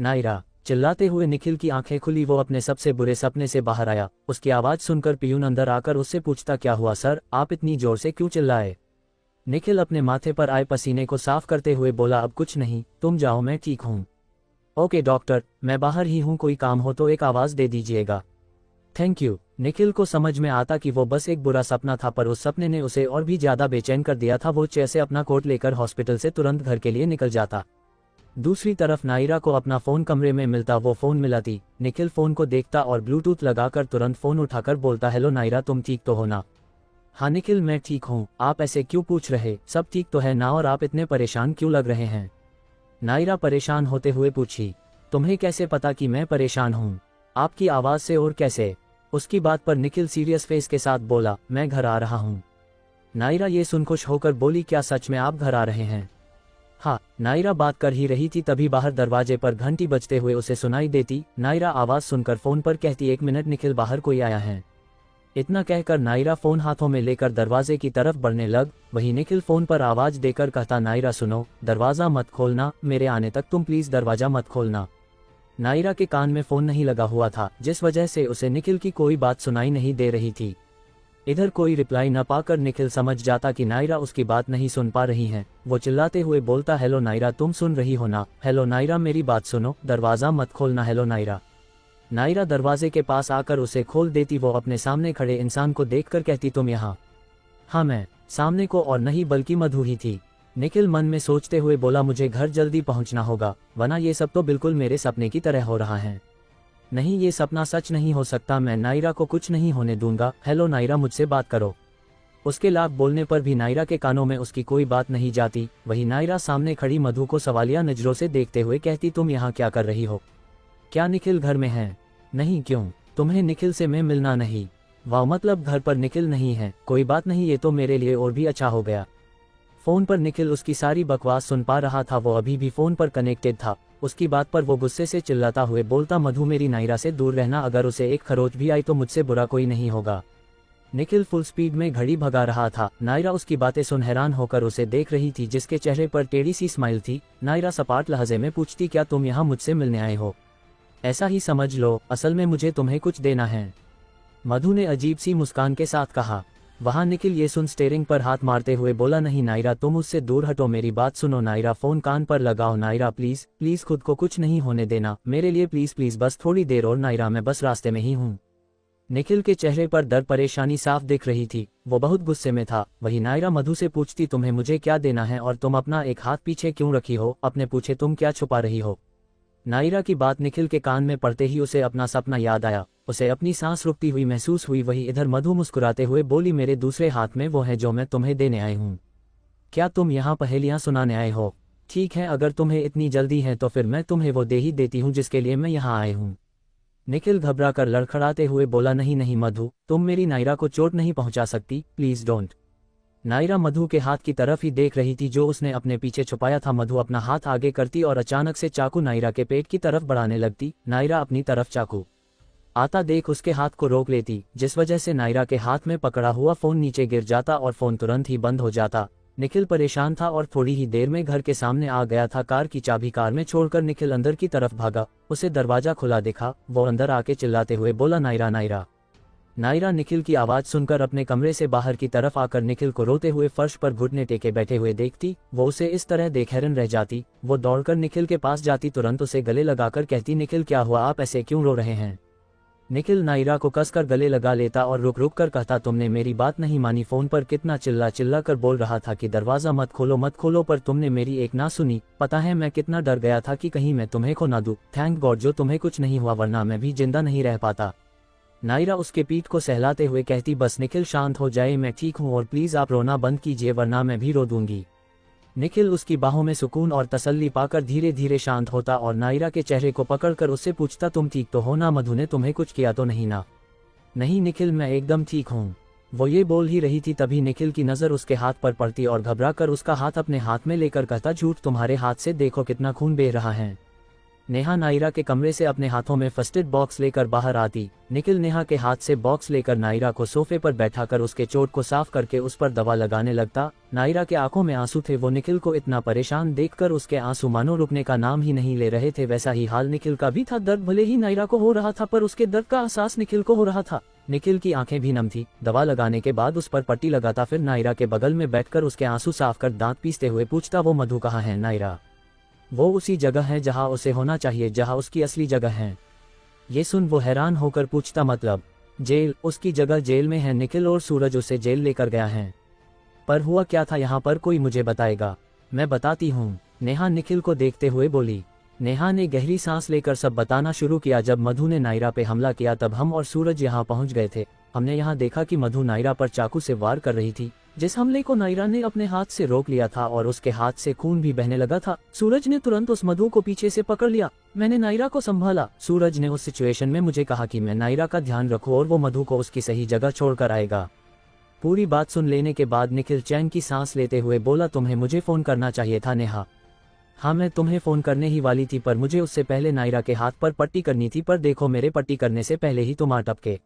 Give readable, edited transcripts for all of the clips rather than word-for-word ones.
नायरा, चिल्लाते हुए निखिल की आंखें खुली। वो अपने सबसे बुरे सपने से बाहर आया। उसकी आवाज़ सुनकर पियून अंदर आकर उससे पूछता, क्या हुआ सर, आप इतनी जोर से क्यों चिल्लाए? निखिल अपने माथे पर आए पसीने को साफ करते हुए बोला, अब कुछ नहीं, तुम जाओ, मैं ठीक हूँ। ओके डॉक्टर, मैं बाहर ही हूँ, कोई काम हो तो एक आवाज़ दे दीजिएगा। Thank you. निखिल को समझ में आता कि वो बस एक बुरा सपना था, पर उस सपने ने उसे और भी ज़्यादा बेचैन कर दिया था। वो जैसे अपना कोट लेकर हॉस्पिटल से तुरंत घर के लिए निकल जाता। दूसरी तरफ नायरा को अपना फ़ोन कमरे में मिलता। वो फ़ोन मिलाती, निखिल फ़ोन को देखता और ब्लूटूथ लगाकर तुरंत फ़ोन उठाकर बोलता, हेलो नायरा, तुम ठीक तो हो ना? हाँ निखिल, मैं ठीक हूँ। आप ऐसे क्यों पूछ रहे, सब ठीक तो है ना? और आप इतने परेशान क्यों लग रहे हैं? नायरा परेशान होते हुए पूछी, तुम्हें कैसे पता कि मैं परेशान हूँ? आपकी आवाज़ से और कैसे? उसकी बात पर निखिल सीरियस फेस के साथ बोला, मैं घर आ रहा हूँ। नायरा ये सुन खुश होकर बोली, क्या सच में आप घर आ रहे हैं? हाँ। नायरा बात कर ही रही थी तभी बाहर दरवाजे पर घंटी बजते हुए उसे सुनाई देती। नायरा आवाज़ सुनकर फ़ोन पर कहती, एक मिनट निखिल, बाहर कोई आया है। इतना कहकर नायरा फ़ोन हाथों में लेकर दरवाजे की तरफ बढ़ने लग। वहीं निखिल फ़ोन पर आवाज़ देकर कहता, नायरा सुनो, दरवाज़ा मत खोलना, मेरे आने तक तुम प्लीज़ दरवाज़ा मत खोलना। नायरा के कान में फ़ोन नहीं लगा हुआ था, जिस वजह से उसे निखिल की कोई बात सुनाई नहीं दे रही थी। इधर कोई रिप्लाई न पाकर निखिल समझ जाता कि नायरा उसकी बात नहीं सुन पा रही हैं। वो चिल्लाते हुए बोलता, हेलो नायरा, तुम सुन रही हो ना? हेलो नायरा, मेरी बात सुनो, दरवाज़ा मत खोलना, हेलो नायरा। नायरा दरवाजे के पास आकर उसे खोल देती। वो अपने सामने खड़े इंसान को देखकर कहती, तुम यहाँ? हाँ मैं। सामने को और नहीं बल्कि मधु ही थी। निखिल मन में सोचते हुए बोला, मुझे घर जल्दी पहुंचना होगा, वरना ये सब तो बिल्कुल मेरे सपने की तरह हो रहा है। नहीं, ये सपना सच नहीं हो सकता, मैं नायरा को कुछ नहीं होने दूंगा। हेलो नायरा, मुझसे बात करो। उसके लाख बोलने पर भी नायरा के कानों में उसकी कोई बात नहीं जाती। वही नायरा सामने खड़ी मधु को सवालिया नजरों से देखते हुए कहती, तुम यहाँ क्या कर रही हो? क्या निखिल घर में है? नहीं, क्यों? तुम्हें निखिल से मैं मिलना नहीं? वाह, मतलब घर पर निखिल नहीं है। कोई बात नहीं, ये तो मेरे लिए और भी अच्छा हो गया। फोन पर निखिल उसकी सारी बकवास सुन पा रहा था। वो अभी भी फोन पर कनेक्टेड था। उसकी बात पर वो गुस्से से चिल्लाता हुए बोलता, मधु, मेरी नायरा से दूर रहना, अगर उसे एक खरोच भी आई तो मुझसे बुरा कोई नहीं होगा। निखिल फुल स्पीड में घड़ी भगा रहा था। नायरा उसकी बातें सुन हैरान होकर उसे देख रही थी, जिसके चेहरे पर टेढ़ी सी स्माइल थी। नायरा सपाट लहजे में पूछती, क्या तुम यहाँ मुझसे मिलने आए हो? ऐसा ही समझ लो, असल में मुझे तुम्हें कुछ देना है, मधु ने अजीब सी मुस्कान के साथ कहा। वहां निखिल ये सुन स्टीयरिंग पर हाथ मारते हुए बोला, नहीं नायरा, तुम उससे दूर हटो, मेरी बात सुनो। नायरा, फोन कान पर लगाओ। नायरा, प्लीज प्लीज, खुद को कुछ नहीं होने देना, मेरे लिए प्लीज प्लीज, बस थोड़ी देर और। नायरा, मैं बस रास्ते में ही हूँ। निखिल के चेहरे पर दर्द, परेशानी साफ दिख रही थी। वो बहुत गुस्से में था। वही नायरा मधु से पूछती, तुम्हें मुझे क्या देना है और तुम अपना एक हाथ पीछे क्यों रखी हो? अपने पूछे तुम क्या छुपा रही हो? नायरा की बात निखिल के कान में पड़ते ही उसे अपना सपना याद आया। उसे अपनी सांस रुकती हुई महसूस हुई। वही इधर मधु मुस्कुराते हुए बोली, मेरे दूसरे हाथ में वो है जो मैं तुम्हें देने आई हूँ। क्या तुम यहाँ पहेलियाँ सुनाने आए हो? ठीक है, अगर तुम्हें इतनी जल्दी है तो फिर मैं तुम्हें वो दे ही देती हूँ जिसके लिए मैं यहाँ आई हूँ। निखिल घबरा कर लड़खड़ाते हुए बोला, नहीं नहीं मधु, तुम मेरी नायरा को चोट नहीं पहुँचा सकती, प्लीज डोंट। नायरा मधु के हाथ की तरफ ही देख रही थी जो उसने अपने पीछे छुपाया था। मधु अपना हाथ आगे करती और अचानक से चाकू नायरा के पेट की तरफ बढ़ाने लगती। नायरा अपनी तरफ चाकू आता देख उसके हाथ को रोक लेती, जिस वजह से नायरा के हाथ में पकड़ा हुआ फोन नीचे गिर जाता और फोन तुरंत ही बंद हो जाता। निखिल परेशान था और थोड़ी ही देर में घर के सामने आ गया था। कार की चाबी कार में छोड़कर निखिल अंदर की तरफ भागा। उसे दरवाजा खुला दिखा। वो अंदर आके चिल्लाते हुए बोला, नायरा नायरा। नायरा निखिल की आवाज़ सुनकर अपने कमरे से बाहर की तरफ आकर निखिल को रोते हुए फर्श पर घुटने टेके बैठे हुए देखती। वो उसे इस तरह देख हैरान रह जाती। वो दौड़कर निखिल के पास जाती, तुरंत उसे गले लगाकर कहती, निखिल क्या हुआ, आप ऐसे क्यों रो रहे हैं? निखिल नायरा को कसकर गले लगा लेता और रुक रुक कर कहता, तुमने मेरी बात नहीं मानी। फोन पर कितना चिल्ला चिल्ला कर बोल रहा था कि दरवाज़ा मत खोलो, पर तुमने मेरी एक ना सुनी। पता है मैं कितना डर गया था कि कहीं मैं तुम्हें खो ना दूं। थैंक गॉड जो तुम्हें कुछ नहीं हुआ, वरना मैं भी जिंदा नहीं रह पाता। नायरा उसके पीठ को सहलाते हुए कहती, बस निखिल शांत हो जाए, मैं ठीक हूँ और प्लीज़ आप रोना बंद कीजिए, वरना मैं भी रो दूंगी। निखिल उसकी बाहों में सुकून और तसल्ली पाकर धीरे धीरे शांत होता और नायरा के चेहरे को पकड़कर उससे पूछता, तुम ठीक तो हो ना? मधु ने तुम्हें कुछ किया तो नहीं ना? नहीं निखिल, मैं एकदम ठीक हूँ। वो ये बोल ही रही थी तभी निखिल की नज़र उसके हाथ पर पड़ती और घबरा कर उसका हाथ अपने हाथ में लेकर कहता, झूठ, तुम्हारे हाथ से देखो कितना खून बह रहा है। नेहा नायरा के कमरे से अपने हाथों में फर्स्ट एड बॉक्स लेकर बाहर आती। निखिल नेहा के हाथ से बॉक्स लेकर नायरा को सोफे पर बैठाकर उसके चोट को साफ करके उस पर दवा लगाने लगता। नायरा के आंखों में आंसू थे। वो निखिल को इतना परेशान देखकर उसके आंसू मानो रुकने का नाम ही नहीं ले रहे थे। वैसा ही हाल निखिल का भी था। दर्द भले ही नायरा को हो रहा था पर उसके दर्द का एहसास निखिल को हो रहा था। निखिल की आंखें भी नम थी। दवा लगाने के बाद उस पर पट्टी लगाता, फिर नायरा के बगल में बैठकर उसके आंसू साफ कर दांत पीसते हुए पूछता, वो मधु कहाँ है नायरा? वो उसी जगह है जहां उसे होना चाहिए, जहां उसकी असली जगह है। ये सुन वो हैरान होकर पूछता, मतलब जेल? उसकी जगह जेल में है। निखिल और सूरज उसे जेल लेकर गया है। पर हुआ क्या था यहाँ पर? कोई मुझे बताएगा? मैं बताती हूँ, नेहा निखिल को देखते हुए बोली। नेहा ने गहरी सांस लेकर सब बताना शुरू किया। जब मधु ने नायरा पे हमला किया तब हम और सूरज यहाँ पहुँच गए थे। हमने यहाँ देखा कि मधु नायरा पर चाकू से वार कर रही थी। जिस हमले को नायरा ने अपने हाथ से रोक लिया था और उसके हाथ से खून भी बहने लगा था। सूरज ने तुरंत उस मधु को पीछे से पकड़ लिया। मैंने नायरा को संभाला। सूरज ने उस सिचुएशन में मुझे कहा कि मैं नायरा का ध्यान रखूं और वो मधु को उसकी सही जगह छोड़कर आएगा। पूरी बात सुन लेने के बाद निखिल चैन की सांस लेते हुए बोला, तुम्हें मुझे फोन करना चाहिए था नेहा। हाँ, मैं तुम्हें फोन करने ही वाली थी पर मुझे उससे पहले नायरा के हाथ पर पट्टी करनी थी। पर देखो, मेरे पट्टी करने से पहले ही तुम आ टपके।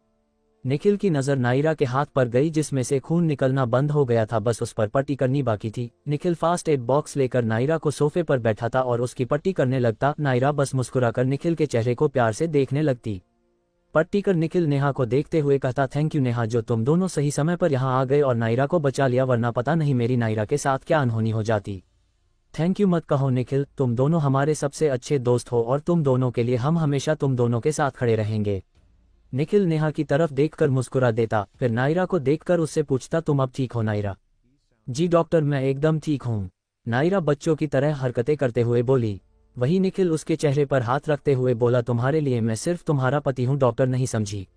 निखिल की नज़र नायरा के हाथ पर गई जिसमें से खून निकलना बंद हो गया था। बस उस पर पट्टी करनी बाकी थी। निखिल फास्ट एड बॉक्स लेकर नायरा को सोफे पर बैठा था और उसकी पट्टी करने लगता। नायरा बस मुस्कुराकर निखिल के चेहरे को प्यार से देखने लगती। पट्टी कर निखिल नेहा को देखते हुए कहता, थैंक यू नेहा, जो तुम दोनों सही समय पर यहाँ आ गए और नायरा को बचा लिया, वरना पता नहीं मेरी नायरा के साथ क्या अनहोनी हो जाती। थैंक यू मत कहो निखिल, तुम दोनों हमारे सबसे अच्छे दोस्त हो और तुम दोनों के लिए हम हमेशा तुम दोनों के साथ खड़े रहेंगे। निखिल नेहा की तरफ देखकर मुस्कुरा देता, फिर नायरा को देखकर उससे पूछता, तुम अब ठीक हो नायरा? जी डॉक्टर, मैं एकदम ठीक हूँ, नायरा बच्चों की तरह हरकतें करते हुए बोली। वही निखिल उसके चेहरे पर हाथ रखते हुए बोला, तुम्हारे लिए मैं सिर्फ तुम्हारा पति हूँ डॉक्टर, नहीं समझी?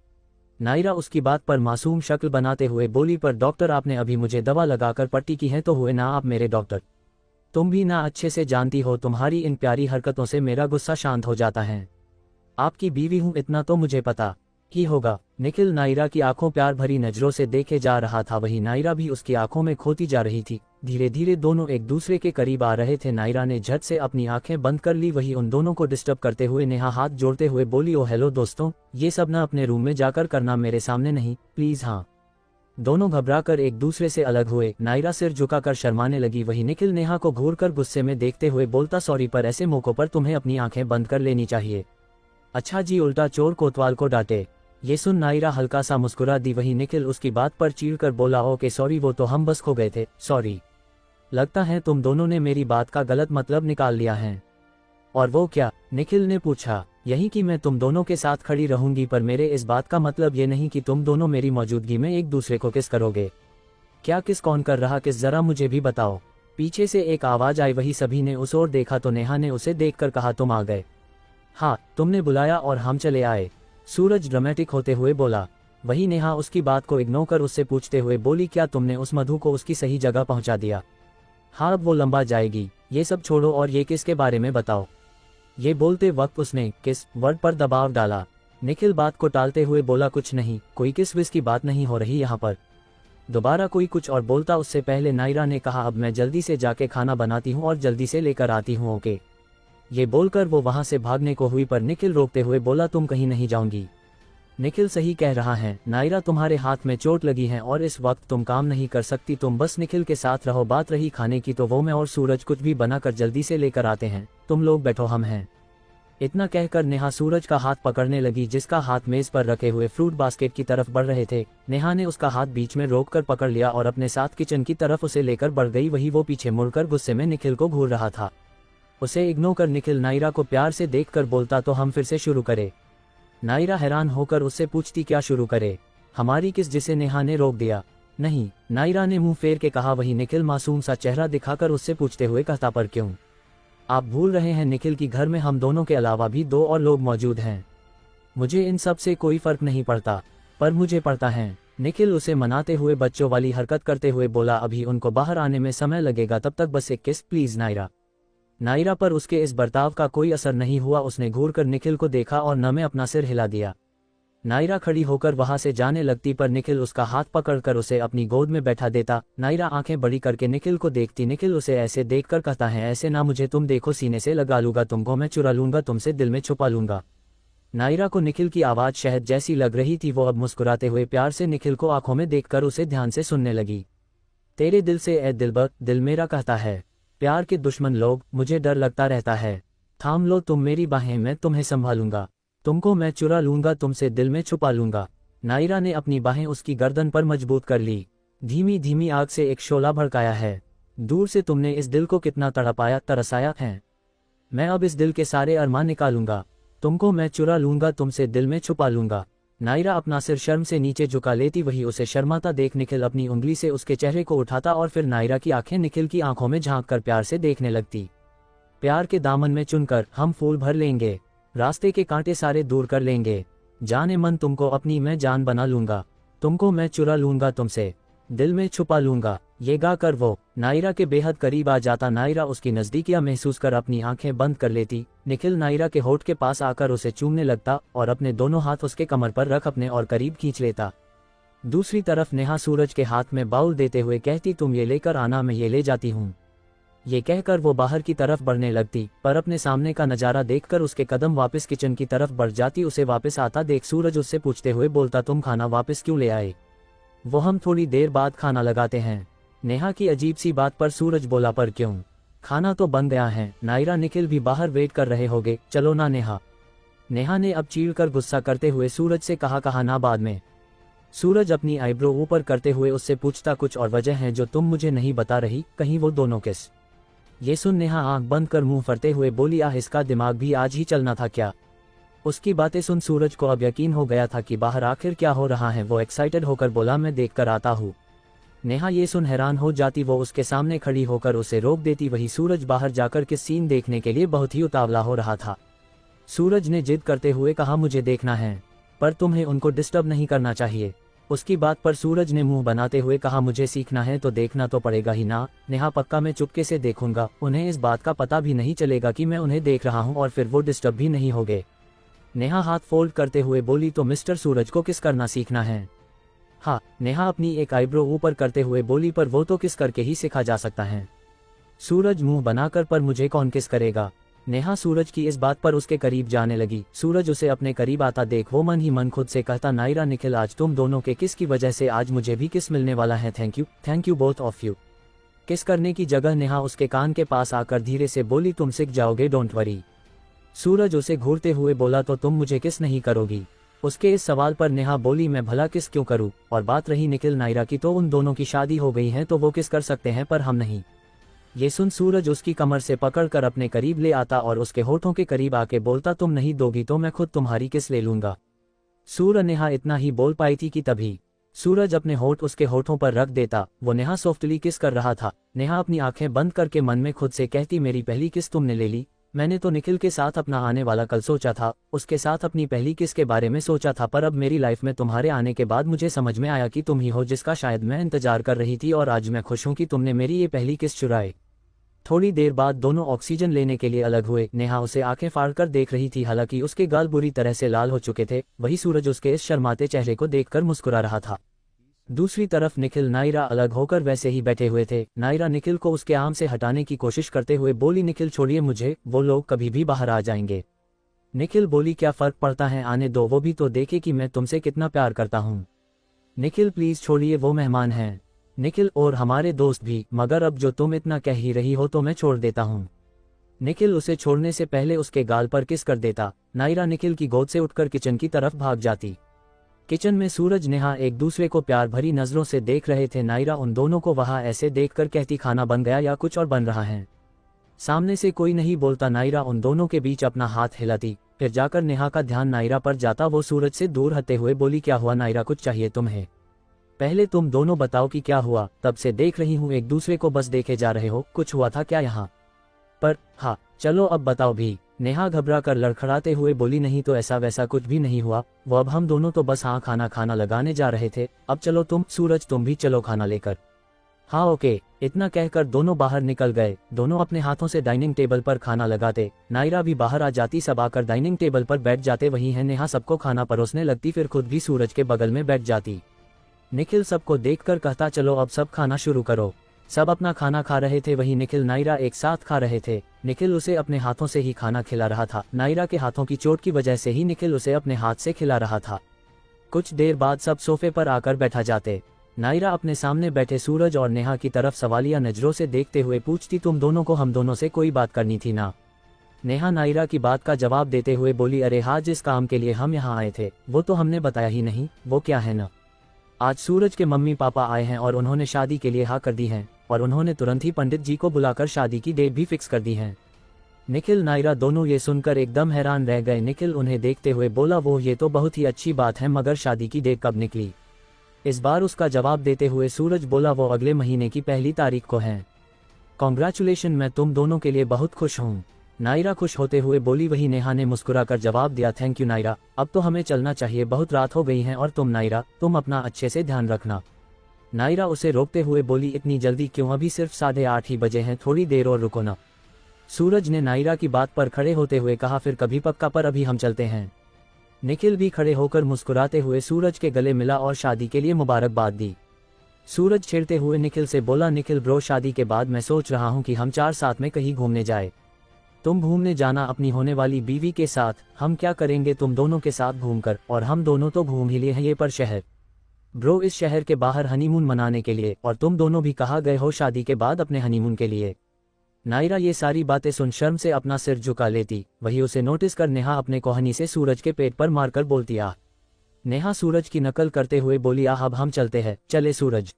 नायरा उसकी बात पर मासूम शक्ल बनाते हुए बोली, पर डॉक्टर आपने अभी मुझे दवा लगाकर पट्टी की है तो हुए ना आप मेरे डॉक्टर? तुम भी ना अच्छे से जानती हो, तुम्हारी इन प्यारी हरकतों से मेरा गुस्सा शांत हो जाता है। आपकी बीवी हूँ इतना तो मुझे पता ही होगा। निखिल नायरा की आंखों प्यार भरी नजरों से देखे जा रहा था, वही नायरा भी उसकी आंखों में खोती जा रही थी। धीरे धीरे दोनों एक दूसरे के करीब आ रहे थे। नायरा ने झट से अपनी आंखें बंद कर ली। वही उन दोनों को डिस्टर्ब करते हुए नेहा हाथ जोड़ते हुए बोली, ओ हेलो दोस्तों, ये सब ना अपने रूम में जाकर करना, मेरे सामने नहीं प्लीज। हाँ। दोनों घबराकर एक दूसरे से अलग हुए। नायरा सिर झुकाकर शर्माने लगी। वही निखिल नेहा को घूरकर गुस्से में देखते हुए बोलता, सॉरी, पर ऐसे मौकों पर तुम्हें अपनी आंखें बंद कर लेनी चाहिए। अच्छा जी, उल्टा चोर कोतवाल को डांटे। ये सुन नायरा हल्का सा मुस्कुरा दी। वही निखिल उसकी बात पर चिढ़कर बोला, ओके सॉरी, वो तो हम बस खो गए थे, सॉरी। लगता है तुम दोनों ने मेरी बात का गलत मतलब निकाल लिया है। और वो क्या? निखिल ने पूछा। यही कि मैं तुम दोनों के साथ खड़ी रहूंगी, पर मेरे इस बात का मतलब ये नहीं कि तुम दोनों मेरी मौजूदगी में एक दूसरे को किस करोगे। क्या किस? कौन कर रहा किस? जरा मुझे भी बताओ। पीछे से एक आवाज आई। वही सभी ने उस ओर देखा तो नेहा ने उसे देखकर कहा, तुम आ गए? हाँ, तुमने बुलाया और हम चले आए, सूरज ड्रामेटिक होते हुए बोला। वही नेहा उसकी बात को इग्नोर कर उससे पूछते हुए बोली, क्या तुमने उस मधु को उसकी सही जगह पहुंचा दिया? हाँ, अब वो लंबा जाएगी, ये सब छोड़ो और ये किसके बारे में बताओ। ये बोलते वक्त उसने किस वर्ड पर दबाव डाला। निखिल बात को टालते हुए बोला, कुछ नहीं, कोई किस विस की बात नहीं हो रही यहाँ पर। दोबारा कोई कुछ और बोलता उससे पहले नायरा ने कहा, अब मैं जल्दी से जाके खाना बनाती हूँ और जल्दी से लेकर आती हूँ, ओके। ये बोलकर वो वहां से भागने को हुई पर निखिल रोकते हुए बोला, तुम कहीं नहीं जाऊंगी। निखिल सही कह रहा है नायरा, तुम्हारे हाथ में चोट लगी है और इस वक्त तुम काम नहीं कर सकती, तुम बस निखिल के साथ रहो। बात रही खाने की तो वो मैं और सूरज कुछ भी बनाकर जल्दी से लेकर आते हैं, तुम लोग बैठो, हम हैं। इतना कहकर नेहा सूरज का हाथ पकड़ने लगी जिसका हाथ मेज पर रखे हुए फ्रूट बास्केट की तरफ बढ़ रहे थे। नेहा ने उसका हाथ बीच में रोककर पकड़ लिया और अपने साथ किचन की तरफ उसे लेकर बढ़ गई। वही वो पीछे मुड़कर गुस्से में निखिल को घूर रहा था। उसे इग्नोर कर निखिल नायरा को प्यार से देखकर बोलता, तो हम फिर से शुरू करें? नायरा हैरान होकर उससे पूछती, क्या शुरू करे? हमारी किस? जिसे नेहा ने रोक दिया। नहीं, नायरा ने मुंह फेर के कहा। वही निखिल मासूम सा चेहरा दिखाकर उससे पूछते हुए कहता, पर क्यों? आप भूल रहे हैं निखिल की घर में हम दोनों के अलावा भी 2 और लोग मौजूद हैं। मुझे इन सब से कोई फर्क नहीं पड़ता, पर मुझे पड़ता है। निखिल उसे मनाते हुए बच्चों वाली हरकत करते हुए बोला, अभी उनको बाहर आने में समय लगेगा, तब तक बस एक किस प्लीज नायरा। नायरा पर उसके इस बर्ताव का कोई असर नहीं हुआ। उसने घूरकर निखिल को देखा और न में अपना सिर हिला दिया। नायरा खड़ी होकर वहां से जाने लगती पर निखिल उसका हाथ पकड़कर उसे अपनी गोद में बैठा देता। नायरा आंखें बड़ी करके निखिल को देखती। निखिल उसे ऐसे देखकर कहता है, ऐसे ना मुझे तुम देखो, सीने से लगा लूंगा तुमको, मैं चुरा लूंगा तुमसे, दिल में छुपा लूंगा। नायरा को निखिल की आवाज़ शहद जैसी लग रही थी। वो अब मुस्कुराते हुए प्यार से निखिल को आंखों में देखकर उसे ध्यान से सुनने लगी। तेरे दिल से ए दिलबर, दिल मेरा कहता है, प्यार के दुश्मन लोग, मुझे डर लगता रहता है। थाम लो तुम मेरी बाहें, मैं तुम्हें संभालूंगा, तुमको मैं चुरा लूंगा तुमसे, दिल में छुपा लूंगा। नायरा ने अपनी बाहें उसकी गर्दन पर मजबूत कर ली। धीमी धीमी आग से एक शोला भड़काया है। दूर से तुमने इस दिल को कितना तड़पाया, तरसाया है। मैं अब इस दिल के सारे अरमान निकालूंगा, तुमको मैं चुरा लूंगा तुमसे, दिल में छुपा लूंगा। नायरा अपना सिर शर्म से नीचे झुका लेती। वही उसे शर्माता देख निखिल अपनी उंगली से उसके चेहरे को उठाता और फिर नायरा की आंखें निखिल की आंखों में झांक कर प्यार से देखने लगती। प्यार के दामन में चुनकर हम फूल भर लेंगे, रास्ते के कांटे सारे दूर कर लेंगे। जाने मन तुमको अपनी मैं जान बना लूंगा, तुमको मैं चुरा लूंगा तुमसे, दिल में छुपा लूंगा। ये गा कर वो नायरा के बेहद करीब आ जाता। नायरा उसकी नज़दीकियां महसूस कर अपनी आंखें बंद कर लेती। निखिल नायरा के होठ के पास आकर उसे चूमने लगता और अपने दोनों हाथ उसके कमर पर रख अपने और करीब खींच लेता। दूसरी तरफ नेहा सूरज के हाथ में बाउल देते हुए कहती, तुम ये लेकर आना, मैं ये ले जाती हूँ। ये कहकर वो बाहर की तरफ बढ़ने लगती पर अपने सामने का नज़ारा देखकर उसके कदम वापस किचन की तरफ बढ़ जाती। उसे वापस आता देख सूरज उससे पूछते हुए बोलता, तुम खाना वापस क्यों ले आए? वो हम थोड़ी देर बाद खाना लगाते हैं। नेहा की अजीब सी बात पर सूरज बोला, पर क्यों? खाना तो बन गया है, नायरा निखिल भी बाहर वेट कर रहे होगे, चलो ना नेहा। नेहा ने अब चीढ़कर गुस्सा करते हुए सूरज से कहा ना बाद में। सूरज अपनी आईब्रो ऊपर करते हुए उससे पूछता, कुछ और वजह है जो तुम मुझे नहीं बता रही? कहीं वो दोनों किस? ये सुन नेहा आंख बंद कर मुंह फरते हुए बोली, इसका दिमाग भी आज ही चलना था क्या? उसकी बातें सुन सूरज को अब यकीन हो गया था कि बाहर आखिर क्या हो रहा है। वो एक्साइटेड होकर बोला, मैं देख कर आता हूँ। नेहा ये सुन हैरान हो जाती। वो उसके सामने खड़ी होकर उसे रोक देती। वही सूरज बाहर जाकर किस सीन देखने के लिए बहुत ही उतावला हो रहा था। सूरज ने जिद करते हुए कहा, मुझे देखना है, पर तुम्हें उनको डिस्टर्ब नहीं करना चाहिए। उसकी बात पर सूरज ने मुंह बनाते हुए कहा, मुझे सीखना है तो देखना तो पड़ेगा ही ना। नेहा, पक्का मैं चुपके से देखूंगा, उन्हें इस बात का पता भी नहीं चलेगा कि मैं उन्हें देख रहा हूँ और फिर वो डिस्टर्ब भी नहीं होंगे। नेहा हाथ फोल्ड करते हुए बोली, तो मिस्टर सूरज को किस करना सीखना है? हाँ, नेहा अपनी एक आईब्रो ऊपर करते हुए बोली, पर वो तो किस करके ही सिखा जा सकता है। सूरज मुंह बनाकर, पर मुझे कौन किस करेगा? नेहा सूरज की इस बात पर उसके करीब जाने लगी। सूरज उसे अपने करीब आता देख वो मन ही मन खुद से कहता, नायरा निखिल, आज तुम दोनों के किस की वजह से आज मुझे भी किस मिलने वाला है। Thank you both of you. किस करने की जगह नेहा उसके कान के पास आकर धीरे से बोली, तुम सीख जाओगे, डोंट वरी। सूरज उसे घूरते हुए बोला, तो तुम मुझे किस नहीं करोगी? उसके इस सवाल पर नेहा बोली, मैं भला किस क्यों करूं? और बात रही निखिल नायरा की, तो उन दोनों की शादी हो गई है तो वो किस कर सकते हैं, पर हम नहीं। ये सुन सूरज उसकी कमर से पकड़कर अपने करीब ले आता और उसके होठों के करीब आके बोलता, तुम नहीं दोगी तो मैं खुद तुम्हारी किस ले लूंगा। सूरज नेहा इतना ही बोल पाई थी कि तभी सूरज अपने होठ उसके होठों पर रख देता। वो नेहा सॉफ्टली किस कर रहा था। नेहा अपनी आंखें बंद करके मन में खुद से कहती, मेरी पहली किस तुमने ले ली। मैंने तो निखिल के साथ अपना आने वाला कल सोचा था, उसके साथ अपनी पहली किस के बारे में सोचा था, पर अब मेरी लाइफ में तुम्हारे आने के बाद मुझे समझ में आया कि तुम ही हो जिसका शायद मैं इंतजार कर रही थी, और आज मैं खुश हूं कि तुमने मेरी ये पहली किस चुराई। थोड़ी देर बाद दोनों ऑक्सीजन लेने के लिए अलग हुए। नेहा उसे आंखें फाड़कर देख रही थी, हालांकि उसके गाल बुरी तरह से लाल हो चुके थे। वही सूरज उसके इस शर्माते चेहरे को देखकर मुस्कुरा रहा था। दूसरी तरफ निखिल नायरा अलग होकर वैसे ही बैठे हुए थे। नायरा निखिल को उसके आर्म से हटाने की कोशिश करते हुए बोली, निखिल छोड़िए मुझे, वो लोग कभी भी बाहर आ जाएंगे। निखिल बोली, क्या फर्क पड़ता है, आने दो, वो भी तो देखे कि मैं तुमसे कितना प्यार करता हूँ। निखिल प्लीज छोड़िए, वो मेहमान हैं। निखिल, और हमारे दोस्त भी, मगर अब जो तुम इतना कह ही रही हो तो मैं छोड़ देता हूँ। निखिल उसे छोड़ने से पहले उसके गाल पर किस कर देता। नायरा निखिल की गोद से उठकर किचन की तरफ भाग जाती। किचन में सूरज नेहा एक दूसरे को प्यार भरी नजरों से देख रहे थे। नायरा उन दोनों को वहां ऐसे देखकर कहती, खाना बन गया या कुछ और बन रहा है? सामने से कोई नहीं बोलता। नायरा उन दोनों के बीच अपना हाथ हिलाती, फिर जाकर नेहा का ध्यान नायरा पर जाता। वो सूरज से दूर हटते हुए बोली, क्या हुआ नायरा, कुछ चाहिए तुम्हें? पहले तुम दोनों बताओ कि क्या हुआ। तब से देख रही हूँ एक दूसरे को बस देखे जा रहे हो, कुछ हुआ था क्या यहाँ पर? हाँ, चलो अब बताओ भी। नेहा घबरा कर लड़खड़ाते हुए बोली, नहीं तो ऐसा वैसा कुछ भी नहीं हुआ, वो अब हम दोनों तो बस खाना लगाने जा रहे थे। अब चलो तुम सूरज, तुम भी चलो खाना लेकर। हाँ ओके, इतना कहकर दोनों बाहर निकल गए। दोनों अपने हाथों से डाइनिंग टेबल पर खाना लगाते। नायरा भी बाहर आ जाती, सब आकर डाइनिंग टेबल पर बैठ जाते। वहीं है नेहा सबको खाना परोसने लगती, फिर खुद भी सूरज के बगल में बैठ जाती। निखिल सबको देखकर कहता चलो अब सब खाना शुरू करो। सब अपना खाना खा रहे थे, वहीं निखिल नायरा एक साथ खा रहे थे। निखिल उसे अपने हाथों से ही खाना खिला रहा था। नायरा के हाथों की चोट की वजह से ही निखिल उसे अपने हाथ से खिला रहा था। कुछ देर बाद सब सोफे पर आकर बैठा जाते। नायरा अपने सामने बैठे सूरज और नेहा की तरफ सवालिया नजरों से देखते हुए पूछती, तुम दोनों को हम दोनों से कोई बात करनी थी ना। नेहा नायरा की बात का जवाब देते हुए बोली, अरे हाँ, जिस काम के लिए हम यहाँ आए थे वो तो हमने बताया ही नहीं। वो क्या है ना, आज सूरज के मम्मी पापा आए हैं और उन्होंने शादी के लिए हाँ कर दी है, और उन्होंने तुरंत ही पंडित जी को बुलाकर शादी की डेट भी फिक्स कर दी है। निखिल नायरा दोनों ये सुनकर एकदम हैरान रह गए। निखिल उन्हें देखते हुए बोला, वो ये तो बहुत ही अच्छी बात है, मगर शादी की डेट कब निकली। इस बार उसका जवाब देते हुए सूरज बोला, वो अगले महीने की 1 तारीख को है। कॉन्ग्रेचुलेशन, मैं तुम दोनों के लिए बहुत खुश हूँ। नायरा खुश होते हुए बोली। वही नेहा ने मुस्कुराकर जवाब दिया, थैंक यू नायरा, अब तो हमें चलना चाहिए, बहुत रात हो गई है। और तुम नायरा, तुम अपना अच्छे से ध्यान रखना। नायरा उसे रोकते हुए बोली, इतनी जल्दी क्यों, अभी सिर्फ 8:30 ही बजे हैं, थोड़ी देर और रुको ना। सूरज ने नायरा की बात पर खड़े होते हुए कहा, फिर कभी पक्का, पर अभी हम चलते हैं। निखिल भी खड़े होकर मुस्कुराते हुए सूरज के गले मिला और शादी के लिए मुबारकबाद दी। सूरज छेड़ते हुए निखिल से बोला, निखिल ब्रो, शादी के बाद मैं सोच रहा हूँ कि हम 4 साथ में कहीं घूमने जाए। तुम घूमने जाना अपनी होने वाली बीवी के साथ, हम क्या करेंगे तुम दोनों के साथ घूमकर, और हम दोनों तो घूम ही लिए हैं ये पर शहर ब्रो, इस शहर के बाहर हनीमून मनाने के लिए, और तुम दोनों भी कहा गए हो शादी के बाद अपने हनीमून के लिए। नायरा ये सारी बातें सुन शर्म से अपना सिर झुका लेती। वही उसे नोटिस कर नेहा अपने कोहनी से सूरज के पेट पर मारकर बोलती, आह। नेहा सूरज की नकल करते हुए बोली, आह, अब हम चलते हैं, चले सूरज।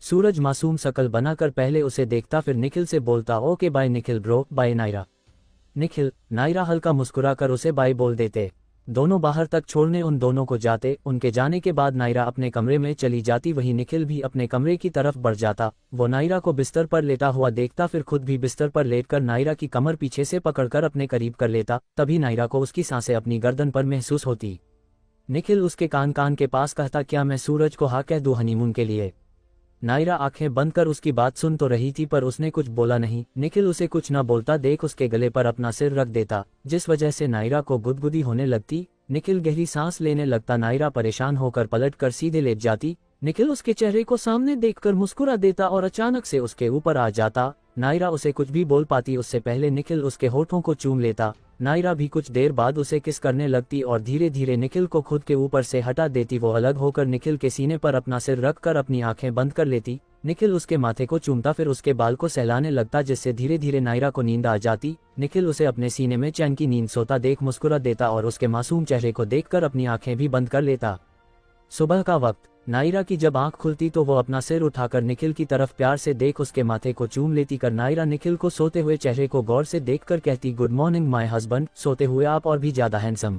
सूरज मासूम शकल बनाकर पहले उसे देखता, फिर निखिल से बोलता, okay bye Nikhil bro, bye Naira. Nikhil Naira हल्का मुस्कुराकर उसे बाय बोल देते। दोनों बाहर तक छोड़ने उन दोनों को जाते। उनके जाने के बाद नायरा अपने कमरे में चली जाती, वहीं निखिल भी अपने कमरे की तरफ बढ़ जाता। वो नायरा को बिस्तर पर लेटा हुआ देखता, फिर खुद भी बिस्तर पर लेटकर नायरा की कमर पीछे से पकड़कर अपने करीब कर लेता। तभी नायरा को उसकी सांसें अपनी गर्दन पर महसूस होती। निखिल उसके कान के पास कहता, क्या मैं सूरज को हाँ कह दूं हनीमून के लिए। नायरा आंखें बंद कर उसकी बात सुन तो रही थी, पर उसने कुछ बोला नहीं। निखिल उसे कुछ न बोलता देख उसके गले पर अपना सिर रख देता, जिस वजह से नायरा को गुदगुदी होने लगती। निखिल गहरी सांस लेने लगता। नायरा परेशान होकर पलटकर सीधे लेट जाती। निखिल उसके चेहरे को सामने देखकर मुस्कुरा देता और अचानक से उसके ऊपर आ जाता। नायरा उसे कुछ भी बोल पाती उससे पहले निखिल उसके होठों को चूम लेता। नायरा भी कुछ देर बाद उसे किस करने लगती और धीरे धीरे निखिल को खुद के ऊपर से हटा देती। वो अलग होकर निखिल के सीने पर अपना सिर रखकर अपनी आंखें बंद कर लेती। निखिल उसके माथे को चूमता, फिर उसके बाल को सहलाने लगता, जिससे धीरे धीरे नायरा को नींद आ जाती। निखिल उसे अपने सीने में चैन की नींद सोता देख मुस्कुरा देता और उसके मासूम चेहरे को देखकर अपनी आंखें भी बंद कर लेता। सुबह का वक्त। नायरा की जब आंख खुलती तो वो अपना सिर उठाकर निखिल की तरफ प्यार से देख उसके माथे को चूम लेती। कर नायरा निखिल को सोते हुए चेहरे को गौर से देखकर कहती, गुड मॉर्निंग माय हस्बैंड, सोते हुए आप और भी ज्यादा हैंडसम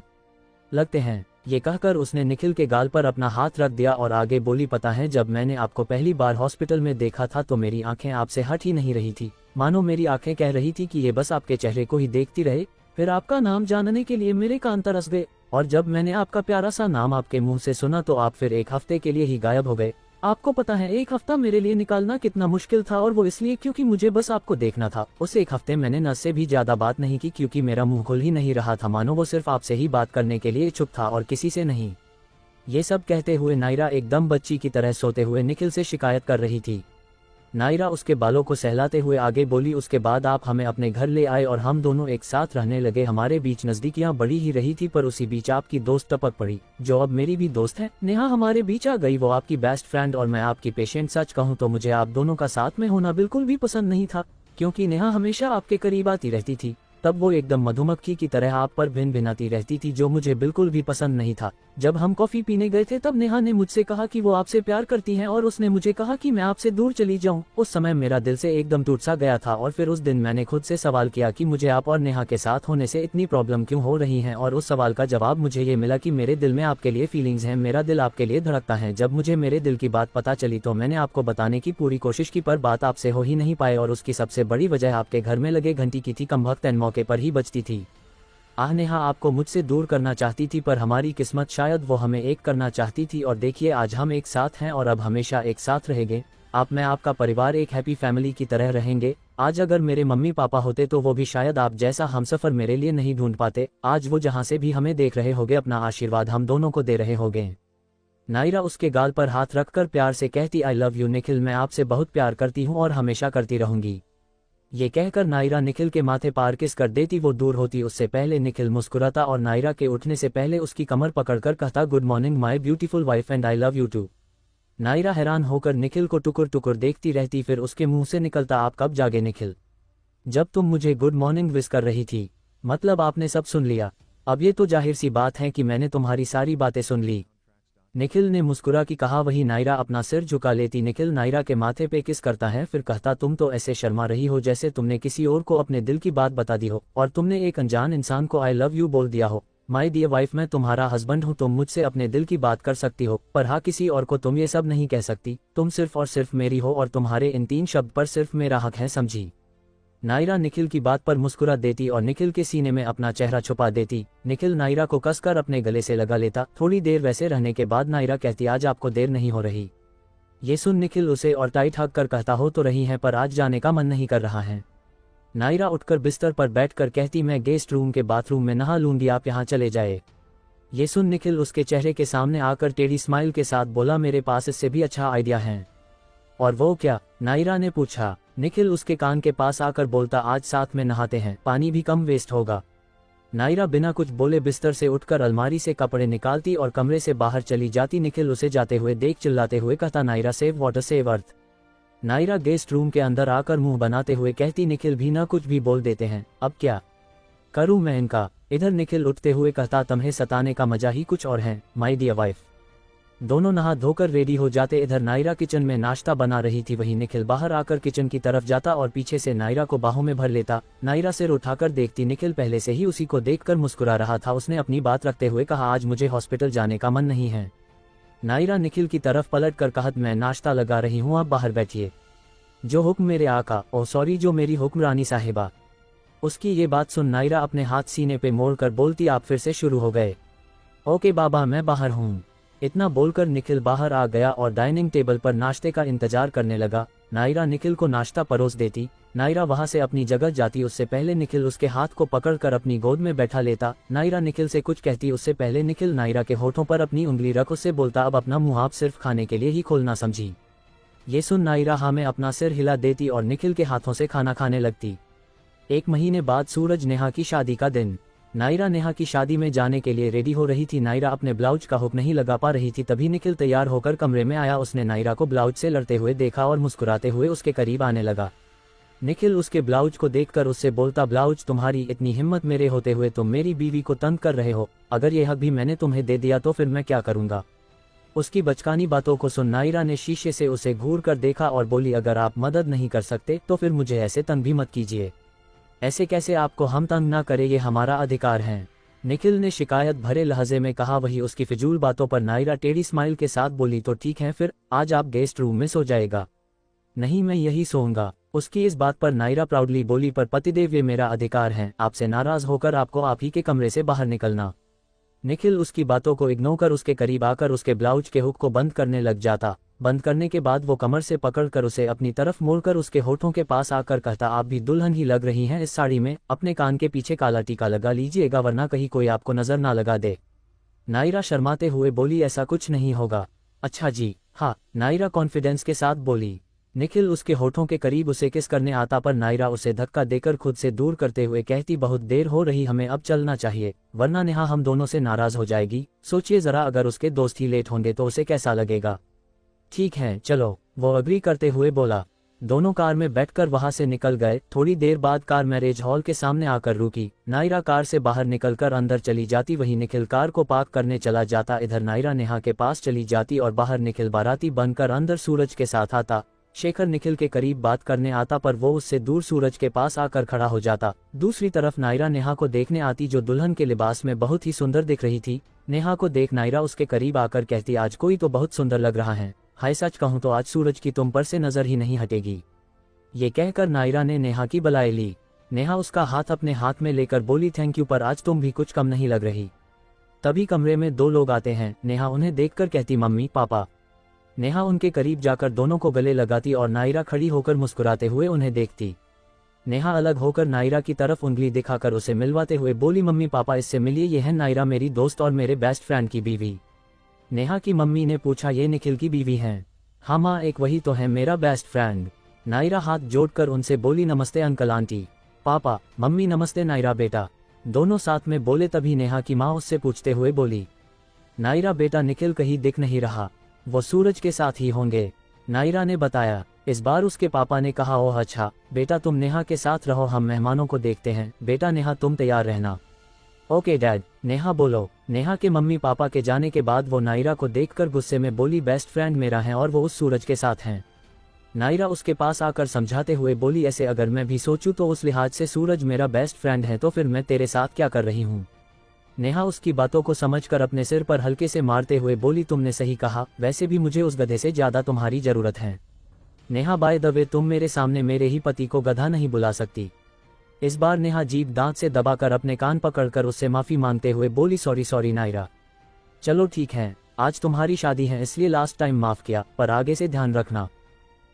लगते हैं। ये कहकर उसने निखिल के गाल पर अपना हाथ रख दिया और आगे बोली, पता है जब मैंने आपको पहली बार हॉस्पिटल में देखा था तो मेरी आंखें आपसे हट ही नहीं रही थी, मानो मेरी आंखें कह रही थी कि ये बस आपके चेहरे को ही देखती रहे। फिर आपका नाम जानने के लिए मेरे कान तरस गए, और जब मैंने आपका प्यारा सा नाम आपके मुंह से सुना तो आप फिर 1 हफ्ते के लिए ही गायब हो गए। आपको पता है 1 हफ्ता मेरे लिए निकालना कितना मुश्किल था, और वो इसलिए क्योंकि मुझे बस आपको देखना था। उस 1 हफ्ते मैंने न से भी ज्यादा बात नहीं की, क्योंकि मेरा मुंह खुल ही नहीं रहा था, मानो वो सिर्फ आपसे ही बात करने के लिए इच्छुक था और किसी से नहीं। ये सब कहते हुए नायरा एकदम बच्ची की तरह सोते हुए निखिल से शिकायत कर रही थी। नायरा उसके बालों को सहलाते हुए आगे बोली, उसके बाद आप हमें अपने घर ले आए और हम दोनों एक साथ रहने लगे। हमारे बीच नजदीकियां बढ़ी ही रही थी, पर उसी बीच आपकी दोस्त टपक पड़ी, जो अब मेरी भी दोस्त है। नेहा हमारे बीच आ गई, वो आपकी बेस्ट फ्रेंड और मैं आपकी पेशेंट। सच कहूँ तो मुझे आप दोनों का साथ में होना बिल्कुल भी पसंद नहीं था, क्योंकि नेहा हमेशा आपके करीब आती रहती थी। तब वो एकदम मधुमक्खी की तरह आप पर भिन भिनाती रहती थी, जो मुझे बिल्कुल भी पसंद नहीं था। जब हम कॉफी पीने गए थे तब नेहा ने मुझसे कहा कि वो आपसे प्यार करती हैं और उसने मुझे कहा कि मैं आपसे दूर चली जाऊं। उस समय मेरा दिल से एकदम टूट सा गया था, और फिर उस दिन मैंने खुद से सवाल किया कि मुझे आप और नेहा के साथ होने से इतनी प्रॉब्लम क्यों हो रही है, और उस सवाल का जवाब मुझे ये मिला कि मेरे दिल में आपके लिए फीलिंग्स हैं, मेरा दिल आपके लिए धड़कता है। जब मुझे मेरे दिल की बात पता चली तो मैंने आपको बताने की पूरी कोशिश की, पर बात आपसे हो ही नहीं पाए, और उसकी सबसे बड़ी वजह आपके घर में लगे घंटी की थी। कमबख्त एन मौके पर ही बजती थी। आह नेहा आपको मुझसे दूर करना चाहती थी, पर हमारी किस्मत शायद वो हमें एक करना चाहती थी, और देखिए आज हम एक साथ हैं और अब हमेशा एक साथ रहेंगे। आप, मैं, आपका परिवार एक हैप्पी फैमिली की तरह रहेंगे। आज अगर मेरे मम्मी पापा होते तो वो भी शायद आप जैसा हमसफर मेरे लिए नहीं ढूंढ पाते। आज वो जहाँ से भी हमें देख रहे होंगे अपना आशीर्वाद हम दोनों को दे रहे होंगे। नायरा उसके गाल पर हाथ रखकर प्यार से कहती, आई लव यू निखिल, मैं आपसे बहुत प्यार करती हूँ और हमेशा करती रहूंगी। ये कहकर नायरा निखिल के माथे पर किस कर देती। वो दूर होती उससे पहले निखिल मुस्कुराता और नायरा के उठने से पहले उसकी कमर पकड़कर कहता, good morning my beautiful wife and I love you too. Naira हैरान होकर निखिल को टुकुर टुकुर देखती रहती, फिर उसके मुंह से निकलता, आप कब जागे निखिल? जब तुम मुझे गुड मॉर्निंग विश कर रही थी। मतलब आपने सब सुन लिया? अब ये तो जाहिर सी बात है कि मैंने तुम्हारी सारी बातें सुन ली। निखिल ने मुस्कुरा की कहा। वही नायरा अपना सिर झुका लेती। निखिल नायरा के माथे पे किस करता है, फिर कहता, तुम तो ऐसे शर्मा रही हो जैसे तुमने किसी और को अपने दिल की बात बता दी हो और तुमने एक अनजान इंसान को आई लव यू बोल दिया हो। माय डियर वाइफ, मैं तुम्हारा हस्बैंड हूँ, तुम मुझसे अपने दिल की बात कर सकती हो, पर हाँ किसी और को तुम ये सब नहीं कह सकती। तुम सिर्फ और सिर्फ मेरी हो और तुम्हारे इन 3 शब्द पर सिर्फ मेरा हक है, समझी? नायरा निखिल की बात पर मुस्कुरा देती और निखिल के सीने में अपना चेहरा छुपा देती। निखिल नायरा को कसकर अपने गले से लगा लेता। थोड़ी देर वैसे रहने के बाद नायरा कहती, आज आपको देर नहीं हो रही? ये सुन निखिल उसे और टाइट हक कर कहता, हो तो रही है पर आज जाने का मन नहीं कर रहा है। नायरा उठकर बिस्तर पर बैठकर कहती, मैं गेस्ट रूम के बाथरूम में नहा लूंगी, आप यहाँ चले जाए। ये सुन निखिल उसके चेहरे के सामने आकर टेढ़ी स्माइल के साथ बोला, मेरे पास इससे भी अच्छा आइडिया है। और वो क्या? नायरा ने पूछा। निखिल उसके कान के पास आकर बोलता, आज साथ में नहाते हैं, पानी भी कम वेस्ट होगा। नायरा बिना कुछ बोले बिस्तर से उठकर अलमारी से कपड़े निकालती और कमरे से बाहर चली जाती। निखिल उसे जाते हुए देख चिल्लाते हुए कहता, Naira save water save earth. Naira guest room के अंदर आकर मुंह बनाते हुए कहती, निखिल भी ना कुछ भी बोल देते हैं, अब क्या करूं मैं इनका? इधर निखिल उठते हुए कहता, तुम्हें सताने का मजा ही कुछ और है माय डियर वाइफ। दोनों नहा धोकर रेडी हो जाते। इधर नायरा किचन में नाश्ता बना रही थी, वहीं निखिल बाहर आकर किचन की तरफ जाता और पीछे से नायरा को बाहों में भर लेता। नायरा सिर उठाकर देखती, निखिल पहले से ही उसी को देखकर मुस्कुरा रहा था। उसने अपनी बात रखते हुए कहा, आज मुझे हॉस्पिटल जाने का मन नहीं है। नायरा निखिल की तरफ पलट कर कहत, मैं नाश्ता लगा रही हूँ, आप बाहर बैठिए। जो हुक्म मेरे आका, ओ सॉरी जो मेरी हुक्मरानी साहिबा। उसकी ये बात सुन नायरा अपने हाथ सीने पे मोड़कर बोलती, आप फिर से शुरू हो गए? ओके बाबा, मैं बाहर हूँ। इतना बोलकर निखिल बाहर आ गया और डाइनिंग टेबल पर नाश्ते का इंतजार करने लगा। नायरा निखिल को नाश्ता परोस देती। नायरा वहां से अपनी जगह जाती, उससे पहले निखिल उसके हाथ को पकड़कर अपनी गोद में बैठा लेता। नायरा निखिल से कुछ कहती, उससे पहले निखिल नायरा के होठों पर अपनी उंगली रख उससे बोलता, अब अपना मुंह आप सिर्फ खाने के लिए ही खोलना, समझी? ये सुन नायरा हाँ में अपना सिर हिला देती और निखिल के हाथों से खाना खाने लगती। 1 महीने बाद सूरज नेहा की शादी का दिन। नायरा नेहा की शादी में जाने के लिए रेडी हो रही थी। नायरा अपने ब्लाउज का हुक नहीं लगा पा रही थी, तभी निखिल तैयार होकर कमरे में आया। उसने नायरा को ब्लाउज से लड़ते हुए देखा और मुस्कुराते हुए उसके करीब आने लगा। निखिल उसके ब्लाउज को देखकर उससे बोलता, ब्लाउज तुम्हारी इतनी हिम्मत मेरे होते हुए तुम मेरी बीवी को तंग कर रहे हो? अगर ये हक भी मैंने तुम्हें दे दिया तो फिर मैं क्या करूंगा? उसकी बचकानी बातों को सुन नायरा ने शीशे से उसे घूर कर देखा और बोली, अगर आप मदद नहीं कर सकते तो फिर मुझे ऐसे तंग भी मत कीजिए। ऐसे कैसे आपको हम तंग ना करे, ये हमारा अधिकार है। निखिल ने शिकायत भरे लहजे में कहा। वही उसकी फिजूल बातों पर नायरा टेढ़ी स्माइल के साथ बोली, तो ठीक है फिर आज आप गेस्ट रूम में सो जाएगा। नहीं, मैं यही सोऊंगा। उसकी इस बात पर नायरा प्राउडली बोली, पर पतिदेव ये मेरा अधिकार है, आपसे नाराज होकर आपको आप ही के कमरे से बाहर निकलना। निखिल उसकी बातों को इग्नोर कर उसके करीब आकर उसके ब्लाउज के हुक को बंद करने लग जाता। बंद करने के बाद वो कमर से पकड़कर उसे अपनी तरफ मोड़कर उसके होठों के पास आकर कहता, आप भी दुल्हन ही लग रही हैं इस साड़ी में, अपने कान के पीछे काला टीका लगा लीजिएगा वरना कहीं कोई आपको नजर ना लगा दे। नायरा शर्माते हुए बोली, ऐसा कुछ नहीं होगा। अच्छा जी हाँ, नायरा कॉन्फिडेंस के साथ बोली। निखिल उसके होठों के करीब उसे किस करने आता, पर नायरा उसे धक्का देकर खुद से दूर करते हुए कहती, बहुत देर हो रही, हमें अब चलना चाहिए वरना नेहा हम दोनों से नाराज हो जाएगी। सोचिए जरा, अगर उसके दोस्त ही लेट होंगे तो उसे कैसा लगेगा? ठीक है चलो, वो अग्री करते हुए बोला। दोनों कार में बैठकर वहां से निकल गए। थोड़ी देर बाद कार मैरिज हॉल के सामने आकर रुकी। नायरा कार से बाहर निकलकर अंदर चली जाती, वहीं निखिल कार को पार्क करने चला जाता। इधर नायरा नेहा के पास चली जाती और बाहर निखिल बाराती बनकर अंदर सूरज के साथ आता। शेखर निखिल के करीब बात करने आता, पर वो उससे दूर सूरज के पास आकर खड़ा हो जाता। दूसरी तरफ नायरा नेहा को देखने आती, जो दुल्हन के लिबास में बहुत ही सुंदर दिख रही थी। नेहा को देख नायरा उसके करीब आकर कहती, आज कोई तो बहुत सुंदर लग रहा है। हाय सच कहूँ तो आज सूरज की तुम पर से नजर ही नहीं हटेगी। ये कहकर नायरा ने नेहा की बलाई ली। नेहा उसका हाथ अपने हाथ में लेकर बोली थैंक यू, पर आज तुम भी कुछ कम नहीं लग रही। तभी कमरे में दो लोग आते हैं। नेहा उन्हें देखकर कहती मम्मी पापा। नेहा उनके करीब जाकर दोनों को गले लगाती और नायरा खड़ी होकर मुस्कुराते हुए उन्हें देखती। नेहा अलग होकर नायरा की तरफ उंगली दिखाकर उसे मिलवाते हुए बोली मम्मी पापा इससे मिलिए, ये है नायरा मेरी दोस्त और मेरे बेस्ट फ्रेंड की बीवी। नेहा की मम्मी ने पूछा ये निखिल की बीवी हैं? हाँ माँ, एक वही तो है मेरा बेस्ट फ्रेंड। नायरा हाथ जोड़कर उनसे बोली नमस्ते अंकल आंटी। पापा मम्मी नमस्ते नायरा बेटा। दोनों साथ में बोले। तभी नेहा की माँ उससे पूछते हुए बोली नायरा बेटा निखिल कहीं दिख नहीं रहा, वो सूरज के साथ ही होंगे। नायरा ने बताया। इस बार उसके पापा ने कहा ओह अच्छा बेटा तुम नेहा के साथ रहो, हम मेहमानों को देखते हैं। बेटा नेहा तुम तैयार रहना। Okay dad. नेहा बोलो। नेहा के मम्मी पापा के जाने के बाद वो नायरा को देखकर गुस्से में बोली बेस्ट फ्रेंड मेरा है और वो उस सूरज के साथ हैं। नायरा उसके पास आकर समझाते हुए बोली ऐसे अगर मैं भी सोचूं तो उस लिहाज से सूरज मेरा बेस्ट फ्रेंड है, तो फिर मैं तेरे साथ क्या कर रही हूँ। नेहा उसकी बातों को समझकर अपने सिर पर हल्के से मारते हुए बोली तुमने सही कहा, वैसे भी मुझे उस गधे से ज्यादा तुम्हारी जरूरत है। नेहा बाय द वे तुम मेरे सामने मेरे ही पति को गधा नहीं बुला सकती। इस बार नेहा जीभ दांत से दबाकर अपने कान पकड़कर उससे माफी मांगते हुए बोली सॉरी सॉरी नायरा। चलो ठीक है, आज तुम्हारी शादी है इसलिए लास्ट टाइम माफ किया, पर आगे से ध्यान रखना।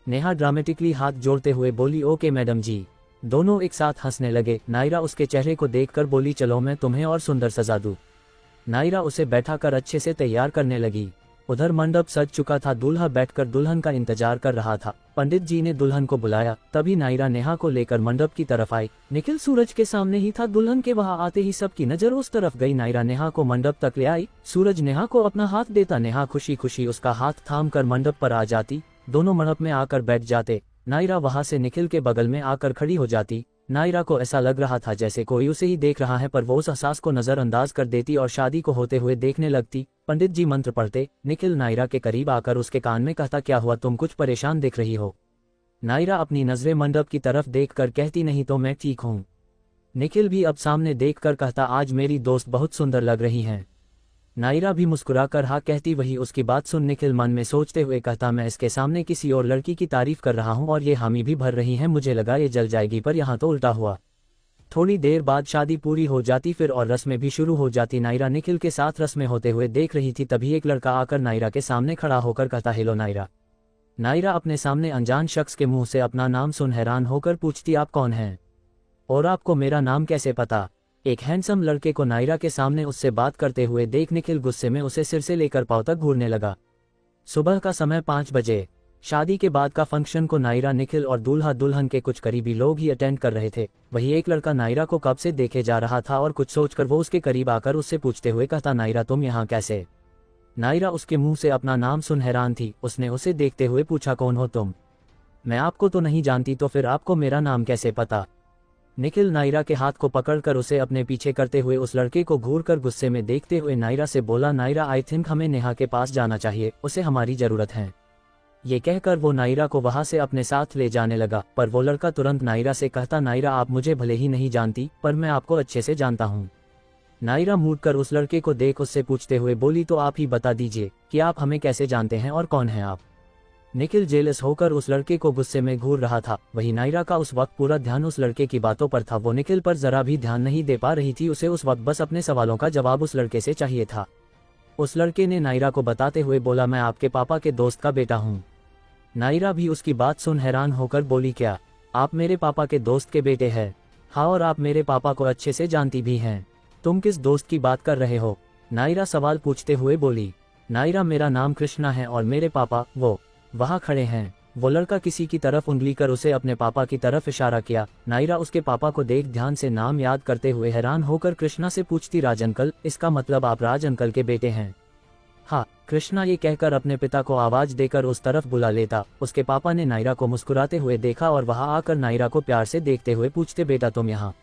नेहा ड्रामेटिकली हाथ जोड़ते हुए बोली ओके मैडम जी। दोनों एक साथ हंसने लगे। नायरा उसके चेहरे को देखकर बोली चलो मैं तुम्हें और सुंदर सजा दूं। नायरा उसे बैठाकर अच्छे से तैयार करने लगी। उधर मंडप सज चुका था, दूल्हा बैठकर दुल्हन का इंतजार कर रहा था। पंडित जी ने दुल्हन को बुलाया। तभी नायरा नेहा को लेकर मंडप की तरफ आई। निखिल सूरज के सामने ही था। दुल्हन के वहां आते ही सबकी नजर उस तरफ गई। नायरा नेहा को मंडप तक ले आई। सूरज नेहा को अपना हाथ देता। नेहा खुशी खुशी उसका हाथ थाम कर मंडप पर आ जाती। दोनों मंडप में आकर बैठ जाते। नायरा वहां से निखिल के बगल में आकर खड़ी हो जाती। नायरा को ऐसा लग रहा था जैसे कोई उसे ही देख रहा है, पर वो उस एहसास को नजरअंदाज कर देती और शादी को होते हुए देखने लगती। पंडित जी मंत्र पढ़ते। निखिल नायरा के करीब आकर उसके कान में कहता क्या हुआ, तुम कुछ परेशान दिख रही हो। नायरा अपनी नजरें मंडप की तरफ देखकर कहती नहीं तो मैं ठीक हूँ। निखिल भी अब सामने देखकर कहता आज मेरी दोस्त बहुत सुंदर लग रही हैं। नायरा भी मुस्कुराकर हाँ कहती। वही उसकी बात सुन निखिल मन में सोचते हुए कहता मैं इसके सामने किसी और लड़की की तारीफ कर रहा हूँ और ये हामी भी भर रही हैं, मुझे लगा ये जल जाएगी पर यहाँ तो उल्टा हुआ। थोड़ी देर बाद शादी पूरी हो जाती फिर और रस्में भी शुरू हो जाती। नायरा निखिल के साथ रस्में होते हुए देख रही थी। तभी एक लड़का आकर नायरा के सामने खड़ा होकर कहता हेलो नायरा। नायरा अपने सामने अनजान शख्स के मुंह से अपना नाम सुन हैरान होकर पूछती आप कौन हैं और आपको मेरा नाम कैसे पता। एक हैंडसम लड़के को नायरा के सामने उससे बात करते हुए देख निखिल गुस्से में उसे सिर से लेकर पांव तक घूरने लगा। सुबह का समय 5 बजे। शादी के बाद का फंक्शन को नायरा निखिल और दूल्हा दुल्हन के कुछ करीबी लोग ही अटेंड कर रहे थे। वही एक लड़का नायरा को कब से देखे जा रहा था और कुछ सोचकर वो उसके करीब आकर उससे पूछते हुए कहता नायरा तुम यहाँ कैसे। नायरा उसके मुंह से अपना नाम सुन हैरान थी। उसने उसे देखते हुए पूछा कौन हो तुम, मैं आपको तो नहीं जानती, तो फिर आपको मेरा नाम कैसे पता। निखिल नायरा के हाथ को पकड़कर उसे अपने पीछे करते हुए उस लड़के को घूरकर गुस्से में देखते हुए नायरा से बोला नायरा आई थिंक हमें नेहा के पास जाना चाहिए, उसे हमारी जरूरत है। ये कहकर वो नायरा को वहां से अपने साथ ले जाने लगा, पर वो लड़का तुरंत नायरा से कहता नायरा आप मुझे भले ही नहीं जानती पर मैं आपको अच्छे से जानता हूँ। नायरा मुड़कर उस लड़के को देख उससे पूछते हुए बोली तो आप ही बता दीजिए कि आप हमें कैसे जानते हैं और कौन हैं आप। निखिल जेलस होकर उस लड़के को गुस्से में घूर रहा था। वही नायरा का उस वक्त पूरा ध्यान उस लड़के की बातों पर था। वो निखिल पर जरा भी ध्यान नहीं दे पा रही थी। उसे उस वक्त बस अपने सवालों का जवाब उस लड़के से चाहिए था। उस लड़के ने नायरा को बताते हुए बोला मैं आपके पापा के दोस्त का बेटा हूँ। नायरा भी उसकी बात सुन हैरान होकर बोली क्या आप मेरे पापा के दोस्त के बेटे हैं। हाँ और आप मेरे पापा को अच्छे से जानती भी हैं। तुम किस दोस्त की बात कर रहे हो। नायरा सवाल पूछते हुए बोली। नायरा मेरा नाम कृष्णा है और मेरे पापा वो वहाँ खड़े हैं। वो लड़का किसी की तरफ उंगली कर उसे अपने पापा की तरफ इशारा किया। नायरा उसके पापा को देख ध्यान से नाम याद करते हुए हैरान होकर कृष्णा से पूछती राज अंकल, इसका मतलब आप राज अंकल के बेटे हैं। हाँ। कृष्णा ये कहकर अपने पिता को आवाज देकर उस तरफ बुला लेता। उसके पापा ने नायरा को मुस्कुराते हुए देखा और वहां आकर नायरा को प्यार से देखते हुए पूछते बेटा तुम यहाँ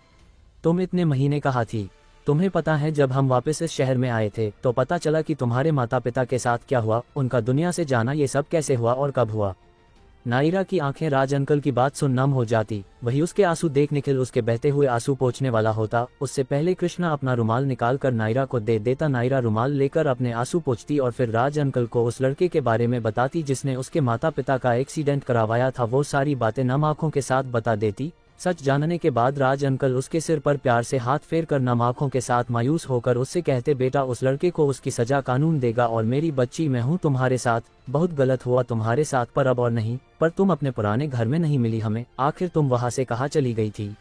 तुम इतने महीने कहाँ थी। तुम्हें पता है जब हम वापस इस शहर में आए थे तो पता चला कि तुम्हारे माता पिता के साथ क्या हुआ, उनका दुनिया से जाना, ये सब कैसे हुआ और कब हुआ। नायरा की आंखें राज अंकल की बात सुन नम हो जाती। वही उसके आंसू देख निखिल उसके बहते हुए आंसू पोंछने वाला होता। उससे पहले कृष्णा अपना रुमाल निकाल कर नायरा को दे देता। नायरा रुमाल लेकर अपने आंसू पोंछती और फिर राज अंकल को उस लड़के के बारे में बताती जिसने उसके माता पिता का एक्सीडेंट करवाया था। वो सारी बातें नम आंखों के साथ बता देती। सच जानने के बाद राज अंकल उसके सिर पर प्यार से हाथ फेर कर नम आंखों के साथ मायूस होकर उससे कहते, बेटा उस लड़के को उसकी सजा कानून देगा और मेरी बच्ची मैं हूँ तुम्हारे साथ। बहुत गलत हुआ तुम्हारे साथ, पर अब और नहीं। पर तुम अपने पुराने घर में नहीं मिली हमें, आखिर तुम वहाँ से कहाँ चली गई थी।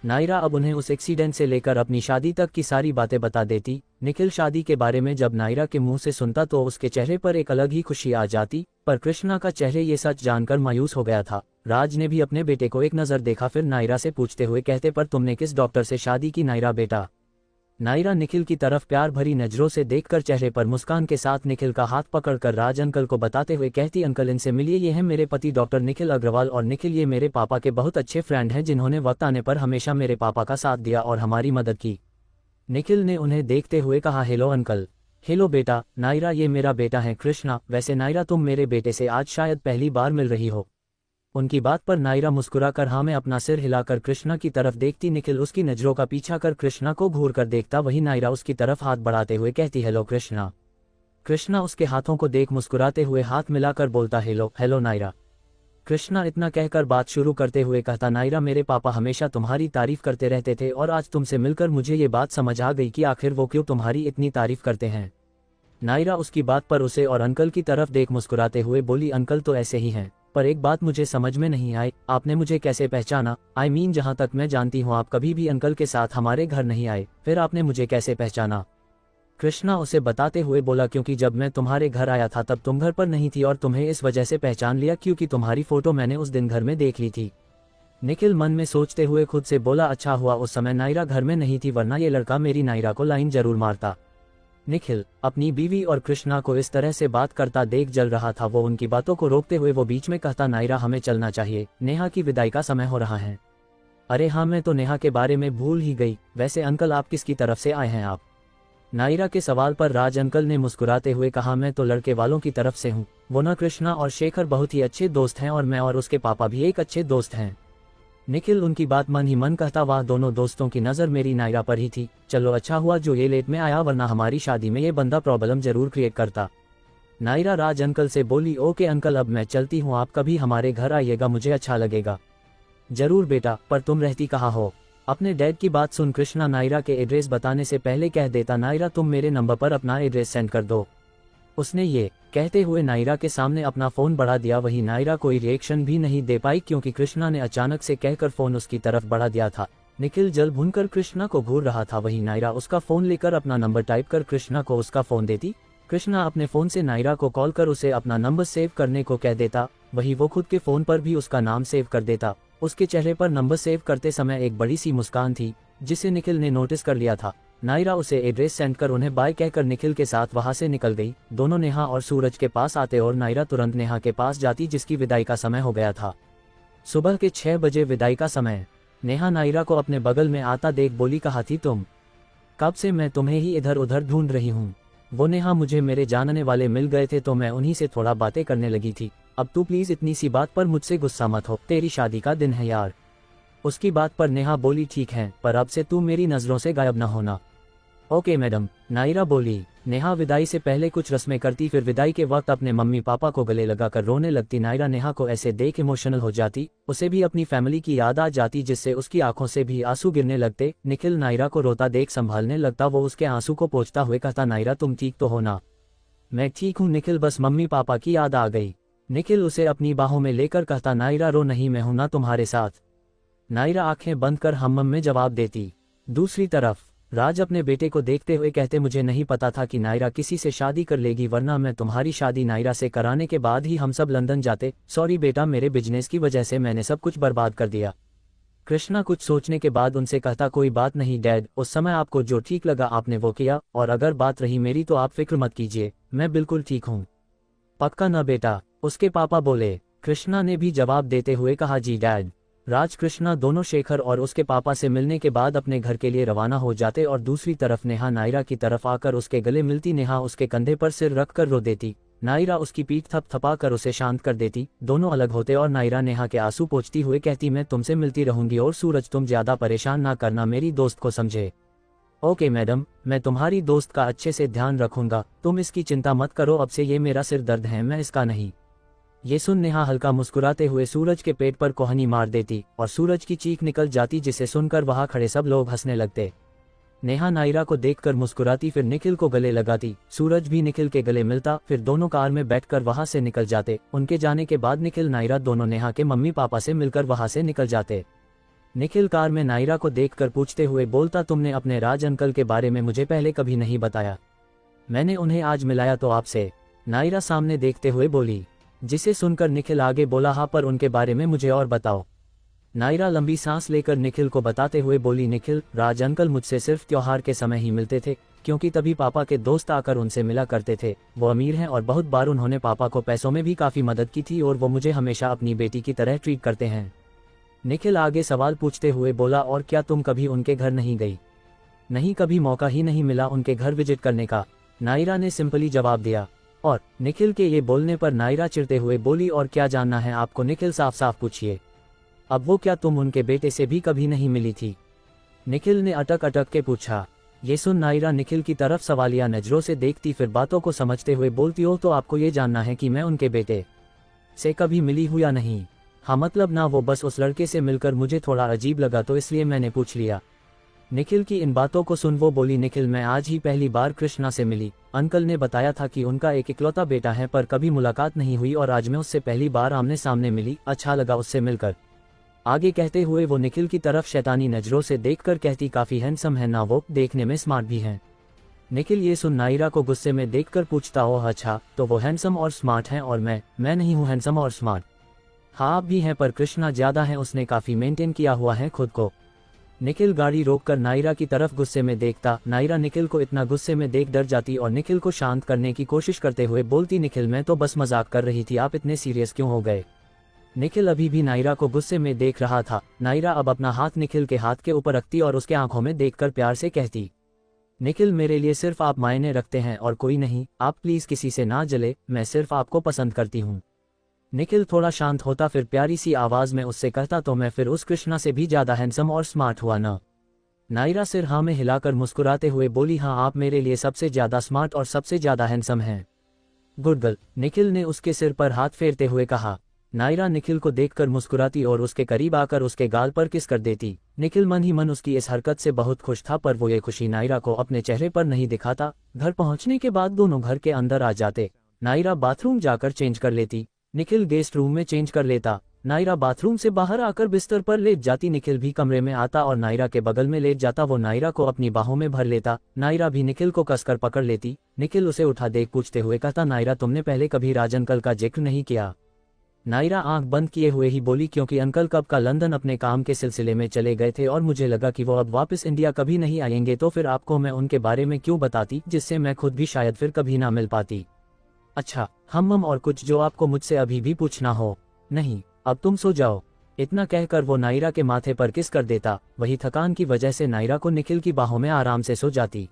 नायरा अब उन्हें उस एक्सीडेंट से लेकर अपनी शादी तक की सारी बातें बता देती। निखिल शादी के बारे में जब नायरा के मुंह से सुनता तो उसके चेहरे पर एक अलग ही खुशी आ जाती, पर कृष्णा का चेहरे ये सच जानकर मायूस हो गया था। राज ने भी अपने बेटे को एक नज़र देखा, फिर नायरा से पूछते हुए कहते, पर तुमने किस डॉक्टर से शादी की नायरा बेटा। नायरा निखिल की तरफ प्यार भरी नजरों से देखकर चेहरे पर मुस्कान के साथ निखिल का हाथ पकड़कर राज अंकल को बताते हुए कहती, अंकल इनसे मिलिए, ये हैं मेरे पति डॉक्टर निखिल अग्रवाल, और निखिल ये मेरे पापा के बहुत अच्छे फ्रेंड हैं जिन्होंने वक्त आने पर हमेशा मेरे पापा का साथ दिया और हमारी मदद की। निखिल ने उन्हें देखते हुए कहा, हेलो अंकल। हेलो बेटा। नायरा ये मेरा बेटा है कृष्णा। वैसे नायरा तुम मेरे बेटे से आज शायद पहली बार मिल रही हो। उनकी बात पर नायरा मुस्कुराकर हाँ में अपना सिर हिलाकर कृष्णा की तरफ देखती। निखिल उसकी नजरों का पीछा कर कृष्णा को घूर कर देखता, वही नायरा उसकी तरफ हाथ बढ़ाते हुए कहती, हेलो कृष्णा। कृष्णा उसके हाथों को देख मुस्कुराते हुए हाथ मिलाकर बोलता, हेलो हेलो नायरा। कृष्णा इतना कहकर बात शुरू करते हुए कहता, नायरा मेरे पापा हमेशा तुम्हारी तारीफ करते रहते थे और आज तुमसे मिलकर मुझे ये बात समझ आ गई कि आखिर वो क्यों तुम्हारी इतनी तारीफ करते हैं। नायरा उसकी बात पर उसे और अंकल की तरफ देख मुस्कुराते हुए बोली, अंकल तो ऐसे ही हैं, पर एक बात मुझे समझ में नहीं आई, आपने मुझे कैसे पहचाना। आई मीन जहां तक मैं जानती हूँ आप कभी भी अंकल के साथ हमारे घर नहीं आए, फिर आपने मुझे कैसे पहचाना। कृष्णा उसे बताते हुए बोला, क्योंकि जब मैं तुम्हारे घर आया था तब तुम घर पर नहीं थी और तुम्हें इस वजह से पहचान लिया क्योंकि तुम्हारी फोटो मैंने उस दिन घर में देख ली थी। निखिल मन में सोचते हुए खुद से बोला, अच्छा हुआ उस समय नायरा घर में नहीं थी, वरना ये लड़का मेरी नायरा को लाइन जरूर मारता। निखिल अपनी बीवी और कृष्णा को इस तरह से बात करता देख जल रहा था। वो उनकी बातों को रोकते हुए वो बीच में कहता, नायरा हमें चलना चाहिए, नेहा की विदाई का समय हो रहा है। अरे हाँ, मैं तो नेहा के बारे में भूल ही गई। वैसे अंकल आप किसकी तरफ से आए हैं आप। नायरा के सवाल पर राज अंकल ने मुस्कुराते हुए कहा, मैं तो लड़के वालों की तरफ से हूँ। वो न कृष्णा और शेखर बहुत ही अच्छे दोस्त हैं और मैं और उसके पापा भी एक अच्छे दोस्त हैं। निखिल उनकी बात मन ही मन कहता, वाह दोनों दोस्तों की नज़र मेरी नायरा पर ही थी। चलो अच्छा हुआ जो ये लेट में आया, वरना हमारी शादी में ये बंदा प्रॉब्लम जरूर क्रिएट करता। नायरा राज अंकल से बोली, ओके अंकल अब मैं चलती हूँ, आप कभी हमारे घर आइएगा, मुझे अच्छा लगेगा। जरूर बेटा, पर तुम रहती कहाँ हो। अपने डैड की बात सुन कृष्णा नायरा के एड्रेस बताने से पहले कह देता, नायरा तुम मेरे नंबर पर अपना एड्रेस सेंड कर दो। उसने ये कहते हुए नायरा के सामने अपना फोन बढ़ा दिया। वही नायरा कोई रिएक्शन भी नहीं दे पाई क्योंकि कृष्णा ने अचानक से कहकर फोन उसकी तरफ बढ़ा दिया था। निखिल जल भुनकर कृष्णा को घूर रहा था, वही नायरा उसका फोन लेकर अपना नंबर टाइप कर कृष्णा को उसका फोन देती। कृष्णा अपने फोन से नायरा को कॉल कर उसे अपना नंबर सेव करने को कह देता, वही वो खुद के फोन पर भी उसका नाम सेव कर देता। उसके चेहरे पर नंबर सेव करते समय एक बड़ी सी मुस्कान थी जिसे निखिल ने नोटिस कर लिया था। नायरा उसे एड्रेस सेंड कर उन्हें बाय कहकर निखिल के साथ वहां से निकल गई। दोनों नेहा और सूरज के पास आते और नायरा तुरंत नेहा के पास जाती जिसकी विदाई का समय हो गया था। सुबह के 6 बजे विदाई का समय। नेहा नायरा को अपने बगल में आता देख बोली, कहा थी तुम, कब से मैं तुम्हें ही इधर उधर ढूंढ रही हूँ। वो नेहा, मुझे मेरे जानने वाले मिल गए थे तो मैं उन्हीं से थोड़ा बातें करने लगी थी। अब तू प्लीज इतनी सी बात पर मुझसे गुस्सा मत हो, तेरी शादी का दिन है यार। उसकी बात पर नेहा बोली, ठीक है, पर अब से तू मेरी नजरों से गायब न होना। ओके मैडम, नायरा बोली। नेहा विदाई से पहले कुछ रस्में करती, फिर विदाई के वक्त अपने मम्मी पापा को गले लगाकर रोने लगती। नायरा नेहा को ऐसे देख इमोशनल हो जाती, उसे भी अपनी फैमिली की याद आ जाती जिससे उसकी आंखों से भी आंसू गिरने लगते। निखिल नायरा को रोता देख संभालने लगता, वो उसके आंसू को पोंछता हुए कहता, नायरा तुम ठीक तो हो ना। मैं ठीक हूँ निखिल, बस मम्मी पापा की याद आ गई। निखिल उसे अपनी बाहों में लेकर कहता, नायरा रो नहीं, मैं हूं ना तुम्हारे साथ। नायरा आंखें बंद कर हम में जवाब देती। दूसरी तरफ राज अपने बेटे को देखते हुए कहते, मुझे नहीं पता था कि नायरा किसी से शादी कर लेगी, वरना मैं तुम्हारी शादी नायरा से कराने के बाद ही हम सब लंदन जाते। सॉरी बेटा, मेरे बिजनेस की वजह से मैंने सब कुछ बर्बाद कर दिया। कृष्णा कुछ सोचने के बाद उनसे कहता, कोई बात नहीं डैड, उस समय आपको जो ठीक लगा आपने वो किया, और अगर बात रही मेरी तो आप फिक्र मत कीजिए, मैं बिल्कुल ठीक हूँ। पक्का ना बेटा, उसके पापा बोले। कृष्णा ने भी जवाब देते हुए कहा, जी डैड। राज कृष्णा दोनों शेखर और उसके पापा से मिलने के बाद अपने घर के लिए रवाना हो जाते और दूसरी तरफ नेहा नायरा की तरफ आकर उसके गले मिलती। नेहा उसके कंधे पर सिर रखकर रो देती। नायरा उसकी पीठ थपथपा कर उसे शांत कर देती। दोनों अलग होते और नायरा नेहा के आंसू पोंछती हुए कहती, मैं तुमसे मिलती रहूंगी और सूरज तुम ज्यादा परेशान ना करना, मेरी दोस्त को समझे। ओके मैडम, मैं तुम्हारी दोस्त का अच्छे से ध्यान रखूंगा, तुम इसकी चिंता मत करो, अब से ये मेरा सिर दर्द है, मैं इसका नहीं। ये सुन नेहा हल्का मुस्कुराते हुए सूरज के पेट पर कोहनी मार देती और सूरज की चीख निकल जाती, जिसे सुनकर वहां खड़े सब लोग हंसने लगते। नेहा नायरा को देखकर मुस्कुराती, फिर निखिल को गले लगाती। सूरज भी निखिल के गले मिलता, फिर दोनों कार में बैठकर वहां से निकल जाते। उनके जाने के बाद निखिल नायरा दोनों नेहा के मम्मी पापा से मिलकर वहां से निकल जाते। निखिल कार में नायरा को देखकर पूछते हुए बोलता, तुमने अपने राज अंकल के बारे में मुझे पहले कभी नहीं बताया, मैंने उन्हें आज मिलाया तो आपसे। नायरा सामने देखते हुए बोली, जिसे सुनकर निखिल आगे बोला, हाँ पर उनके बारे में मुझे और बताओ। नायरा लंबी सांस लेकर निखिल को बताते हुए बोली, निखिल, राज अंकल मुझसे सिर्फ त्योहार के समय ही मिलते थे, क्योंकि तभी पापा के दोस्त आकर उनसे मिला करते थे। वो अमीर हैं और बहुत बार उन्होंने पापा को पैसों में भी काफ़ी मदद की थी और वो मुझे हमेशा अपनी बेटी की तरह ट्रीट करते हैं। निखिल आगे सवाल पूछते हुए बोला, और क्या तुम कभी उनके घर नहीं गई? नहीं, कभी मौका ही नहीं मिला उनके घर विजिट करने का, नायरा ने सिंपली जवाब दिया। और निखिल के ये बोलने पर नायरा चिढ़ते हुए बोली, और क्या जानना है आपको निखिल, साफ साफ पूछिए। अब वो क्या तुम उनके बेटे से भी कभी नहीं मिली थी? निखिल ने अटक अटक के पूछा। ये सुन नायरा निखिल की तरफ सवालिया नजरों से देखती, फिर बातों को समझते हुए बोलती, हो तो आपको ये जानना है कि मैं उनके बेटे से कभी मिली हूँ या नहीं? हाँ मतलब ना, वो बस उस लड़के से मिलकर मुझे थोड़ा अजीब लगा तो इसलिए मैंने पूछ लिया। निखिल की इन बातों को सुन वो बोली, निखिल, मैं आज ही पहली बार कृष्णा से मिली। अंकल ने बताया था कि उनका एक इकलौता बेटा है, पर कभी मुलाकात नहीं हुई और आज मैं उससे पहली बार आमने सामने मिली, अच्छा लगा उससे मिलकर। आगे कहते हुए वो निखिल की तरफ शैतानी नजरों से देखकर कहती, काफी हैंडसम है ना वो, देखने में स्मार्ट भी हैं। निखिल ये सुन नायरा को गुस्से में देखकर पूछता, ओह अच्छा, तो वो हैंडसम और स्मार्ट हैं और मैं नहीं हूँ हैंडसम और स्मार्ट? हाँ आप भी हैं, पर कृष्णा ज्यादा है, उसने काफी मेंटेन किया हुआ है खुद को। निखिल गाड़ी रोककर नायरा की तरफ गुस्से में देखता। नायरा निखिल को इतना गुस्से में देख डर जाती और निखिल को शांत करने की कोशिश करते हुए बोलती, निखिल मैं तो बस मजाक कर रही थी, आप इतने सीरियस क्यों हो गए? निखिल अभी भी नायरा को गुस्से में देख रहा था। नायरा अब अपना हाथ निखिल के हाथ के ऊपर रखती और उसके आंखों में देखकर प्यार से कहती, निखिल मेरे लिए सिर्फ आप मायने रखते हैं और कोई नहीं, आप प्लीज किसी से ना जले, मैं सिर्फ आपको पसंद करती हूँ। निखिल थोड़ा शांत होता, फिर प्यारी सी आवाज में उससे कहता, तो मैं फिर उस कृष्णा से भी ज्यादा हैंडसम और स्मार्ट हुआ ना? नायरा सिर हाँ में हिलाकर मुस्कुराते हुए बोली, हाँ आप मेरे लिए सबसे ज्यादा स्मार्ट और सबसे ज्यादा हैंडसम हैं। गुड गर्ल, निखिल ने उसके सिर पर हाथ फेरते हुए कहा। नायरा निखिल को देखकर मुस्कुराती और उसके करीब आकर उसके गाल पर किस कर देती। निखिल मन ही मन उसकी इस हरकत से बहुत खुश था, पर वो ये खुशी नायरा को अपने चेहरे पर नहीं दिखाता। घर पहुंचने के बाद दोनों घर के अंदर आ जाते। नायरा बाथरूम जाकर चेंज कर लेती, निखिल गेस्ट रूम में चेंज कर लेता। नायरा बाथरूम से बाहर आकर बिस्तर पर लेट जाती, निखिल भी कमरे में आता और नायरा के बगल में लेट जाता। वो नायरा को अपनी बाहों में भर लेता। नायरा भी निखिल को कसकर पकड़ लेती। निखिल उसे उठा देख पूछते हुए कहता, नायरा तुमने पहले कभी राज अंकल का जिक्र नहीं किया? नायरा आंख बंद किए हुए ही बोली, क्योंकि अंकल कब का लंदन अपने काम के सिलसिले में चले गए थे और मुझे लगा कि वो अब वापस इंडिया कभी नहीं आएंगे, तो फिर आपको मैं उनके बारे में क्यों बताती, जिससे मैं खुद भी शायद फिर कभी ना मिल पाती। अच्छा हम और कुछ जो आपको मुझसे अभी भी पूछना हो? नहीं, अब तुम सो जाओ। इतना कहकर वो नायरा के माथे पर किस कर देता। वही थकान की वजह से नायरा को निखिल की बाहों में आराम से सो जाती।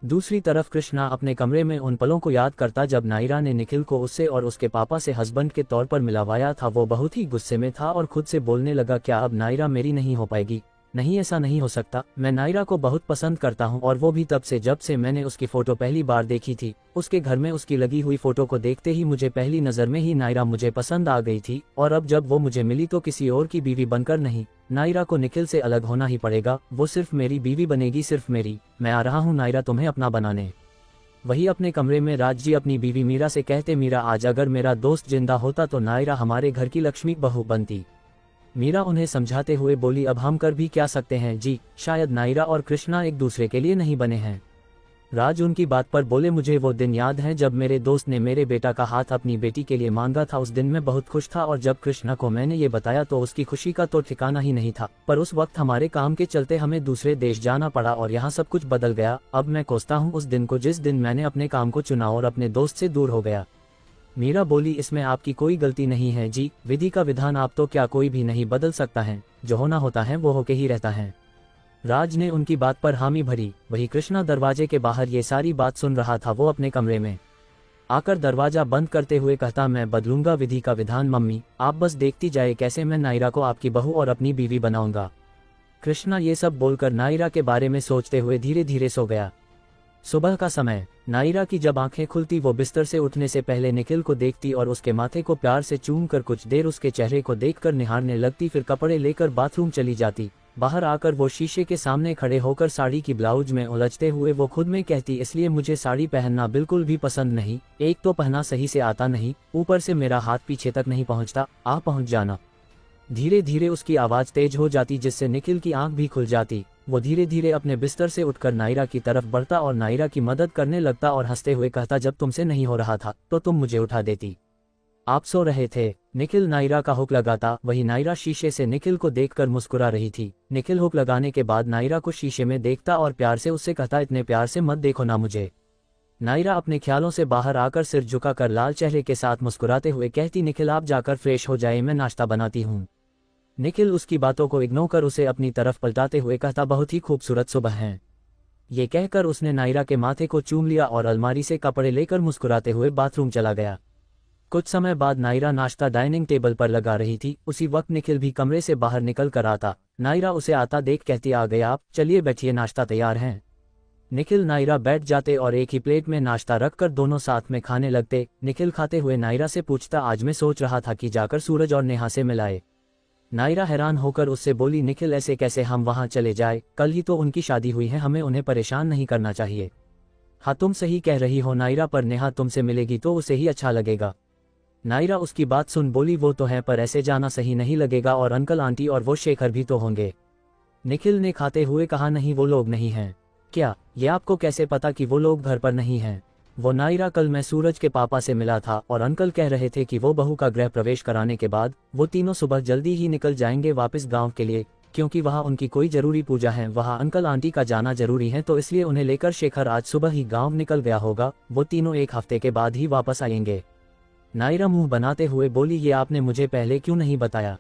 दूसरी तरफ कृष्णा अपने कमरे में उन पलों को याद करता जब नायरा ने निखिल को उससे और उसके पापा से हस्बैंड के तौर पर मिलवाया था। वो बहुत ही गुस्से में था और खुद से बोलने लगा, क्या अब नायरा मेरी नहीं हो पाएगी? नहीं, ऐसा नहीं हो सकता। मैं नायरा को बहुत पसंद करता हूँ और वो भी तब से जब से मैंने उसकी फोटो पहली बार देखी थी। उसके घर में उसकी लगी हुई फोटो को देखते ही मुझे पहली नजर में ही नायरा मुझे पसंद आ गई थी, और अब जब वो मुझे मिली तो किसी और की बीवी बनकर नहीं, नायरा को निखिल से अलग होना ही पड़ेगा। वो सिर्फ मेरी बीवी बनेगी, सिर्फ मेरी। मैं आ रहा हूँ नायरा तुम्हें अपना बनाने। वही अपने कमरे में राज जी अपनी बीवी मीरा से कहते, मीरा आज अगर मेरा दोस्त जिंदा होता तो नायरा हमारे घर की लक्ष्मी बहू बनती। मीरा उन्हें समझाते हुए बोली, अब हम कर भी क्या सकते हैं जी, शायद नायरा और कृष्णा एक दूसरे के लिए नहीं बने हैं। राज उनकी बात पर बोले, मुझे वो दिन याद है जब मेरे दोस्त ने मेरे बेटा का हाथ अपनी बेटी के लिए मांगा था। उस दिन मैं बहुत खुश था और जब कृष्णा को मैंने ये बताया तो उसकी खुशी का तो ठिकाना ही नहीं था। पर उस वक्त हमारे काम के चलते हमें दूसरे देश जाना पड़ा और यहाँ सब कुछ बदल गया। अब मैं कोसता हूँ उस दिन को जिस दिन मैंने अपने काम को चुना और अपने दोस्त से दूर हो गया। मीरा बोली, इसमें आपकी कोई गलती नहीं है जी, विधि का विधान आप तो क्या कोई भी नहीं बदल सकता है, जो होना होता है वो होके ही रहता है। राज ने उनकी बात पर हामी भरी। वही कृष्णा दरवाजे के बाहर ये सारी बात सुन रहा था। वो अपने कमरे में आकर दरवाजा बंद करते हुए कहता, मैं बदलूंगा विधि का विधान मम्मी, आप बस देखती जाए कैसे मैं नायरा को आपकी बहू और अपनी बीवी बनाऊंगा। कृष्णा ये सब बोलकर नायरा के बारे में सोचते हुए धीरे धीरे सो गया। सुबह का समय। नायरा की जब आंखें खुलती वो बिस्तर से उठने से पहले निखिल को देखती और उसके माथे को प्यार से चूम कर कुछ देर उसके चेहरे को देखकर निहारने लगती, फिर कपड़े लेकर बाथरूम चली जाती। बाहर आकर वो शीशे के सामने खड़े होकर साड़ी की ब्लाउज में उलझते हुए वो खुद में कहती, इसलिए मुझे साड़ी पहनना बिल्कुल भी पसंद नहीं। एक तो पहना सही से आता नहीं, ऊपर से मेरा हाथ पीछे तक नहीं पहुंचता, आप पहुंच जाना। धीरे धीरे उसकी आवाज़ तेज हो जाती जिससे निखिल की आंख भी खुल जाती। वो धीरे धीरे अपने बिस्तर से उठकर नायरा की तरफ बढ़ता और नायरा की मदद करने लगता और हंसते हुए कहता, जब तुमसे नहीं हो रहा था तो तुम मुझे उठा देती। आप सो रहे थे। निखिल नायरा का हुक लगाता। वही नायरा शीशे से निखिल को देखकर मुस्कुरा रही थी। निखिल हुक लगाने के बाद नायरा को शीशे में देखता और प्यार से उससे कहता, इतने प्यार से मत देखो ना मुझे। नायरा अपने ख्यालों से बाहर आकर सिर झुकाकर लाल चेहरे के साथ मुस्कुराते हुए कहती, निखिल आप जाकर फ्रेश हो जाए, मैं नाश्ता बनाती हूँ। निखिल उसकी बातों को इग्नोर कर उसे अपनी तरफ पलटाते हुए कहता, बहुत ही खूबसूरत सुबह है। ये कहकर उसने नायरा के माथे को चूम लिया और अलमारी से कपड़े लेकर मुस्कुराते हुए बाथरूम चला गया। कुछ समय बाद नायरा नाश्ता डाइनिंग टेबल पर लगा रही थी। उसी वक्त निखिल भी कमरे से बाहर निकल कर आता। नायरा उसे आता देख कहती, आ गए आप, चलिए बैठिए, नाश्ता तैयार है। निखिल नायरा बैठ जाते और एक ही प्लेट में नाश्ता रखकर दोनों साथ में खाने लगते। निखिल खाते हुए नायरा से पूछता, आज मैं सोच रहा था कि जाकर सूरज और नेहा से मिलाए। नायरा हैरान होकर उससे बोली, निखिल ऐसे कैसे, हम वहां चले जाए, कल ही तो उनकी शादी हुई है, हमें उन्हें परेशान नहीं करना चाहिए। हाँ तुम सही कह रही हो नायरा, पर नेहा तुमसे मिलेगी तो उसे ही अच्छा लगेगा। नायरा उसकी बात सुन बोली, वो तो है पर ऐसे जाना सही नहीं लगेगा, और अंकल आंटी और वो शेखर भी तो होंगे। निखिल ने खाते हुए कहा, नहीं वो लोग नहीं हैं। क्या, ये आपको कैसे पता कि वो लोग घर पर नहीं हैं? वो नायरा, कल मैं सूरज के पापा से मिला था और अंकल कह रहे थे कि वो बहू का गृह प्रवेश कराने के बाद वो तीनों सुबह जल्दी ही निकल जाएंगे वापस गांव के लिए, क्योंकि वहाँ उनकी कोई जरूरी पूजा है, वहाँ अंकल आंटी का जाना जरूरी है, तो इसलिए उन्हें लेकर शेखर आज सुबह ही गाँव निकल गया होगा। वो तीनों एक हफ्ते के बाद ही वापस आएंगे। नायरा मुंह बनाते हुए बोली, ये आपने मुझे पहले क्यों नहीं बताया?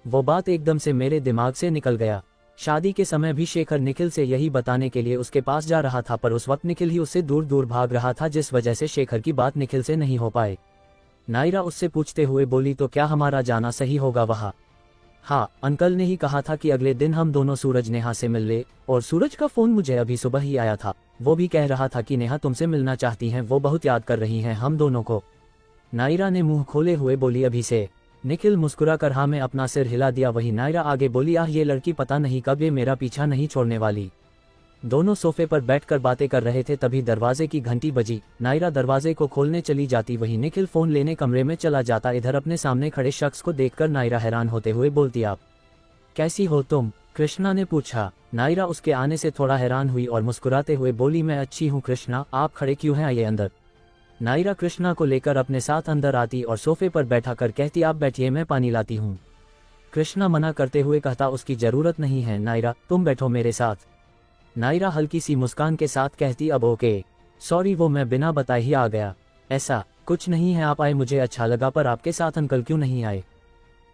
वो बात एकदम से मेरे दिमाग से निकल गया। शादी के समय भी शेखर निखिल से यही बताने के लिए उसके पास जा रहा था, पर उस वक्त निखिल ही उससे दूर दूर भाग रहा था, जिस वजह से शेखर की बात निखिल से नहीं हो पाए। नायरा उससे पूछते हुए बोली, तो क्या हमारा जाना सही होगा वहाँ? हाँ, अंकल ने ही कहा था कि अगले दिन हम दोनों सूरज नेहा से मिल ले, और सूरज का फोन मुझे अभी सुबह ही आया था। वो भी कह रहा था कि नेहा तुमसे मिलना चाहती हैं, वो बहुत याद कर रही हैं हम दोनों को। नायरा ने मुंह खोले हुए बोली, अभी से? निखिल मुस्कुराकर हाँ में अपना सिर हिला दिया। वही नायरा आगे बोली, आह ये लड़की पता नहीं कब ये मेरा पीछा नहीं छोड़ने वाली। दोनों सोफे पर बैठकर बातें कर रहे थे, तभी दरवाजे की घंटी बजी। नायरा दरवाजे को खोलने चली जाती, वही निखिल फोन लेने कमरे में चला जाता। इधर अपने सामने खड़े शख्स को देखकर नायरा हैरान होते हुए बोलती, आप कैसी हो तुम? कृष्णा ने पूछा। नायरा उसके आने से थोड़ा हैरान हुई और मुस्कुराते हुए बोली, मैं अच्छी हूँ कृष्णा, आप खड़े क्यों हैं, आइए अंदर। नायरा कृष्णा को लेकर अपने साथ अंदर आती और सोफे पर बैठा कर कहती, आप बैठिए, मैं पानी लाती हूँ। कृष्णा मना करते हुए कहता, उसकी जरूरत नहीं है नायरा, तुम बैठो मेरे साथ। नायरा हल्की सी मुस्कान के साथ कहती, अब ओके, सॉरी वो मैं बिना बताए ही आ गया। ऐसा कुछ नहीं है, आप आए मुझे अच्छा लगा, पर आपके साथ अंकल क्यों नहीं आए?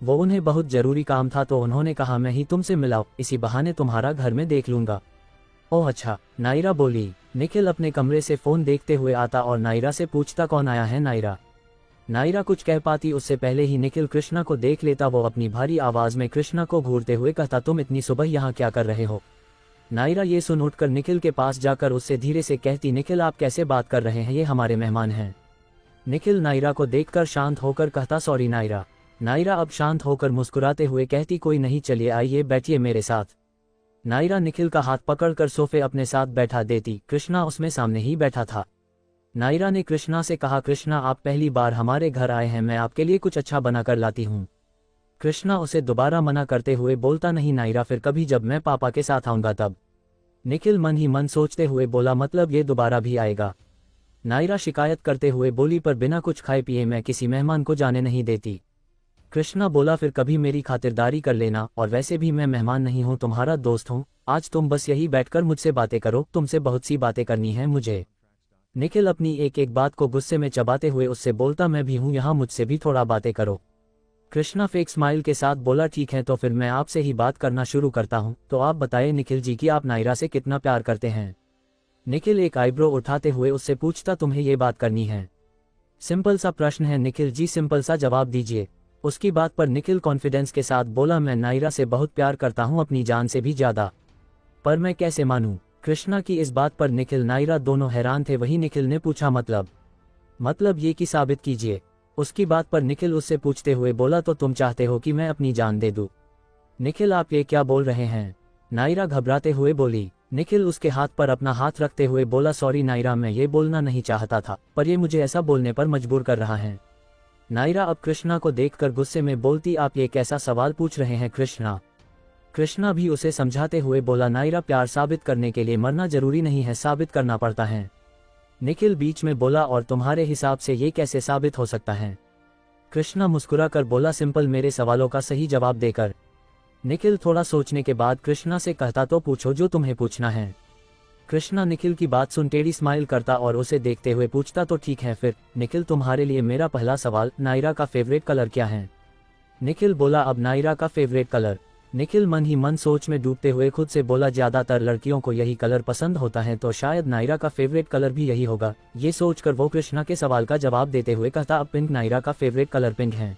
वो उन्हें बहुत जरूरी काम था तो उन्होंने कहा मैं ही तुमसे मिलाऊं, इसी बहाने तुम्हारा घर में देख लूंगा। ओह अच्छा, नायरा बोली। निखिल अपने कमरे से फोन देखते हुए आता और नायरा से पूछता, कौन आया है नायरा? नायरा कुछ कह पाती उससे पहले ही निखिल कृष्णा को देख लेता। वो अपनी भारी आवाज में कृष्णा को घूरते हुए कहता, तुम इतनी सुबह यहाँ क्या कर रहे हो? नायरा ये सुन उठकर निखिल के पास जाकर उससे धीरे से कहती, निखिल आप कैसे बात कर रहे हैं, ये हमारे मेहमान हैं। निखिल नायरा को देखकर शांत होकर कहता, सॉरी नायरा। नायरा अब शांत होकर मुस्कुराते हुए कहती, कोई नहीं, चलिए आइए बैठिए मेरे साथ। नायरा निखिल का हाथ पकड़कर सोफे अपने साथ बैठा देती। कृष्णा उसमें सामने ही बैठा था। नायरा ने कृष्णा से कहा, कृष्णा आप पहली बार हमारे घर आए हैं, मैं आपके लिए कुछ अच्छा बनाकर लाती हूँ। कृष्णा उसे दोबारा मना करते हुए बोलता, नहीं नायरा, फिर कभी जब मैं पापा के साथ आऊंगा तब। निखिल मन ही मन सोचते हुए बोला, मतलब ये दोबारा भी आएगा? नायरा शिकायत करते हुए बोली, पर बिना कुछ खाए पिए मैं किसी मेहमान को जाने नहीं देती। कृष्णा बोला, फिर कभी मेरी खातिरदारी कर लेना, और वैसे भी मैं मेहमान नहीं हूँ, तुम्हारा दोस्त हूँ। आज तुम बस यही बैठकर मुझसे बातें करो, तुमसे बहुत सी बातें करनी है मुझे। निखिल अपनी एक एक बात को गुस्से में चबाते हुए उससे बोलता, मैं भी हूँ यहाँ, मुझसे भी थोड़ा बातें करो। कृष्णा फेक स्माइल के साथ बोला, ठीक है तो फिर मैं आपसे ही बात करना शुरू करता हूँ। तो आप बताइए निखिल जी कि आप नायरा से कितना प्यार करते हैं? निखिल एक आईब्रो उठाते हुए उससे पूछता, तुम्हें ये बात करनी है? सिंपल सा प्रश्न है निखिल जी, सिंपल सा जवाब दीजिए। उसकी बात पर निखिल कॉन्फिडेंस के साथ बोला, मैं नायरा से बहुत प्यार करता हूँ, अपनी जान से भी ज्यादा। पर मैं कैसे मानूं? कृष्णा की इस बात पर निखिल नायरा दोनों हैरान थे। वही निखिल ने पूछा मतलब ये कि साबित कीजिए। उसकी बात पर निखिल उससे पूछते हुए बोला तो तुम चाहते हो कि मैं अपनी जान दे दूं? निखिल आप ये क्या बोल रहे हैं? नायरा घबराते हुए बोली। निखिल उसके हाथ पर अपना हाथ रखते हुए बोला सॉरी नायरा, मैं ये बोलना नहीं चाहता था पर ये मुझे ऐसा बोलने पर मजबूर कर रहा है। नायरा अब कृष्णा को देखकर गुस्से में बोलती आप ये कैसा सवाल पूछ रहे हैं कृष्णा? कृष्णा भी उसे समझाते हुए बोला नायरा प्यार साबित करने के लिए मरना जरूरी नहीं है, साबित करना पड़ता है। निखिल बीच में बोला और तुम्हारे हिसाब से ये कैसे साबित हो सकता है? कृष्णा मुस्कुरा कर बोला सिंपल, मेरे सवालों का सही जवाब देकर। निखिल थोड़ा सोचने के बाद कृष्णा से कहता तो पूछो जो तुम्हें पूछना है। कृष्णा निखिल की बात सुन टेढ़ी स्माइल करता और उसे देखते हुए पूछता तो ठीक है फिर। निखिल तुम्हारे लिए मेरा पहला सवाल, नायरा का फेवरेट कलर क्या है? निखिल बोला अब नायरा का फेवरेट कलर? निखिल मन ही मन सोच में डूबते हुए खुद से बोला ज्यादातर लड़कियों को यही कलर पसंद होता है तो शायद नायरा का फेवरेट कलर भी यही होगा। ये सोचकर वो कृष्णा के सवाल का जवाब देते हुए कहता अब पिंक नायरा का फेवरेट कलर पिंक है।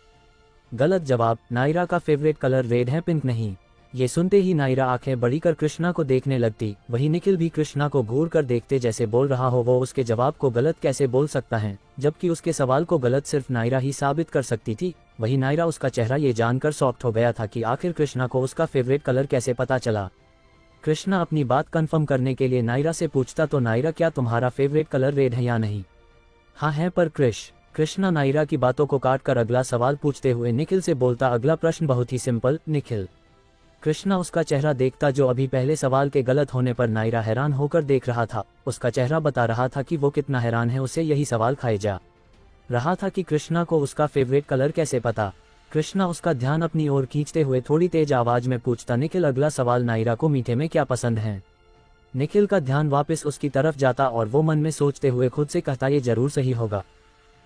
गलत जवाब, नायरा का फेवरेट कलर रेड है, पिंक नहीं। ये सुनते ही नायरा आंखें बड़ी कर कृष्णा को देखने लगती। वही निखिल भी कृष्णा को घूर कर देखते जैसे बोल रहा हो वो उसके जवाब को गलत कैसे बोल सकता है, जबकि उसके सवाल को गलत सिर्फ नायरा ही साबित कर सकती थी। वही नायरा उसका चेहरा ये जानकर शॉक्ड हो गया था कि आखिर कृष्णा को उसका फेवरेट कलर कैसे पता चला। कृष्णा अपनी बात कंफर्म करने के लिए नायरा से पूछता तो नायरा क्या तुम्हारा फेवरेट कलर रेड है या नहीं? हाँ है पर कृष्णा नायरा की बातों को काट कर अगला सवाल पूछते हुए निखिल से बोलता अगला प्रश्न बहुत ही सिंपल निखिल। कृष्णा उसका चेहरा देखता जो अभी पहले सवाल के गलत होने पर नायरा हैरान होकर देख रहा था। उसका चेहरा बता रहा था कि वो कितना हैरान है, उसे यही सवाल खाए जा रहा था कि कृष्णा को उसका फेवरेट कलर कैसे पता। कृष्णा उसका ध्यान अपनी ओर खींचते हुए थोड़ी तेज आवाज में पूछता निखिल अगला सवाल, नायरा को मीठे में क्या पसंद है? निखिल का ध्यान वापस उसकी तरफ जाता और वो मन में सोचते हुए खुद से कहता ये जरूर सही होगा।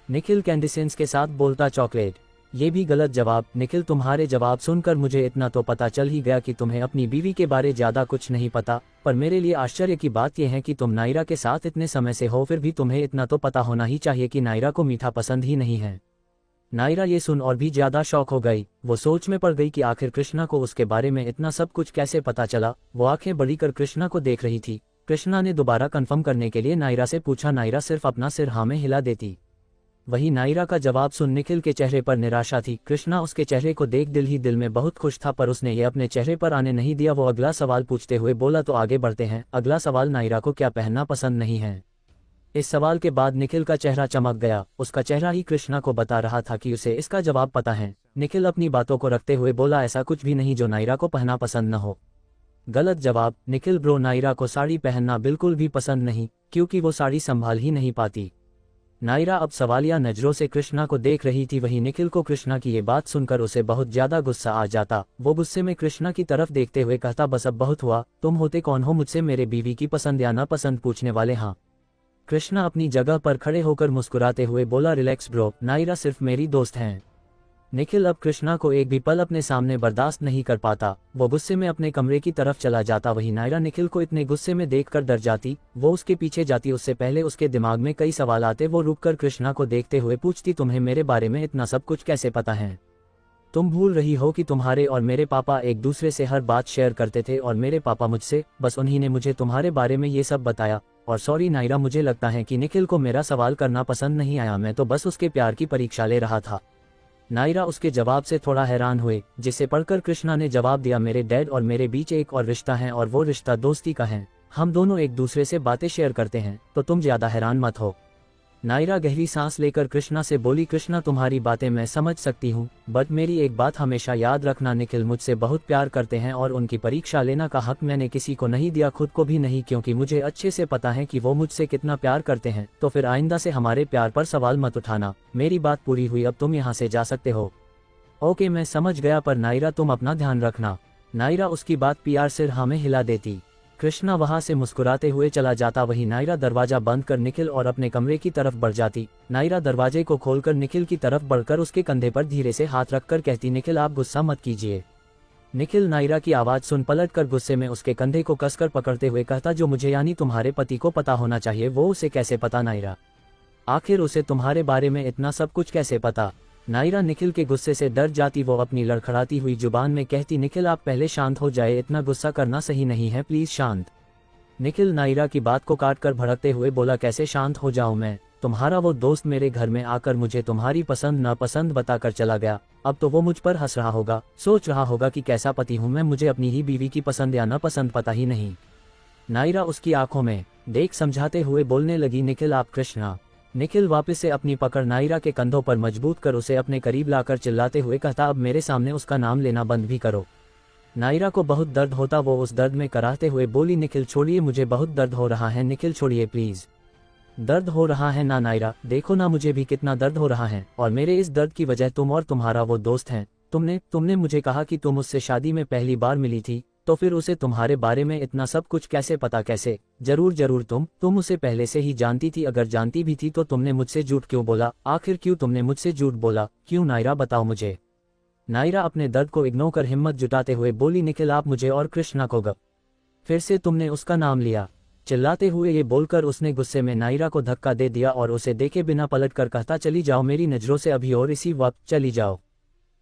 निखिल कैंडिसेंस के साथ बोलता चॉकलेट। ये भी गलत जवाब। निखिल तुम्हारे जवाब सुनकर मुझे इतना तो पता चल ही गया कि तुम्हें अपनी बीवी के बारे ज्यादा कुछ नहीं पता, पर मेरे लिए आश्चर्य की बात यह है कि तुम नायरा के साथ इतने समय से हो फिर भी तुम्हें इतना तो पता होना ही चाहिए कि नायरा को मीठा पसंद ही नहीं है। नायरा ये सुन और भी ज्यादा शॉक हो गई। वो सोच में पड़ गई कि आखिर कृष्णा को उसके बारे में इतना सब कुछ कैसे पता चला। वो आंखें बड़ी कर कृष्णा को देख रही थी। कृष्णा ने दोबारा कंफर्म करने के लिए नायरा से पूछा। नायरा सिर्फ अपना सिर हाँ में हिला देती। वही नायरा का जवाब सुन निखिल के चेहरे पर निराशा थी। कृष्णा उसके चेहरे को देख दिल ही दिल में बहुत खुश था पर उसने ये अपने चेहरे पर आने नहीं दिया। वो अगला सवाल पूछते हुए बोला तो आगे बढ़ते हैं। अगला सवाल, नायरा को क्या पहनना पसंद नहीं है? इस सवाल के बाद निखिल का चेहरा चमक गया। उसका चेहरा ही कृष्णा को बता रहा था कि उसे इसका जवाब पता है। निखिल अपनी बातों को रखते हुए बोला ऐसा कुछ भी नहीं जो नायरा को पहनना पसंद न हो। गलत जवाब। निखिल ब्रो, नायरा को साड़ी पहनना बिल्कुल भी पसंद नहीं क्योंकि वो साड़ी संभाल ही नहीं पाती। नायरा अब सवालिया नजरों से कृष्णा को देख रही थी। वही निखिल को कृष्णा की ये बात सुनकर उसे बहुत ज्यादा गुस्सा आ जाता। वो गुस्से में कृष्णा की तरफ देखते हुए कहता बस अब बहुत हुआ, तुम होते कौन हो मुझसे मेरे बीवी की पसंद या नापसंद पूछने वाले? हाँ। कृष्णा अपनी जगह पर खड़े होकर मुस्कुराते हुए बोला रिलैक्स ब्रो, नायरा सिर्फ मेरी दोस्त हैं। निखिल अब कृष्णा को एक भी पल अपने सामने बर्दाश्त नहीं कर पाता। वो गुस्से में अपने कमरे की तरफ चला जाता। वही नायरा निखिल को इतने गुस्से में देखकर डर जाती। वो उसके पीछे जाती। उससे पहले उसके दिमाग में कई सवाल आते। वो रुककर कृष्णा को देखते हुए पूछती तुम्हें मेरे बारे में इतना सब कुछ कैसे पता है? तुम भूल रही हो कि तुम्हारे और मेरे पापा एक दूसरे से हर बात शेयर करते थे और मेरे पापा मुझसे, बस उन्हीं ने मुझे तुम्हारे बारे में ये सब बताया। और सॉरी नायरा, मुझे लगता है कि निखिल को मेरा सवाल करना पसंद नहीं आया, मैं तो बस उसके प्यार की परीक्षा ले रहा था। नायरा उसके जवाब से थोड़ा हैरान हुए, जिसे पढ़कर कृष्णा ने जवाब दिया मेरे डैड और मेरे बीच एक और रिश्ता है और वो रिश्ता दोस्ती का है। हम दोनों एक दूसरे से बातें शेयर करते हैं, तो तुम ज्यादा हैरान मत हो। नायरा गहरी सांस लेकर कृष्णा से बोली कृष्णा तुम्हारी बातें मैं समझ सकती हूँ, बट मेरी एक बात हमेशा याद रखना, निखिल मुझसे बहुत प्यार करते हैं और उनकी परीक्षा लेना का हक मैंने किसी को नहीं दिया, खुद को भी नहीं, क्योंकि मुझे अच्छे से पता है कि वो मुझसे कितना प्यार करते हैं। तो फिर आइंदा से हमारे प्यार पर सवाल मत उठाना। मेरी बात पूरी हुई, अब तुम यहाँ से जा सकते हो। ओके मैं समझ गया, पर नायरा तुम अपना ध्यान रखना। नायरा उसकी बात प्यार से हाँ में हिला देती। कृष्णा वहां से मुस्कुराते हुए चला जाता। वही नायरा दरवाजा बंद कर निखिल और अपने कमरे की तरफ बढ़ जाती। नायरा दरवाजे को खोलकर निखिल की तरफ बढ़कर उसके कंधे पर धीरे से हाथ रखकर कहती निखिल आप गुस्सा मत कीजिए। निखिल नायरा की आवाज सुन पलटकर गुस्से में उसके कंधे को कसकर पकड़ते हुए कहता जो मुझे यानी तुम्हारे पति को पता होना चाहिए वो उसे कैसे पता नायरा? आखिर उसे तुम्हारे बारे में इतना सब कुछ कैसे पता? नायरा निखिल के गुस्से से डर जाती। वो अपनी लड़खड़ाती हुई जुबान में कहती निखिल आप पहले शांत हो जाए, इतना गुस्सा करना सही नहीं है, प्लीज शांत निखिल नायरा की बात को काट कर भड़कते हुए बोला, कैसे शांत हो जाऊं मैं? तुम्हारा वो दोस्त मेरे घर में आकर मुझे तुम्हारी पसंद नापसंद बताकर चला गया। अब तो वो मुझ पर हंस रहा होगा, सोच रहा होगा कि कैसा पति हूं मैं, मुझे अपनी ही बीवी की पसंद या नापसंद पता ही नहीं। नायरा उसकी आंखों में देख समझाते हुए बोलने लगी, निखिल आप कृष्णा। निखिल वापस से अपनी पकड़ नायरा के कंधों पर मजबूत कर उसे अपने करीब लाकर चिल्लाते हुए कहता, अब मेरे सामने उसका नाम लेना बंद भी करो। नायरा को बहुत दर्द होता, वो उस दर्द में कराहते हुए बोली, निखिल छोड़िए, मुझे बहुत दर्द हो रहा है, निखिल छोड़िए प्लीज। दर्द हो रहा है ना नायरा? देखो ना मुझे भी कितना दर्द हो रहा है, और मेरे इस दर्द की वजह तुम और तुम्हारा वो दोस्त हैं। तुमने मुझे कहा कि तुम उससे शादी में पहली बार मिली थी, तो फिर उसे तुम्हारे बारे में इतना सब कुछ कैसे पता? कैसे? जरूर तुम उसे पहले से ही जानती थी। अगर जानती भी थी तो तुमने मुझसे झूठ क्यों बोला? आखिर क्यों तुमने मुझसे झूठ बोला? क्यों नायरा, बताओ मुझे। नायरा अपने दर्द को इग्नोर कर हिम्मत जुटाते हुए बोली, निखिल आप मुझे और कृष्णा को फिर से तुमने उसका नाम लिया। चिल्लाते हुए ये बोलकर उसने गुस्से में नायरा को धक्का दे दिया और उसे देखे बिना पलट कर कहता, चली जाओ मेरी नजरों से अभी और इसी वक्त चली जाओ।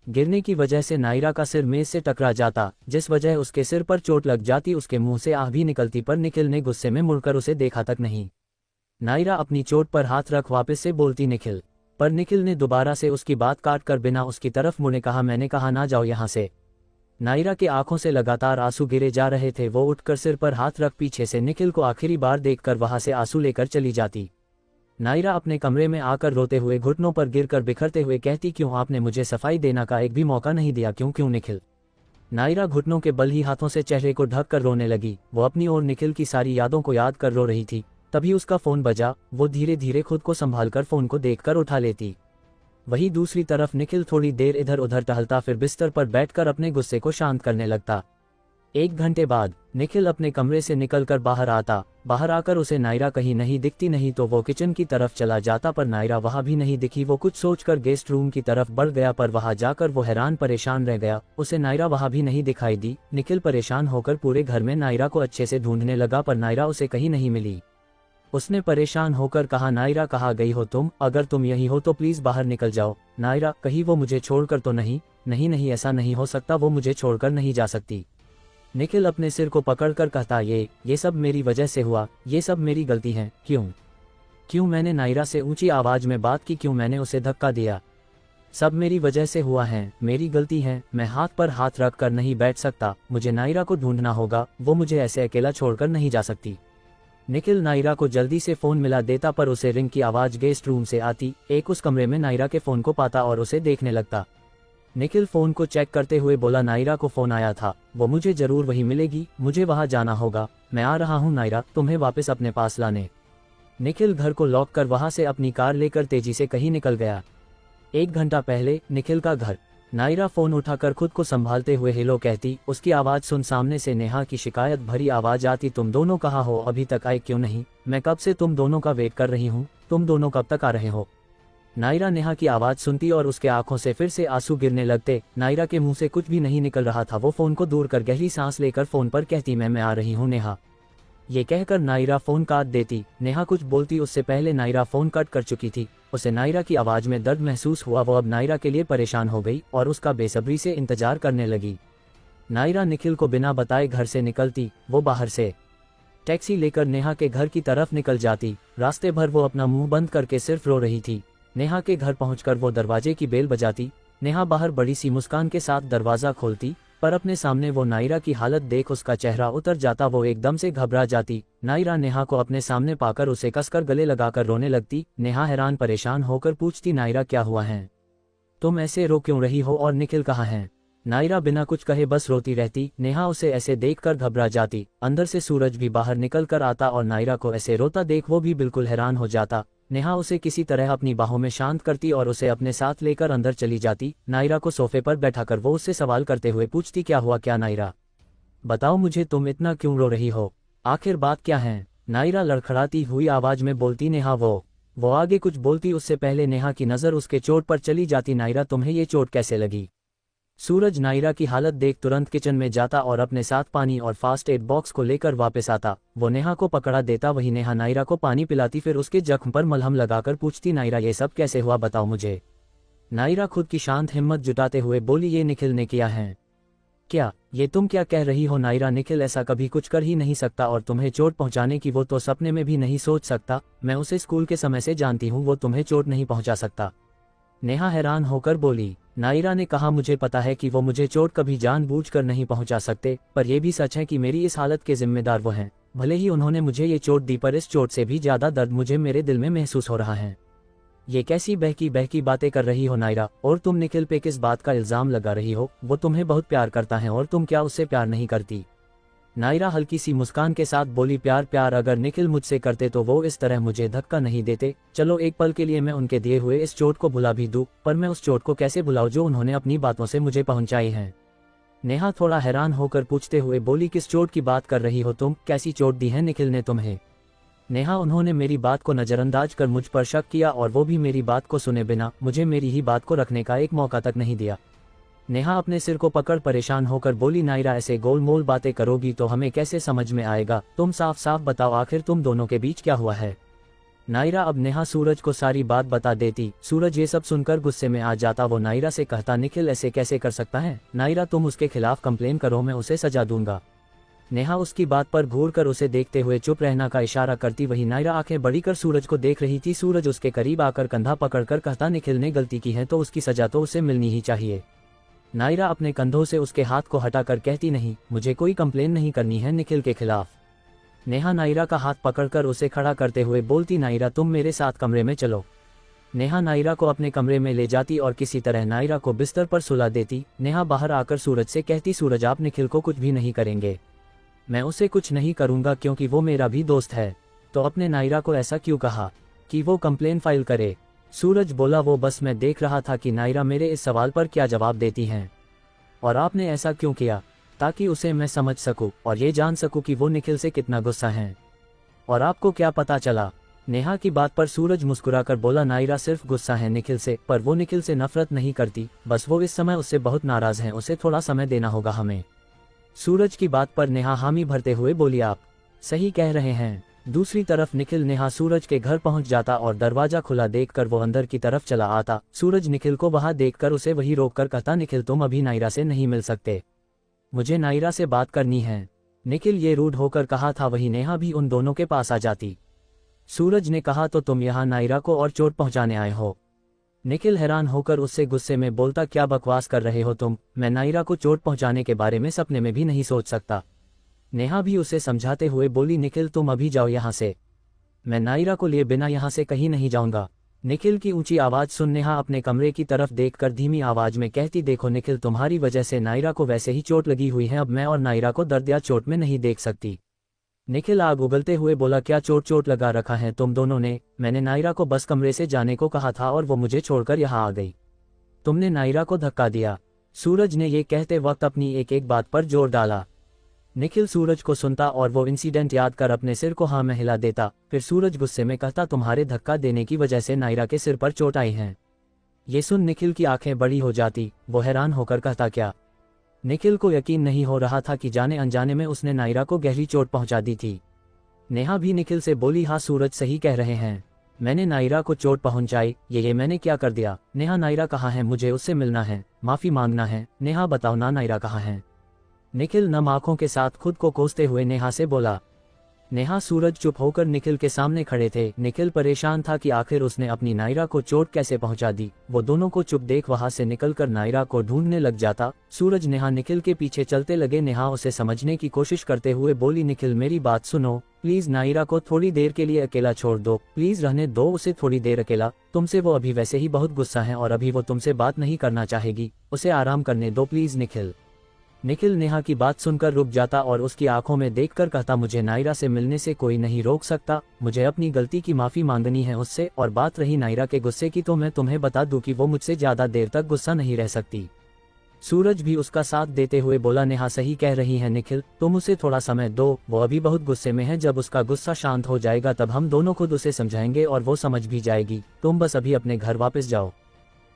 गिरने की वजह से नायरा का सिर मेज से टकरा जाता, जिस वजह उसके सिर पर चोट लग जाती, उसके मुंह से आह भी निकलती, पर निखिल ने गुस्से में मुड़कर उसे देखा तक नहीं। नायरा अपनी चोट पर हाथ रख वापस से बोलती, निखिल। पर निखिल ने दोबारा से उसकी बात काट कर बिना उसकी तरफ मुड़े कहा, मैंने कहा ना जाओ यहाँ से। नायरा के आंखों से लगातार आंसू गिरे जा रहे थे। वो उठकर सिर पर हाथ रख पीछे से निखिल को आखिरी बार देखकर वहां से आंसू लेकर चली जाती। नायरा अपने कमरे में आकर रोते हुए घुटनों पर गिरकर बिखरते हुए कहती, क्यों आपने मुझे सफाई देना का एक भी मौका नहीं दिया? क्यों निखिल? नायरा घुटनों के बल ही हाथों से चेहरे को ढक कर रोने लगी। वो अपनी और निखिल की सारी यादों को याद कर रो रही थी। तभी उसका फोन बजा। वो धीरे धीरे खुद को संभालकर फोन को देखकर उठा लेती। वहीं दूसरी तरफ निखिल थोड़ी देर इधर उधर टहलता, फिर बिस्तर पर बैठकर अपने गुस्से को शांत करने लगता। 1 घंटे बाद निखिल अपने कमरे से निकलकर बाहर आता। बाहर आकर उसे नायरा कहीं नहीं दिखती, नहीं तो वो किचन की तरफ चला जाता, पर नायरा वहां भी नहीं दिखी। वो कुछ सोचकर गेस्ट रूम की तरफ बढ़ गया, पर वहां जाकर वो हैरान परेशान रह गया। उसे नायरा वहां भी नहीं दिखाई दी। निखिल परेशान होकर पूरे घर में नायरा को अच्छे से ढूंढने लगा, पर नायरा उसे कहीं नहीं मिली। उसने परेशान होकर कहा, नायरा कहाँ गई हो तुम? अगर तुम यही हो तो प्लीज बाहर निकल जाओ। नायरा, कहीं वो मुझे छोड़कर तो नहीं? नहीं ऐसा नहीं हो सकता, वो मुझे छोड़कर नहीं जा सकती। निखिल अपने सिर को पकड़कर कहता, ये सब मेरी वजह से हुआ, ये सब मेरी गलती है। क्यों मैंने नायरा से ऊंची आवाज में बात की? क्यों मैंने उसे धक्का दिया? सब मेरी वजह से हुआ है, मेरी गलती है। मैं हाथ पर हाथ रख कर नहीं बैठ सकता, मुझे नायरा को ढूंढना होगा। वो मुझे ऐसे अकेला छोड़कर नहीं जा सकती। निखिल नायरा को जल्दी से फोन मिला देता, पर उसे रिंग की आवाज गेस्ट रूम से आती। एक उस कमरे में नायरा के फोन को पाता और उसे देखने लगता। निखिल फोन को चेक करते हुए बोला, नायरा को फोन आया था, वो मुझे जरूर वही मिलेगी, मुझे वहां जाना होगा। मैं आ रहा हूं नायरा, तुम्हें वापस अपने पास लाने। निखिल घर को लॉक कर वहां से अपनी कार लेकर तेजी से कहीं निकल गया। 1 घंटा पहले निखिल का घर। नायरा फोन उठाकर खुद को संभालते हुए हेलो कहती। उसकी आवाज सुन सामने से नेहा की शिकायत भरी आवाज आती, तुम दोनों कहाँ हो? अभी तक आए क्यों नहीं? मैं कब से तुम दोनों का वेट कर रही हूँ, तुम दोनों कब तक आ रहे हो? नायरा नेहा की आवाज सुनती और उसके आंखों से फिर से आंसू गिरने लगते। नायरा के मुंह से कुछ भी नहीं निकल रहा था। वो फोन को दूर कर गहरी सांस लेकर फोन पर कहती, मैं आ रही हूँ नेहा। ये कहकर नायरा फोन काट देती। नेहा कुछ बोलती उससे पहले नायरा फोन कट कर चुकी थी। उसे नायरा की आवाज में दर्द महसूस हुआ। वो अब नायरा के लिए परेशान हो गई और उसका बेसब्री से इंतजार करने लगी। नायरा निखिल को बिना बताए घर से निकलती। वो बाहर से टैक्सी लेकर नेहा के घर की तरफ निकल जाती। रास्ते भर वो अपना मुंह बंद करके सिर्फ रो रही थी। नेहा के घर पहुंचकर वो दरवाजे की बेल बजाती। नेहा बाहर बड़ी सी मुस्कान के साथ दरवाजा खोलती, पर अपने सामने वो नायरा की हालत देख उसका चेहरा उतर जाता। वो एकदम से घबरा जाती। नायरा नेहा को अपने सामने पाकर उसे कसकर गले लगाकर रोने लगती। नेहा हैरान परेशान होकर पूछती, नायरा क्या हुआ है? तुम ऐसे रो क्यों रही हो और निखिल कहाँ है? नायरा बिना कुछ कहे बस रोती रहती। नेहा उसे ऐसे देखकर घबरा जाती। अंदर से सूरज भी बाहर निकल कर आता और नायरा को ऐसे रोता देख वो भी बिल्कुल हैरान हो जाता। नेहा उसे किसी तरह अपनी बाहों में शांत करती और उसे अपने साथ लेकर अंदर चली जाती। नायरा को सोफे पर बैठाकर वो उससे सवाल करते हुए पूछती, क्या हुआ? क्या नायरा, बताओ मुझे, तुम इतना क्यों रो रही हो? आखिर बात क्या है? नायरा लड़खड़ाती हुई आवाज में बोलती। नेहा वो आगे कुछ बोलती उससे पहले नेहा की नजर उसके चोट पर चली जाती। नायरा, तुम्हें ये चोट कैसे लगी? सूरज नायरा की हालत देख तुरंत किचन में जाता और अपने साथ पानी और फास्ट एड बॉक्स को लेकर वापस आता। वो नेहा को पकड़ा देता। वही नेहा नायरा को पानी पिलाती, फिर उसके जख्म पर मलहम लगाकर पूछती, नायरा ये सब कैसे हुआ, बताओ मुझे। नायरा खुद की शांत हिम्मत जुटाते हुए बोली, ये निखिल ने किया है। क्या ये तुम क्या कह रही हो नायरा? निखिल ऐसा कभी कुछ कर ही नहीं सकता और तुम्हें चोट पहुंचाने की वो तो सपने में भी नहीं सोच सकता। मैं उसे स्कूल के समय से जानती हूँ, वो तुम्हें चोट नहीं पहुंचा सकता। नेहा हैरान होकर बोली। नायरा ने कहा, मुझे पता है कि वो मुझे चोट कभी जानबूझकर नहीं पहुंचा सकते, पर यह भी सच है कि मेरी इस हालत के जिम्मेदार वो हैं। भले ही उन्होंने मुझे ये चोट दी, पर इस चोट से भी ज्यादा दर्द मुझे मेरे दिल में महसूस हो रहा है। ये कैसी बहकी बहकी बातें कर रही हो नायरा? और तुम निखिल पे किस बात का इल्जाम लगा रही हो? वो तुम्हें बहुत प्यार करता है और तुम क्या उससे प्यार नहीं करती? नायरा हल्की सी मुस्कान के साथ बोली, प्यार प्यार अगर निखिल मुझसे करते तो वो इस तरह मुझे धक्का नहीं देते। चलो एक पल के लिए मैं उनके दिए हुए इस चोट को भुला भी दूं, पर मैं उस चोट को कैसे भुलाऊं जो उन्होंने अपनी बातों से मुझे पहुंचाई है। नेहा थोड़ा हैरान होकर पूछते हुए बोली, किस चोट की बात कर रही हो तुम? कैसी चोट दी है निखिल ने तुम्हें? नेहा, उन्होंने मेरी बात को नजरअंदाज कर मुझ पर शक किया और वो भी मेरी बात को सुने बिना मुझे मेरी ही बात को रखने का एक मौका तक नहीं दिया। नेहा अपने सिर को पकड़ परेशान होकर बोली, नायरा ऐसे गोलमोल बातें करोगी तो हमें कैसे समझ में आएगा? तुम साफ साफ बताओ, आखिर तुम दोनों के बीच क्या हुआ है? नायरा अब नेहा सूरज को सारी बात बता देती। सूरज ये सब सुनकर गुस्से में आ जाता। वो नायरा से कहता, निखिल ऐसे कैसे कर सकता है? नायरा तुम उसके खिलाफ कंप्लेन करो, मैं उसे सजा दूंगा। नेहा उसकी बात पर घूर कर उसे देखते हुए चुप रहना का इशारा करती। वही नायरा आंखें बड़ी कर सूरज को देख रही थी। सूरज उसके करीब आकर कंधा पकड़कर कहता, निखिल ने गलती की है तो उसकी सजा तो उसे मिलनी ही चाहिए। नायरा अपने कंधों से उसके हाथ को हटाकर कहती, नहीं, मुझे कोई कंप्लेन नहीं करनी है निखिल के खिलाफ। नेहा नायरा का हाथ पकड़कर उसे खड़ा करते हुए बोलती, नायरा तुम मेरे साथ कमरे में चलो। नेहा नायरा को अपने कमरे में ले जाती और किसी तरह नायरा को बिस्तर पर सुला देती। नेहा बाहर आकर सूरज से कहती, सूरज आप निखिल को कुछ भी नहीं करेंगे? मैं उसे कुछ नहीं करूंगा क्योंकि वो मेरा भी दोस्त है। तो अपने नायरा को ऐसा क्यों कहा कि वो कंप्लेन फाइल करे? सूरज बोला, वो बस मैं देख रहा था कि नायरा मेरे इस सवाल पर क्या जवाब देती हैं। और आपने ऐसा क्यों किया? ताकि उसे मैं समझ सकूं और ये जान सकूं कि वो निखिल से कितना गुस्सा है। और आपको क्या पता चला? नेहा की बात पर सूरज मुस्कुराकर बोला, नायरा सिर्फ गुस्सा है निखिल से, पर वो निखिल से नफरत नहीं करती। बस वो इस समय उससे बहुत नाराज हैं, उसे थोड़ा समय देना होगा हमें। सूरज की बात पर नेहा हामी भरते हुए बोली, आप सही कह रहे हैं। दूसरी तरफ निखिल नेहा सूरज के घर पहुंच जाता और दरवाजा खुला देखकर वो अंदर की तरफ चला आता। सूरज निखिल को वहां देखकर उसे वही रोककर कहता, निखिल तुम अभी नायरा से नहीं मिल सकते, मुझे नायरा से बात करनी है। निखिल ये रूड होकर कहा था। वही नेहा भी उन दोनों के पास आ जाती। सूरज ने कहा, तो तुम यहाँ नायरा को और चोट पहुंचाने आए हो? निखिल हैरान होकर उससे गुस्से में बोलता, क्या बकवास कर रहे हो तुम? मैं नायरा को चोट पहुंचाने के बारे में सपने में भी नहीं सोच सकता। नेहा भी उसे समझाते हुए बोली, निखिल तुम अभी जाओ यहाँ से, मैं नायरा को लिए बिना यहाँ से कहीं नहीं जाऊंगा। निखिल की ऊंची आवाज सुन नेहा अपने कमरे की तरफ देखकर धीमी आवाज में कहती, देखो निखिल, तुम्हारी वजह से नायरा को वैसे ही चोट लगी हुई है, अब मैं और नायरा को दर्द या चोट में नहीं देख सकती। निखिल आग उगलते हुए बोला, क्या चोट लगा रखा है तुम दोनों ने? मैंने नायरा को बस कमरे से जाने को कहा था और वो मुझे छोड़कर यहाँ आ गई। तुमने नायरा को धक्का दिया। सूरज ने ये कहते वक्त अपनी एक एक बात पर जोर डाला। निखिल सूरज को सुनता और वो इंसिडेंट याद कर अपने सिर को हाँ में हिला देता। फिर सूरज गुस्से में कहता, तुम्हारे धक्का देने की वजह से नायरा के सिर पर चोट आई है। ये सुन निखिल की आंखें बड़ी हो जाती। वो हैरान होकर कहता, क्या? निखिल को यकीन नहीं हो रहा था कि जाने अनजाने में उसने नायरा को गहरी चोट पहुंचा दी थी। नेहा भी निखिल से बोली, हाँ सूरज सही कह रहे हैं, मैंने नायरा को चोट पहुंचाई। ये मैंने क्या कर दिया? नेहा, नायरा कहाँ है? मुझे उससे मिलना है, माफी मांगना है। नेहा बताओ ना, नायरा कहाँ है? निखिल नम आंखों के साथ खुद को कोसते हुए नेहा से बोला। नेहा सूरज चुप होकर निखिल के सामने खड़े थे। निखिल परेशान था कि आखिर उसने अपनी नायरा को चोट कैसे पहुंचा दी। वो दोनों को चुप देख वहां से निकलकर नायरा को ढूंढने लग जाता। सूरज नेहा निखिल के पीछे चलते लगे। नेहा उसे समझने की कोशिश करते हुए बोली, निखिल मेरी बात सुनो, प्लीज नायरा को थोड़ी देर के लिए अकेला छोड़ दो, प्लीज रहने दो उसे थोड़ी देर अकेला। तुमसे वो अभी वैसे ही बहुत गुस्सा है और अभी वो तुमसे बात नहीं करना चाहेगी, उसे आराम करने दो प्लीज निखिल। निखिल नेहा की बात सुनकर रुक जाता और उसकी आंखों में देखकर कहता, मुझे नायरा से मिलने से कोई नहीं रोक सकता, मुझे अपनी गलती की माफी मांगनी है उससे। और बात रही नायरा के गुस्से की, तो मैं तुम्हें बता दूं कि वो मुझसे ज्यादा देर तक गुस्सा नहीं रह सकती। सूरज भी उसका साथ देते हुए बोला, नेहा सही कह रही है निखिल, तुम उसे थोड़ा समय दो, वो अभी बहुत गुस्से में है। जब उसका गुस्सा शांत हो जाएगा तब हम दोनों खुद उसे समझाएंगे और वो समझ भी जाएगी। तुम बस अभी अपने घर वापस जाओ।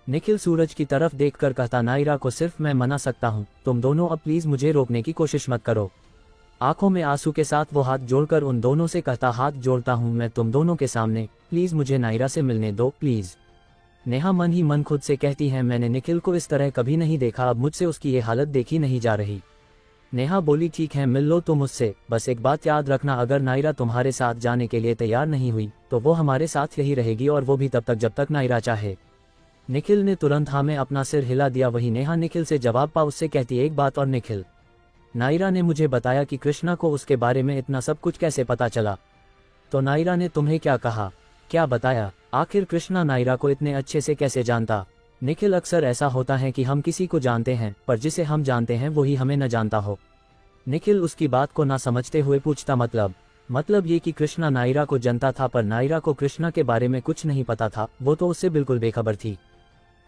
निखिल सूरज की तरफ देखकर कहता, नायरा को सिर्फ मैं मना सकता हूँ, तुम दोनों अब प्लीज मुझे रोकने की कोशिश मत करो। आंखों में आंसू के साथ वो हाथ जोड़कर उन दोनों से कहता, हाथ जोड़ता हूँ मैं तुम दोनों के सामने, प्लीज मुझे नायरा से मिलने दो प्लीज। नेहा मन ही मन खुद से कहती है, मैंने निखिल को इस तरह कभी नहीं देखा, अब मुझसे उसकी ये हालत देखी नहीं जा रही। नेहा बोली, ठीक है मिल लो तुम उससे, बस एक बात याद रखना, अगर नायरा तुम्हारे साथ जाने के लिए तैयार नहीं हुई तो वो हमारे साथ यही रहेगी, और वो भी तब तक जब तक नायरा चाहे। निखिल ने तुरंत हाँ में अपना सिर हिला दिया। वही नेहा निखिल से जवाब पा उससे कहती, एक बात और निखिल, नायरा ने मुझे बताया कि कृष्णा को उसके बारे में इतना सब कुछ कैसे पता चला। तो नायरा ने तुम्हें क्या कहा, क्या बताया? आखिर कृष्णा नायरा को इतने अच्छे से कैसे जानता? निखिल, अक्सर ऐसा होता है कि हम किसी को जानते हैं पर जिसे हम जानते हैं वही हमें न जानता हो। निखिल उसकी बात को ना समझते हुए पूछता, मतलब ये कि कृष्णा नायरा को जानता था पर नायरा को कृष्णा के बारे में कुछ नहीं पता था, वो तो उससे बिल्कुल बेखबर थी।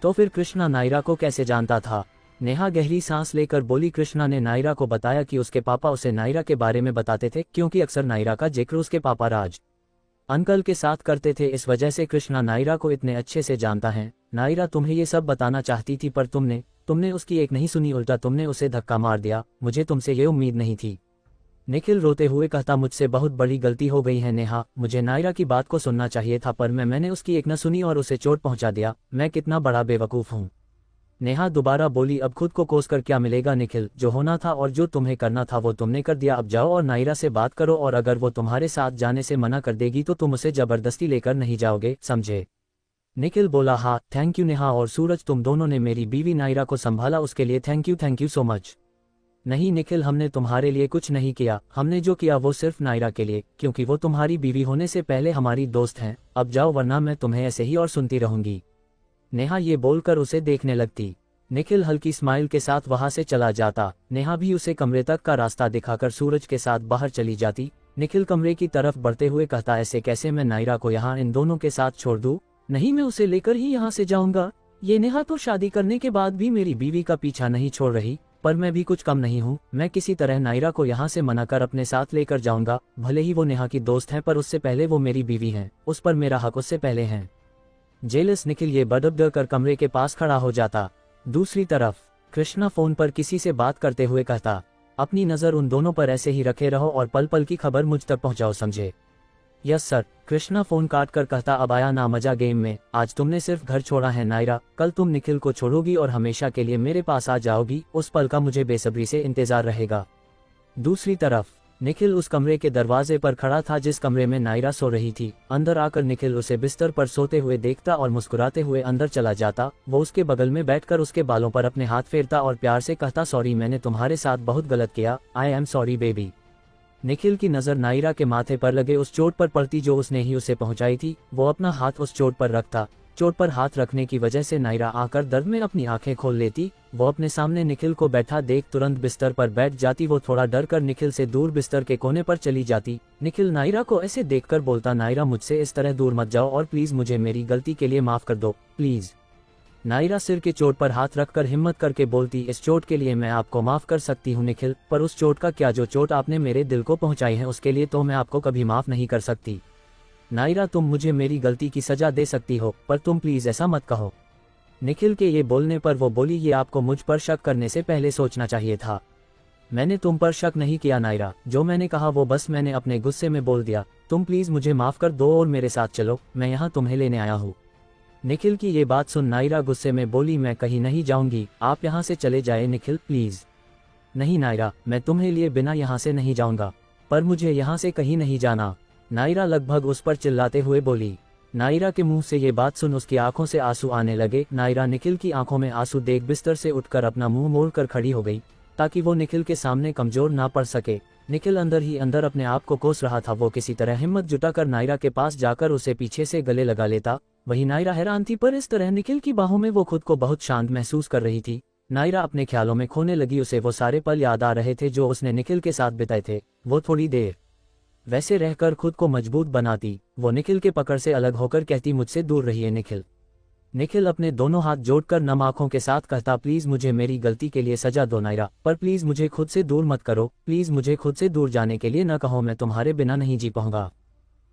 तो फिर कृष्णा नायरा को कैसे जानता था? नेहा गहरी सांस लेकर बोली, कृष्णा ने नायरा को बताया कि उसके पापा उसे नायरा के बारे में बताते थे, क्योंकि अक्सर नायरा का जिक्र उसके पापा राज अंकल के साथ करते थे, इस वजह से कृष्णा नायरा को इतने अच्छे से जानता है। नायरा तुम्हें ये सब बताना चाहती थी पर तुमने उसकी एक नहीं सुनी, उल्टा तुमने उसे धक्का मार दिया, मुझे तुमसे ये उम्मीद नहीं थी। निखिल रोते हुए कहता, मुझसे बहुत बड़ी गलती हो गई है नेहा, मुझे नायरा की बात को सुनना चाहिए था पर मैंने उसकी एक न सुनी और उसे चोट पहुंचा दिया, मैं कितना बड़ा बेवकूफ़ हूँ। नेहा दोबारा बोली, अब खुद को कोस कर क्या मिलेगा निखिल, जो होना था और जो तुम्हें करना था वो तुमने कर दिया, अब जाओ और नायरा से बात करो, और अगर वो तुम्हारे साथ जाने से मना कर देगी तो तुम उसे जबरदस्ती लेकर नहीं जाओगे, समझे? निखिल बोला, हाँ थैंक यू नेहा और सूरज, तुम दोनों ने मेरी बीवी नायरा को संभाला, उसके लिए थैंक यू सो मच। नहीं निखिल, हमने तुम्हारे लिए कुछ नहीं किया, हमने जो किया वो सिर्फ नायरा के लिए, क्योंकि वो तुम्हारी बीवी होने से पहले हमारी दोस्त हैं, अब जाओ वरना मैं तुम्हें ऐसे ही और सुनती रहूंगी। नेहा ये बोलकर उसे देखने लगती। निखिल हल्की स्माइल के साथ वहां से चला जाता। नेहा भी उसे कमरे तक का रास्ता दिखाकर सूरज के साथ बाहर चली जाती। निखिल कमरे की तरफ बढ़ते हुए कहता, ऐसे कैसे मैं नायरा को यहाँ इन दोनों के साथ छोड़ दूँ? नहीं, मैं उसे लेकर ही यहाँ से जाऊंगा। ये नेहा तो शादी करने के बाद भी मेरी बीवी का पीछा नहीं छोड़ रही, पर मैं भी कुछ कम नहीं हूँ, मैं किसी तरह नायरा को यहाँ से मनाकर अपने साथ लेकर जाऊंगा, भले ही वो नेहा की दोस्त है पर उससे पहले वो मेरी बीवी है, उस पर मेरा हक उससे पहले है। जेलस निखिल ये बड़बड़ कर कमरे के पास खड़ा हो जाता। दूसरी तरफ कृष्णा फोन पर किसी से बात करते हुए कहता, अपनी नजर उन दोनों पर ऐसे ही रखे रहो और पल पल की खबर मुझ तक पहुंचाओ, समझे? Yes sir. कृष्णा फोन काट कर कहता, अब आया ना मजा गेम में, आज तुमने सिर्फ घर छोड़ा है नायरा, कल तुम निखिल को छोड़ोगी और हमेशा के लिए मेरे पास आ जाओगी, उस पल का मुझे बेसब्री से इंतजार रहेगा। दूसरी तरफ निखिल उस कमरे के दरवाजे पर खड़ा था जिस कमरे में नायरा सो रही थी। अंदर आकर निखिल उसे बिस्तर पर सोते हुए देखता और मुस्कुराते हुए अंदर चला जाता। वो उसके बगल में बैठकर उसके बालों पर अपने हाथ फेरता और प्यार से कहता, सॉरी, मैंने तुम्हारे साथ बहुत गलत किया, I am sorry baby. Nikhil की नज़र नायरा के माथे पर लगे उस चोट पर पड़ती जो उसने ही उसे पहुंचाई थी। वो अपना हाथ उस चोट पर रखता। चोट पर हाथ रखने की वजह से नायरा आकर दर्द में अपनी आंखें खोल लेती। वो अपने सामने निखिल को बैठा देख तुरंत बिस्तर पर बैठ जाती। वो थोड़ा डर कर निखिल से दूर बिस्तर के कोने पर चली जाती। निखिल नायरा को ऐसे देखकर बोलता, नायरा मुझसे इस तरह दूर मत जाओ और प्लीज मुझे मेरी गलती के लिए माफ कर दो, प्लीज। नायरा सिर के चोट पर हाथ रखकर हिम्मत करके बोलती, इस चोट के लिए मैं आपको माफ कर सकती हूँ निखिल, पर उस चोट का क्या जो चोट आपने मेरे दिल को पहुंचाई है उसके लिए तो मैं आपको कभी माफ नहीं कर सकती। नायरा, तुम मुझे मेरी गलती की सजा दे सकती हो पर तुम प्लीज ऐसा मत कहो। निखिल के ये बोलने पर वो बोली, ये आपको मुझ पर शक करने से पहले सोचना चाहिए था। मैंने तुम पर शक नहीं किया नायरा, जो मैंने कहा वो बस मैंने अपने गुस्से में बोल दिया। तुम प्लीज मुझे माफ कर दो और मेरे साथ चलो, मैं यहाँ तुम्हें लेने आया हूँ। निखिल की ये बात सुन नायरा गुस्से में बोली, मैं कहीं नहीं जाऊंगी, आप यहाँ से चले जाए निखिल प्लीज। नहीं नायरा, मैं तुम्हें लिए बिना यहाँ से नहीं जाऊंगा, पर मुझे यहाँ से कहीं नहीं जाना। नायरा लगभग उस पर चिल्लाते हुए बोली। नायरा के मुंह से ये बात सुन उसकी आंखों से आंसू आने लगे। नायरा निखिल की आंखों में आंसू देख बिस्तर से उठकर अपना मुंह मोड़कर खड़ी हो गई ताकि वो निखिल के सामने कमजोर ना पड़ सके। निखिल अंदर ही अंदर अपने आप को कोस रहा था। वो किसी तरह हिम्मत जुटाकर नायरा के पास जाकर उसे पीछे से गले लगा लेता। वही नायरा हैरान थी, पर इस तरह निखिल की बाहों में वो खुद को बहुत शांत महसूस कर रही थी। नायरा अपने ख्यालों में खोने लगी। उसे वो सारे पल याद आ रहे थे जो उसने निखिल के साथ बिताए थे। वो थोड़ी देर वैसे रहकर खुद को मजबूत बनाती। वो निखिल के पकड़ से अलग होकर कहती, मुझसे दूर रहिए निखिल। निखिल अपने दोनों हाथ जोड़कर नम आंखों के साथ कहता, प्लीज मुझे मेरी गलती के लिए सजा दो नायरा, पर प्लीज मुझे खुद से दूर मत करो, प्लीज मुझे खुद से दूर जाने के लिए न कहो, मैं तुम्हारे बिना नहीं जी पाऊंगा।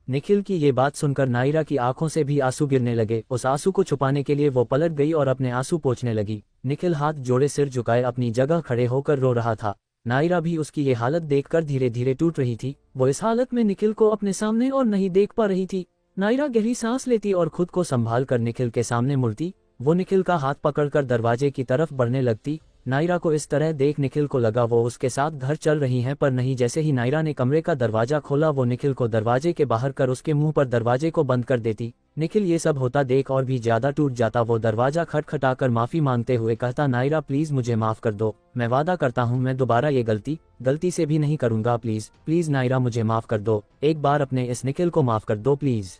निखिल की ये बात सुनकर नायरा की आंखों से भी आंसू गिरने लगे। उस आंसू को छुपाने के लिए वो पलट गई और अपने आंसू पोंछने लगी। निखिल हाथ जोड़े सिर झुकाए अपनी जगह खड़े होकर रो रहा था। नायरा भी उसकी ये हालत देखकर धीरे धीरे टूट रही थी। वो इस हालत में निखिल को अपने सामने और नहीं देख पा रही थी। नायरा गहरी सांस लेती और खुद को संभाल कर निखिल के सामने मुड़ती। वो निखिल का हाथ पकड़कर दरवाजे की तरफ बढ़ने लगती। नायरा को इस तरह देख निखिल को लगा वो उसके साथ घर चल रही हैं, पर नहीं। जैसे ही नायरा ने कमरे का दरवाजा खोला वो निखिल को दरवाजे के बाहर कर उसके मुंह पर दरवाजे को बंद कर देती। निखिल ये सब होता देख और भी ज्यादा टूट जाता। वो दरवाजा खटखटाकर माफी मांगते हुए कहता, नायरा प्लीज मुझे माफ कर दो, मैं वादा करता हूँ मैं दोबारा ये गलती से भी नहीं करूंगा। प्लीज प्लीज नायरा मुझे माफ कर दो, एक बार अपने इस निखिल को माफ कर दो प्लीज।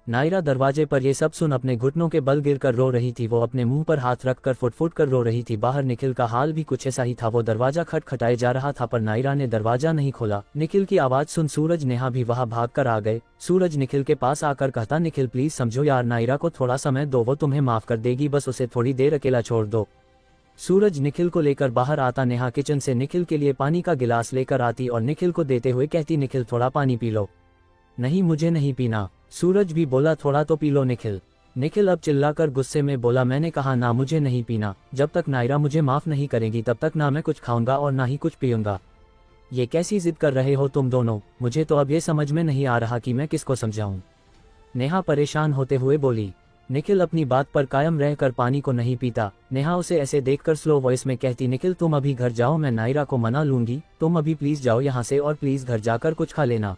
नायरा दरवाजे पर ये सब सुन अपने घुटनों के बल गिरकर रो रही थी। वो अपने मुंह पर हाथ रखकर फुट कर रो रही थी। बाहर निखिल का हाल भी कुछ ऐसा ही था। वो दरवाजा खटखटाए जा रहा था पर नायरा ने दरवाजा नहीं खोला। निखिल की आवाज सुन सूरज नेहा भी वहां भाग कर आ गए। सूरज निखिल के पास आकर कहता, निखिल प्लीज समझो यार, नायरा को थोड़ा समय दो, वो तुम्हें माफ कर देगी, बस उसे थोड़ी देर अकेला छोड़ दो। सूरज निखिल को लेकर बाहर आता। नेहा किचन से निखिल के लिए पानी का गिलास लेकर आती और निखिल को देते हुए कहती, निखिल थोड़ा पानी पी लो। नहीं मुझे नहीं पीना। सूरज भी बोला, थोड़ा तो पी लो निखिल। निखिल अब चिल्लाकर गुस्से में बोला, मैंने कहा ना मुझे नहीं पीना। जब तक नायरा मुझे माफ नहीं करेगी तब तक ना मैं कुछ खाऊंगा और ना ही कुछ पीऊंगा। ये कैसी जिद कर रहे हो तुम दोनों, मुझे तो अब ये समझ में नहीं आ रहा कि मैं किसको समझाऊं। नेहा परेशान होते हुए बोली। निखिल अपनी बात पर कायम रहकर पानी को नहीं पीता। नेहा उसे ऐसे देखकर स्लो वॉइस में कहती, निखिल तुम अभी घर जाओ, मैं नायरा को मना लूंगी, तुम अभी प्लीज जाओ यहाँ से और प्लीज घर जाकर कुछ खा लेना।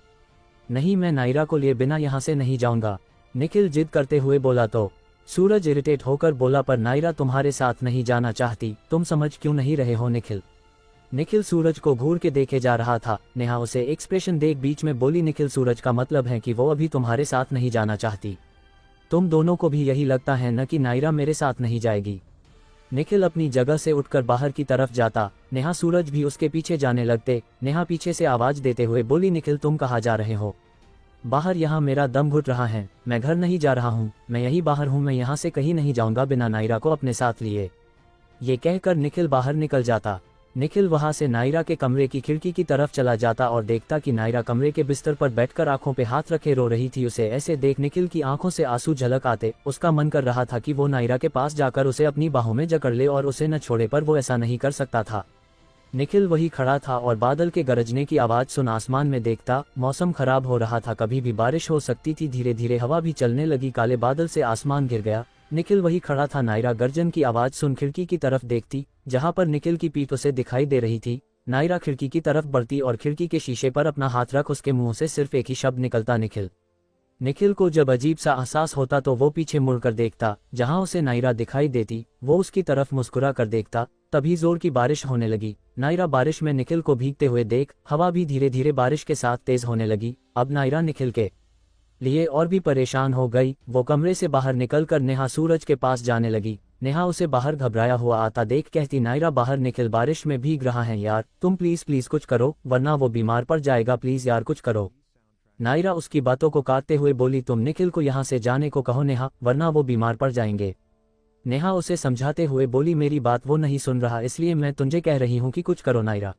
नहीं मैं नायरा को लिए बिना यहाँ से नहीं जाऊंगा। निखिल जिद करते हुए बोला तो सूरज इरिटेट होकर बोला, पर नायरा तुम्हारे साथ नहीं जाना चाहती, तुम समझ क्यों नहीं रहे हो निखिल। निखिल सूरज को घूर के देखे जा रहा था। नेहा उसे एक्सप्रेशन देख बीच में बोली, निखिल सूरज का मतलब है कि वो अभी तुम्हारे साथ नहीं जाना चाहती। तुम दोनों को भी यही लगता है न कि नायरा मेरे साथ नहीं जाएगी। निखिल अपनी जगह से उठकर बाहर की तरफ जाता। नेहा सूरज भी उसके पीछे जाने लगते। नेहा पीछे से आवाज देते हुए बोली, निखिल तुम कहाँ जा रहे हो? बाहर, यहाँ मेरा दम घुट रहा है, मैं घर नहीं जा रहा हूँ, मैं यही बाहर हूँ, मैं यहाँ से कहीं नहीं जाऊंगा बिना नायरा को अपने साथ लिए। ये कहकर निखिल बाहर निकल जाता। निखिल वहां से नायरा के कमरे की खिड़की की तरफ चला जाता और देखता कि नायरा कमरे के बिस्तर पर बैठकर आंखों पे हाथ रखे रो रही थी। उसे ऐसे देख निखिल की आंखों से आंसू झलक आते। उसका मन कर रहा था कि वो नायरा के पास जाकर उसे अपनी बाहों में जकड़ ले और उसे न छोड़े, पर वो ऐसा नहीं कर सकता था। निखिल वही खड़ा था और बादल के गरजने की आवाज सुन आसमान में देखता। मौसम खराब हो रहा था, कभी भी बारिश हो सकती थी। धीरे धीरे हवा भी चलने लगी, काले बादल से आसमान घिर गया। निखिल वही खड़ा था। नायरा गर्जन की आवाज सुन खिड़की की तरफ देखती, जहां पर निखिल की पीठ उसे दिखाई दे रही थी। नायरा खिड़की की तरफ बढ़ती और खिड़की के शीशे पर अपना हाथ रख उसके मुंह से सिर्फ एक ही शब्द निकलता, निखिल। निखिल को जब अजीब सा एहसास होता तो वो पीछे मुड़कर देखता, जहां उसे नायरा दिखाई देती। वो उसकी तरफ मुस्कुरा कर देखता। तभी जोर की बारिश होने लगी। नायरा बारिश में निखिल को भीगते हुए देख हवा भी धीरे धीरे बारिश के साथ तेज होने लगी। अब नायरा निखिल के लिए और भी परेशान हो गई। वो कमरे से बाहर निकलकर नेहा सूरज के पास जाने लगी। नेहा उसे बाहर घबराया हुआ आता देख कहती, नायरा बाहर निखिल बारिश में भीग रहा है यार, तुम प्लीज प्लीज कुछ करो वरना वो बीमार पड़ जाएगा, प्लीज यार कुछ करो। नायरा उसकी बातों को काटते हुए बोली, तुम निखिल को यहाँ से जाने को कहो नेहा, वरना वो बीमार पड़ जाएंगे। नेहा उसे समझाते हुए बोली, मेरी बात वो नहीं सुन रहा, इसलिए मैं तुझे कह रही हूँ कि कुछ करो नायरा।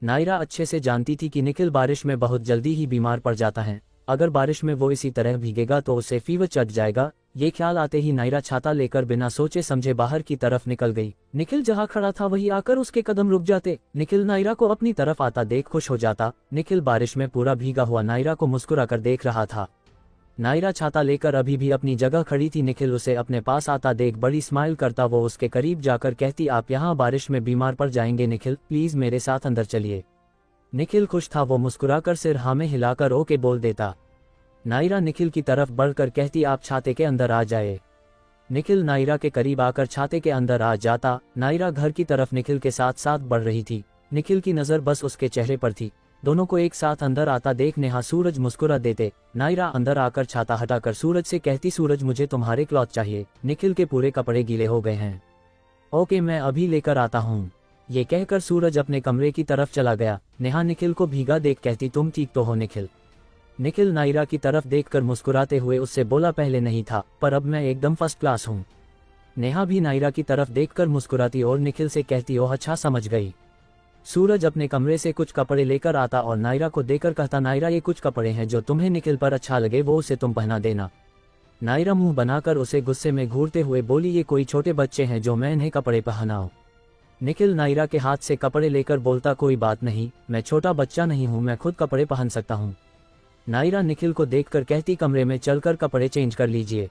नायरा अच्छे से जानती थी कि निखिल बारिश में बहुत जल्दी ही बीमार पड़ जाता है। अगर बारिश में वो इसी तरह भीगेगा तो उसे फीवर चढ़ जाएगा। ये ख्याल आते ही नायरा छाता लेकर बिना सोचे समझे बाहर की तरफ निकल गई। निखिल जहाँ खड़ा था वहीं आकर उसके कदम रुक जाते। निखिल नायरा को अपनी तरफ आता देख खुश हो जाता। निखिल बारिश में पूरा भीगा हुआ नायरा को मुस्कुरा कर देख रहा था। नायरा छाता लेकर अभी भी अपनी जगह खड़ी थी। निखिल उसे अपने पास आता देख बड़ी स्माइल करता वो उसके करीब जाकर कहती, आप यहाँ बारिश में बीमार पड़ जाएंगे निखिल, प्लीज मेरे साथ अंदर चलिए। निखिल खुश था, वो मुस्कुराकर सिर हाँ में हिलाकर ओके बोल देता। नायरा निखिल की तरफ बढ़कर कहती, आप छाते के अंदर आ जाए। निखिल नायरा के करीब आकर छाते के अंदर आ जाता। नायरा घर की तरफ निखिल के साथ साथ बढ़ रही थी। निखिल की नजर बस उसके चेहरे पर थी। दोनों को एक साथ अंदर आता देख नेहा सूरज मुस्कुरा देते। नायरा अंदर आकर छाता हटाकर सूरज से कहती, सूरज मुझे तुम्हारे क्लॉथ चाहिए, निखिल के पूरे कपड़े गीले हो गए हैं। ओके मैं अभी लेकर आता हूँ। ये कहकर सूरज अपने कमरे की तरफ चला गया। नेहा निखिल को भीगा देख कहती, तुम ठीक तो हो निखिल? निखिल नायरा की तरफ देखकर मुस्कुराते हुए उससे बोला, पहले नहीं था पर अब मैं एकदम फर्स्ट क्लास हूँ। नेहा भी नायरा की तरफ देखकर मुस्कुराती और निखिल से कहती, ओह अच्छा समझ गई। सूरज अपने कमरे से कुछ कपड़े लेकर आता और नायरा को देकर कहता, नायरा ये कुछ कपड़े हैं जो तुम्हें निखिल पर अच्छा लगे वो उसे तुम पहना देना। नायरा मुंह बनाकर उसे गुस्से में घूरते हुए बोली, ये कोई छोटे बच्चे हैं जो मैं इन्हें कपड़े पहनाऊं। निखिल नायरा के हाथ से कपड़े लेकर बोलता, कोई बात नहीं, मैं छोटा बच्चा नहीं हूँ, मैं खुद कपड़े पहन सकता हूँ। नायरा निखिल को देखकर कहती कमरे में चलकर कपड़े चेंज कर लीजिए।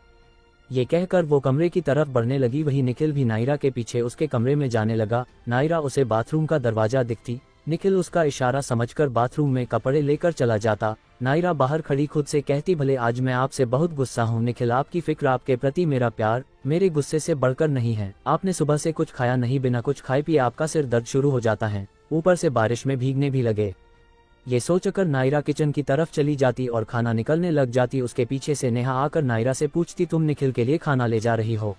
ये कहकर वो कमरे की तरफ बढ़ने लगी। वही निखिल भी नायरा के पीछे उसके कमरे में जाने लगा। नायरा उसे बाथरूम का दरवाजा दिखती, निखिल उसका इशारा समझकर बाथरूम में कपड़े लेकर चला जाता। नायरा बाहर खड़ी खुद से कहती भले आज मैं आपसे बहुत गुस्सा हूँ निखिल, आपकी फिक्र, आपके प्रति मेरा प्यार मेरे गुस्से से बढ़कर नहीं है। आपने सुबह से कुछ खाया नहीं, बिना कुछ खाए पिए आपका सिर दर्द शुरू हो जाता है, ऊपर से बारिश में भीगने भी लगे। ये सोचकर नायरा किचन की तरफ चली जाती और खाना निकलने लग जाती। उसके पीछे से नेहा आकर नायरा से पूछती तुम निखिल के लिए खाना ले जा रही हो?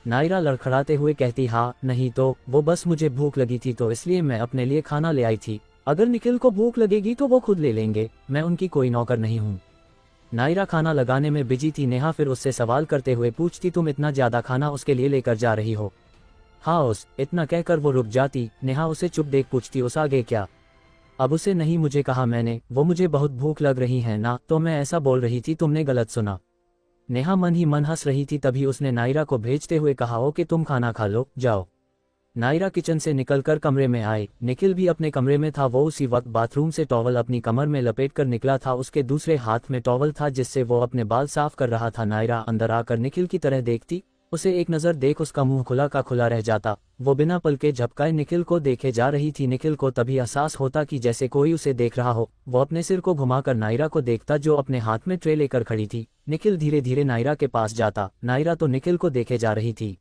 नायरा लड़खड़ाते हुए कहती हाँ नहीं तो, वो बस मुझे भूख लगी थी तो इसलिए मैं अपने लिए खाना ले आई थी। अगर निखिल को भूख लगेगी तो वो खुद ले लेंगे, मैं उनकी कोई नौकर नहीं हूँ। नायरा खाना लगाने में बिजी थी। नेहा फिर उससे सवाल करते हुए पूछती तुम इतना ज्यादा खाना उसके लिए लेकर जा रही हो? हाँ उस, इतना कहकर वो रुक जाती। नेहा उसे चुप देख पूछती उस आगे क्या? अब उसे नहीं, मुझे कहा मैंने, वो मुझे बहुत भूख लग रही है ना, तो मैं ऐसा बोल रही थी, तुमने गलत सुना। नेहा मन ही मन हंस रही थी। तभी उसने नायरा को भेजते हुए कहा हो कि तुम खाना खा लो, जाओ। नायरा किचन से निकलकर कमरे में आए। निखिल भी अपने कमरे में था। वो उसी वक्त बाथरूम से टॉवल अपनी कमर में लपेटकर निकला था। उसके दूसरे हाथ में टॉवल था जिससे वो अपने बाल साफ कर रहा था। नायरा अंदर आकर निखिल की तरह देखती, उसे एक नज़र देख उसका मुंह खुला का खुला रह जाता। वो बिना पलके झपकाए निखिल को देखे जा रही थी। निखिल को तभी एहसास होता कि जैसे कोई उसे देख रहा हो। वो अपने सिर को घुमाकर नायरा को देखता जो अपने हाथ में ट्रे लेकर खड़ी थी। निखिल धीरे धीरे नायरा के पास जाता। नायरा तो निखिल को देखे जा रही थी।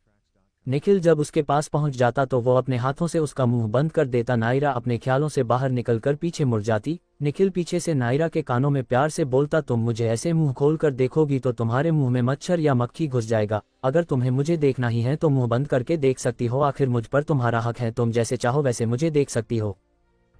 निखिल जब उसके पास पहुंच जाता तो वो अपने हाथों से उसका मुंह बंद कर देता। नायरा अपने ख्यालों से बाहर निकलकर पीछे मुड़ जाती। निखिल पीछे से नायरा के कानों में प्यार से बोलता तुम मुझे ऐसे मुंह खोल कर देखोगी तो तुम्हारे मुंह में मच्छर या मक्खी घुस जाएगा। अगर तुम्हें मुझे देखना ही है तो मुंह बंद करके देख सकती हो, आखिर मुझ पर तुम्हारा हक है, तुम जैसे चाहो वैसे मुझे देख सकती हो।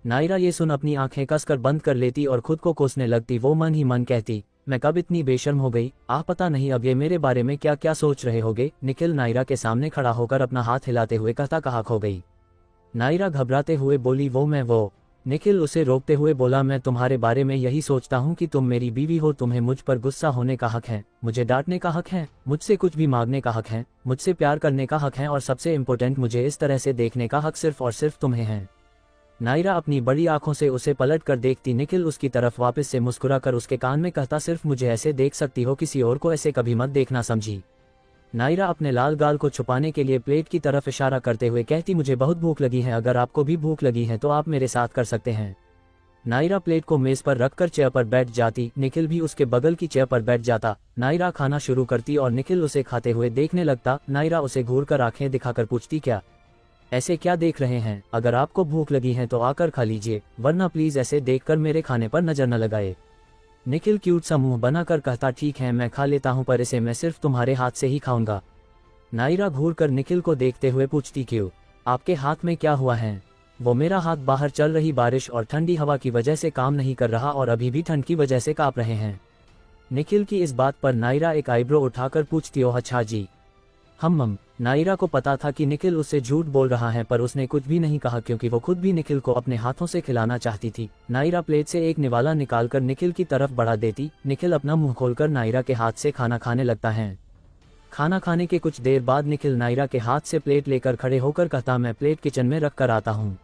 नायरा ये सुन अपनी आंखें कसकर बंद कर लेती और खुद को कोसने लगती। वो मन ही मन कहती मैं कब इतनी बेशर्म हो गई, पता नहीं अब ये मेरे बारे में क्या क्या सोच रहे होगे। निखिल नायरा के सामने खड़ा होकर अपना हाथ हिलाते हुए कहता कहाँ खो गई? नायरा घबराते हुए बोली वो। निखिल उसे रोकते हुए बोला मैं तुम्हारे बारे में यही सोचता हूँ कि तुम मेरी बीवी हो, तुम्हें मुझ पर गुस्सा होने का हक है, मुझे डांटने का हक है, मुझसे कुछ भी मांगने का हक है, मुझसे प्यार करने का हक है और सबसे इम्पोर्टेंट मुझे इस तरह से देखने का हक सिर्फ और सिर्फ तुम्हें है। नायरा अपनी बड़ी आंखों से उसे पलट कर देखती। निखिल उसकी तरफ वापस से मुस्कुराकर उसके कान में कहता सिर्फ मुझे ऐसे देख सकती हो, किसी और को ऐसे कभी मत देखना, समझी? नायरा अपने लाल गाल को छुपाने के लिए प्लेट की तरफ इशारा करते हुए कहती मुझे बहुत भूख लगी है, अगर आपको भी भूख लगी है तो आप मेरे साथ कर सकते हैं। नायरा प्लेट को मेज पर रखकर चेयर पर बैठ जाती। निखिल भी उसके बगल की चेयर पर बैठ जाता। नायरा खाना शुरू करती और निखिल उसे खाते हुए देखने लगता। नायरा उसे घूरकर आंखें दिखाकर पूछती क्या? ऐसे क्या देख रहे हैं? अगर आपको भूख लगी है तो आकर खा लीजिए, वरना प्लीज ऐसे देखकर मेरे खाने पर नजर न लगाए। निखिल क्यूट सा मुंह बनाकर कहता ठीक है मैं खा लेता हूं, पर इसे मैं सिर्फ तुम्हारे हाथ से ही खाऊंगा। नायरा घूरकर निखिल को देखते हुए पूछती क्यों? आपके हाथ में क्या हुआ है? वो मेरा हाथ बाहर चल रही बारिश और ठंडी हवा की वजह से काम नहीं कर रहा और अभी भी ठंड की वजह से कांप रहे हैं। निखिल की इस बात पर नायरा एक आईब्रो उठाकर पूछती हो अच्छा जी। हम नायरा को पता था कि निखिल उससे झूठ बोल रहा है, पर उसने कुछ भी नहीं कहा क्योंकि वो खुद भी निखिल को अपने हाथों से खिलाना चाहती थी। नायरा प्लेट से एक निवाला निकालकर निखिल की तरफ बढ़ा देती। निखिल अपना मुंह खोलकर नायरा के हाथ से खाना खाने लगता है। खाना खाने के कुछ देर बाद निखिल नायरा के हाथ से प्लेट लेकर खड़े होकर कहता मैं प्लेट किचन में रख कर आता हूँ।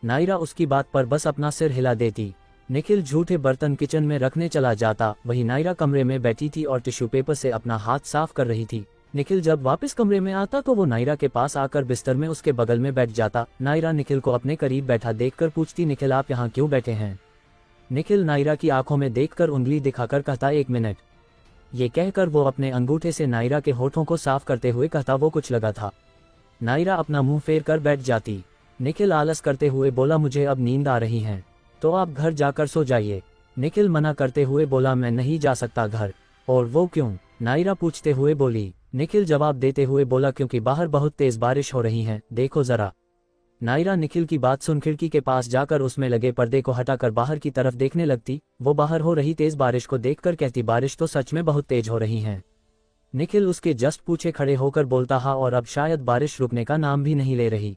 नायरा उसकी बात पर बस अपना सिर हिला देती। निखिल झूठे बर्तन किचन में रखने चला जाता। वही नायरा कमरे में बैठी थी और टिश्यू पेपर से अपना हाथ साफ कर रही थी। निखिल जब वापस कमरे में आता तो वो नायरा के पास आकर बिस्तर में उसके बगल में बैठ जाता। नायरा निखिल को अपने करीब बैठा देखकर पूछती निखिल आप यहाँ क्यों बैठे हैं? निखिल नायरा की आंखों में देखकर उंगली दिखाकर कहता 1 मिनट। ये कहकर वो अपने अंगूठे से नायरा के होठों को साफ करते हुए कहता वो कुछ लगा था। नायरा अपना मुंह फेर कर बैठ जाती। निखिल आलस करते हुए बोला मुझे अब नींद आ रही है, तो आप घर जाकर सो जाइए। निखिल मना करते हुए बोला मैं नहीं जा सकता घर। और वो क्यों? नायरा पूछते हुए बोली। निखिल जवाब देते हुए बोला क्योंकि बाहर बहुत तेज बारिश हो रही है, देखो जरा। नायरा निखिल की बात सुन खिड़की के पास जाकर उसमें लगे पर्दे को हटाकर बाहर की तरफ देखने लगती। वो बाहर हो रही तेज बारिश को देखकर कहती बारिश तो सच में बहुत तेज हो रही है। निखिल उसके जस्ट पीछे खड़े होकर बोलता हाँ और अब शायद बारिश रुकने का नाम भी नहीं ले रही।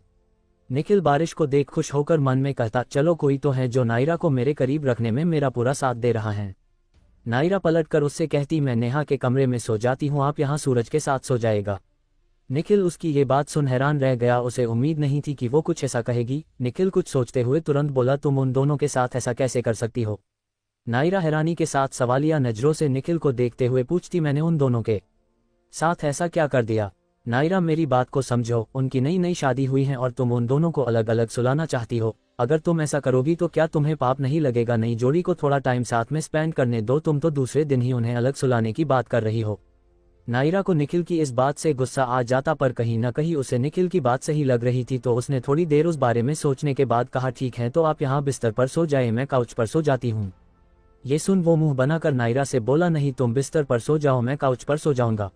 निखिल बारिश को देख खुश होकर मन में कहता चलो कोई तो है जो नायरा को मेरे करीब रखने में मेरा पूरा साथ दे रहा है। नायरा पलटकर उससे कहती मैं नेहा के कमरे में सो जाती हूँ, आप यहाँ सूरज के साथ सो जाएगा। निखिल उसकी ये बात सुन हैरान रह गया। उसे उम्मीद नहीं थी कि वो कुछ ऐसा कहेगी। निखिल कुछ सोचते हुए तुरंत बोला तुम उन दोनों के साथ ऐसा कैसे कर सकती हो? नायरा हैरानी के साथ सवालिया नजरों से निखिल को देखते हुए पूछती, मैंने उन दोनों के साथ ऐसा क्या कर दिया? नायरा मेरी बात को समझो, उनकी नई नई शादी हुई है और तुम उन दोनों को अलग अलग सुलाना चाहती हो। अगर तुम ऐसा करोगी तो क्या तुम्हें पाप नहीं लगेगा? नई जोड़ी को थोड़ा टाइम साथ में स्पेंड करने दो, तुम तो दूसरे दिन ही उन्हें अलग सुलाने की बात कर रही हो। नायरा को निखिल की इस बात से गुस्सा आ जाता, पर कहीं न कहीं उसे निखिल की बात सही लग रही थी, तो उसने थोड़ी देर उस बारे में सोचने के बाद कहा, ठीक है तो आप यहाँ बिस्तर पर सो जाए, मैं काउच पर सो जाती हूँ। ये सुन वो मुंह बनाकर नायरा से बोला, नहीं तुम बिस्तर पर सो जाओ, मैं काउच पर सो जाऊंगा।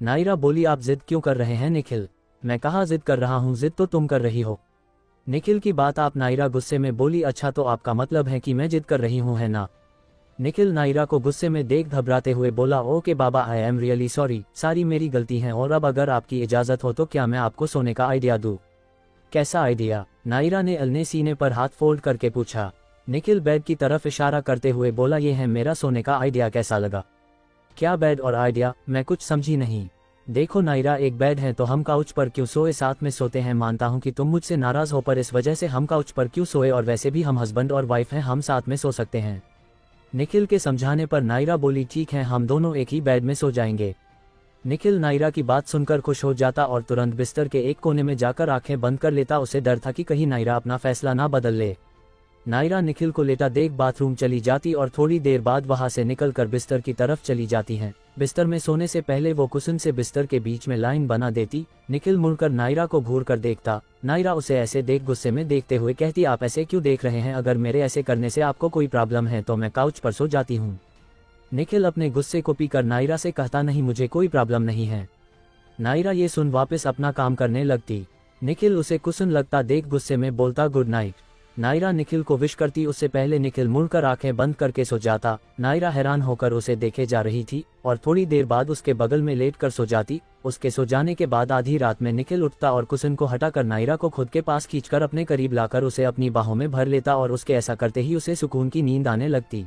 नायरा बोली, आप जिद क्यों कर रहे हैं निखिल? मैं कहाँ जिद कर रहा हूँ, जिद तो तुम कर रही हो। निखिल की बात आप? नायरा गुस्से में बोली, अच्छा तो आपका मतलब है कि मैं जिद कर रही हूँ, है ना? निखिल नायरा को गुस्से में देख घबराते हुए बोला, okay Baba, I am really sorry, सारी मेरी गलती है, और अब अगर आपकी इजाज़त हो तो क्या मैं आपको सोने का आइडिया दूँ? कैसा आइडिया? नायरा ने अलने सीने पर हाथ फोल्ड करके पूछा। निखिल बेड की तरफ इशारा करते हुए बोला, ये है मेरा सोने का आइडिया, कैसा लगा? क्या बेड और आइडिया? मैं कुछ समझी नहीं। देखो नायरा, एक बेड है तो हम काउच पर क्यों सोए, साथ में सोते हैं। मानता हूँ कि तुम मुझसे नाराज हो, पर इस वजह से हम काउच पर क्यों सोए, और वैसे भी हम हस्बैंड और वाइफ हैं, हम साथ में सो सकते हैं। निखिल के समझाने पर नायरा बोली, ठीक है हम दोनों एक ही बेड में सो जाएंगे। निखिल नायरा की बात सुनकर खुश हो जाता और तुरंत बिस्तर के एक कोने में जाकर आंखें बंद कर लेता। उसे डर था कि कहीं नायरा अपना फैसला ना बदल ले। नायरा निखिल को लेटा देख बाथरूम चली जाती और थोड़ी देर बाद वहां से निकलकर बिस्तर की तरफ चली जाती हैं। बिस्तर में सोने से पहले वो कुशन से बिस्तर के बीच में लाइन बना देती। निखिल मुड़कर नायरा को घूर कर देखता। नायरा उसे ऐसे देख गुस्से में देखते हुए कहती, आप ऐसे क्यों देख रहे हैं? अगर मेरे ऐसे करने से आपको कोई प्रॉब्लम है तो मैं काउच पर सो जाती हूँ। निखिल अपने गुस्से को पीकर नायरा से कहता, नहीं मुझे कोई प्रॉब्लम नहीं है। नायरा ये सुन वापस अपना काम करने लगती। निखिल उसे कुशन लगता देख गुस्से में बोलता, गुड नाइट। नायरा निखिल को विश करती, उससे पहले निखिल मुड़कर आंखें बंद करके सो जाता। नायरा हैरान होकर उसे देखे जा रही थी और थोड़ी देर बाद उसके बगल में लेटकर सो जाती। उसके सो जाने के बाद आधी रात में निखिल उठता और कुशन को हटाकर नायरा को खुद के पास खींचकर अपने करीब लाकर उसे अपनी बाहों में भर लेता और उसके ऐसा करते ही उसे सुकून की नींद आने लगती।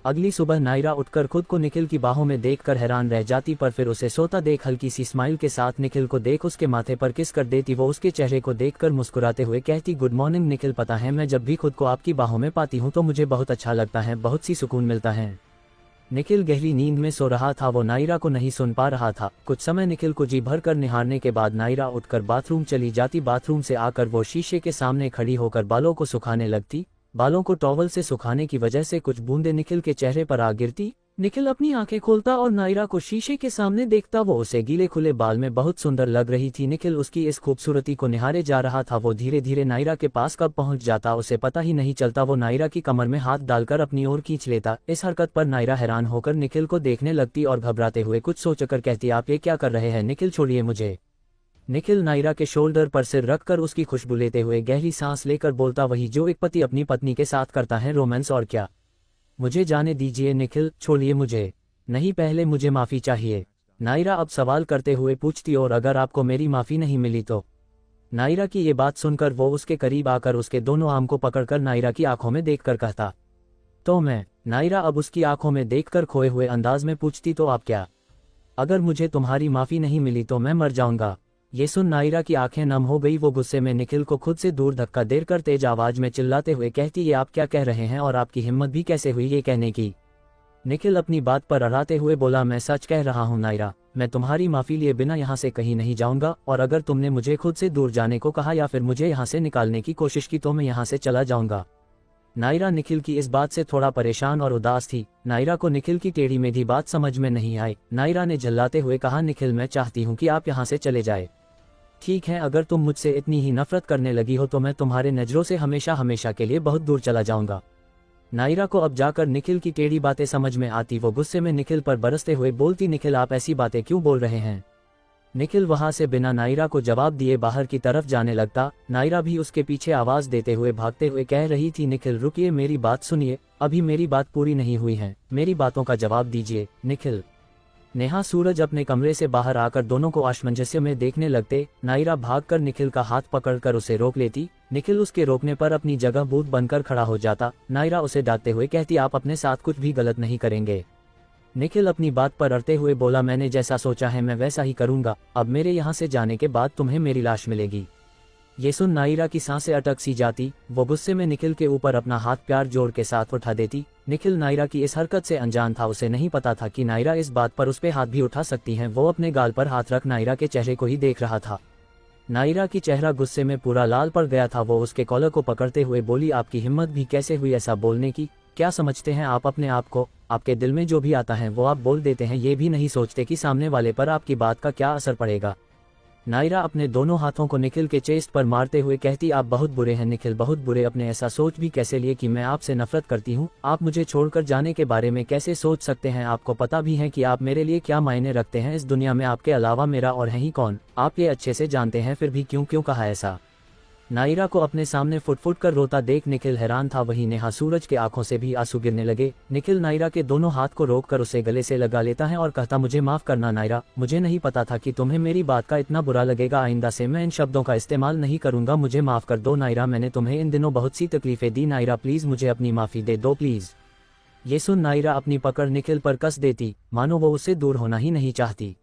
अगली सुबह नायरा उठकर खुद को निखिल की बाहों में देखकर हैरान रह जाती, पर फिर उसे सोता देख हल्की सी स्माइल के साथ निखिल को देख उसके माथे पर किस कर देती। वो उसके चेहरे को देखकर मुस्कुराते हुए कहती, गुड मॉर्निंग निखिल, पता है मैं जब भी खुद को आपकी बाहों में पाती हूँ तो मुझे बहुत अच्छा लगता है, बहुत सी सुकून मिलता है। निखिल गहरी नींद में सो रहा था, वो नायरा को नहीं सुन पा रहा था। कुछ समय निखिल को जी भर कर निहारने के बाद नायरा उठकर बाथरूम चली जाती। बाथरूम से आकर वो शीशे के सामने खड़ी होकर बालों को सुखाने लगती। बालों को टॉवल से सुखाने की वजह से कुछ बूंदें निखिल के चेहरे पर आ गिरती। निखिल अपनी आंखें खोलता और नायरा को शीशे के सामने देखता। वो उसे गीले खुले बाल में बहुत सुंदर लग रही थी। निखिल उसकी इस खूबसूरती को निहारे जा रहा था। वो धीरे धीरे नायरा के पास कब पहुंच जाता उसे पता ही नहीं चलता। वो नायरा की कमर में हाथ डालकर अपनी ओर खींच लेता। इस हरकत पर नायरा हैरान होकर निखिल को देखने लगती और घबराते हुए कुछ सोचकर कहती, आप ये क्या कर रहे हैं? निखिल छोड़िए मुझे। निखिल नायरा के शोल्डर पर सिर रखकर उसकी खुशबू लेते हुए गहरी सांस लेकर बोलता, वही जो एक पति अपनी पत्नी के साथ करता है, रोमांस और क्या। मुझे जाने दीजिए निखिल, छोड़िए मुझे। नहीं, पहले मुझे माफ़ी चाहिए। नायरा अब सवाल करते हुए पूछती, और अगर आपको मेरी माफ़ी नहीं मिली तो? नायरा की ये बात सुनकर वो उसके करीब आकर उसके दोनों आम को पकड़कर नायरा की आंखों में देखकर कहता, तो मैं? नायरा अब उसकी आंखों में देखकर खोए हुए अंदाज में पूछती, तो आप क्या? अगर मुझे तुम्हारी माफ़ी नहीं मिली तो मैं मर जाऊंगा। ये सुन नायरा की आंखें नम हो गई। वो गुस्से में निखिल को खुद से दूर धक्का देकर तेज आवाज में चिल्लाते हुए कहती, ये आप क्या कह रहे हैं और आपकी हिम्मत भी कैसे हुई ये कहने की? निखिल अपनी बात पर अड़ाते हुए बोला, मैं सच कह रहा हूँ नायरा, मैं तुम्हारी माफ़ी लिए बिना यहाँ से कहीं नहीं जाऊँगा, और अगर तुमने मुझे खुद से दूर जाने को कहा या फिर मुझे यहाँ से निकालने की कोशिश की तो मैं यहाँ से चला जाऊँगा। नायरा निखिल की इस बात से थोड़ा परेशान और उदास थी। नायरा को निखिल की टेढ़ी मेढ़ी बात समझ में नहीं आई। नायरा ने झल्लाते हुए कहा, निखिल मैं चाहती हूँ कि आप यहाँ से चले जाए। ठीक है, अगर तुम मुझसे इतनी ही नफरत करने लगी हो तो मैं तुम्हारे नज़रों से हमेशा हमेशा के लिए बहुत दूर चला जाऊंगा। नायरा को अब जाकर निखिल की टेढ़ी बातें समझ में आती। वो गुस्से में निखिल पर बरसते हुए बोलती, निखिल आप ऐसी बातें क्यों बोल रहे हैं? निखिल वहां से बिना नायरा को जवाब दिए बाहर की तरफ जाने लगता। नायरा भी उसके पीछे आवाज देते हुए भागते हुए कह रही थी, निखिल रुकिए, मेरी बात सुनिए, अभी मेरी बात पूरी नहीं हुई है, मेरी बातों का जवाब दीजिए। निखिल। नेहा सूरज अपने कमरे से बाहर आकर दोनों को असमंजस्य में देखने लगते। नायरा भागकर निखिल का हाथ पकड़कर उसे रोक लेती। निखिल उसके रोकने पर अपनी जगह भूत बनकर खड़ा हो जाता। नायरा उसे डांटते हुए कहती, आप अपने साथ कुछ भी गलत नहीं करेंगे। निखिल अपनी बात पर अड़ते हुए बोला, मैंने जैसा सोचा है मैं वैसा ही करूंगा। अब मेरे यहाँ से जाने के बाद तुम्हें मेरी लाश मिलेगी। ये सुन नायरा की सांसें अटक सी जाती। वो गुस्से में निखिल के ऊपर अपना हाथ प्यार जोर के साथ उठा देती। निखिल नायरा की इस हरकत से अनजान था, उसे नहीं पता था कि नायरा इस बात पर उस पे हाथ भी उठा सकती हैं। वो अपने गाल पर हाथ रख नायरा के चेहरे को ही देख रहा था। नायरा की चेहरा गुस्से में पूरा लाल पड़ गया था। वो उसके कॉलर को पकड़ते हुए बोली, आपकी हिम्मत भी कैसे हुई ऐसा बोलने की? क्या समझते हैं आप अपने आप को? आपके दिल में जो भी आता है वो आप बोल देते हैं, ये भी नहीं सोचते कि सामने वाले पर आपकी बात का क्या असर पड़ेगा। नायरा अपने दोनों हाथों को निखिल के चेस्ट पर मारते हुए कहती, आप बहुत बुरे हैं निखिल, बहुत बुरे। अपने ऐसा सोच भी कैसे लिए कि मैं आपसे नफरत करती हूँ? आप मुझे छोड़कर जाने के बारे में कैसे सोच सकते हैं? आपको पता भी है कि आप मेरे लिए क्या मायने रखते हैं? इस दुनिया में आपके अलावा मेरा और है ही कौन? आप ये अच्छे से जानते हैं, फिर भी क्यों क्यों कहा ऐसा? नायरा को अपने सामने फुट फुट कर रोता देख निखिल हैरान था। वहीं नेहा सूरज के आंखों से भी आंसू गिरने लगे। निखिल नायरा के दोनों हाथ को रोककर उसे गले से लगा लेता है और कहता, मुझे माफ करना नायरा, मुझे नहीं पता था कि तुम्हें मेरी बात का इतना बुरा लगेगा। आइंदा से मैं इन शब्दों का इस्तेमाल नहीं करूंगा। मुझे माफ कर दो नायरा, मैंने तुम्हें इन दिनों बहुत सी तकलीफें दी। नायरा प्लीज मुझे अपनी माफी दे दो प्लीज। ये सुन नायरा अपनी पकड़ निखिल पर कस देती, मानो वो उससे दूर होना ही नहीं चाहती।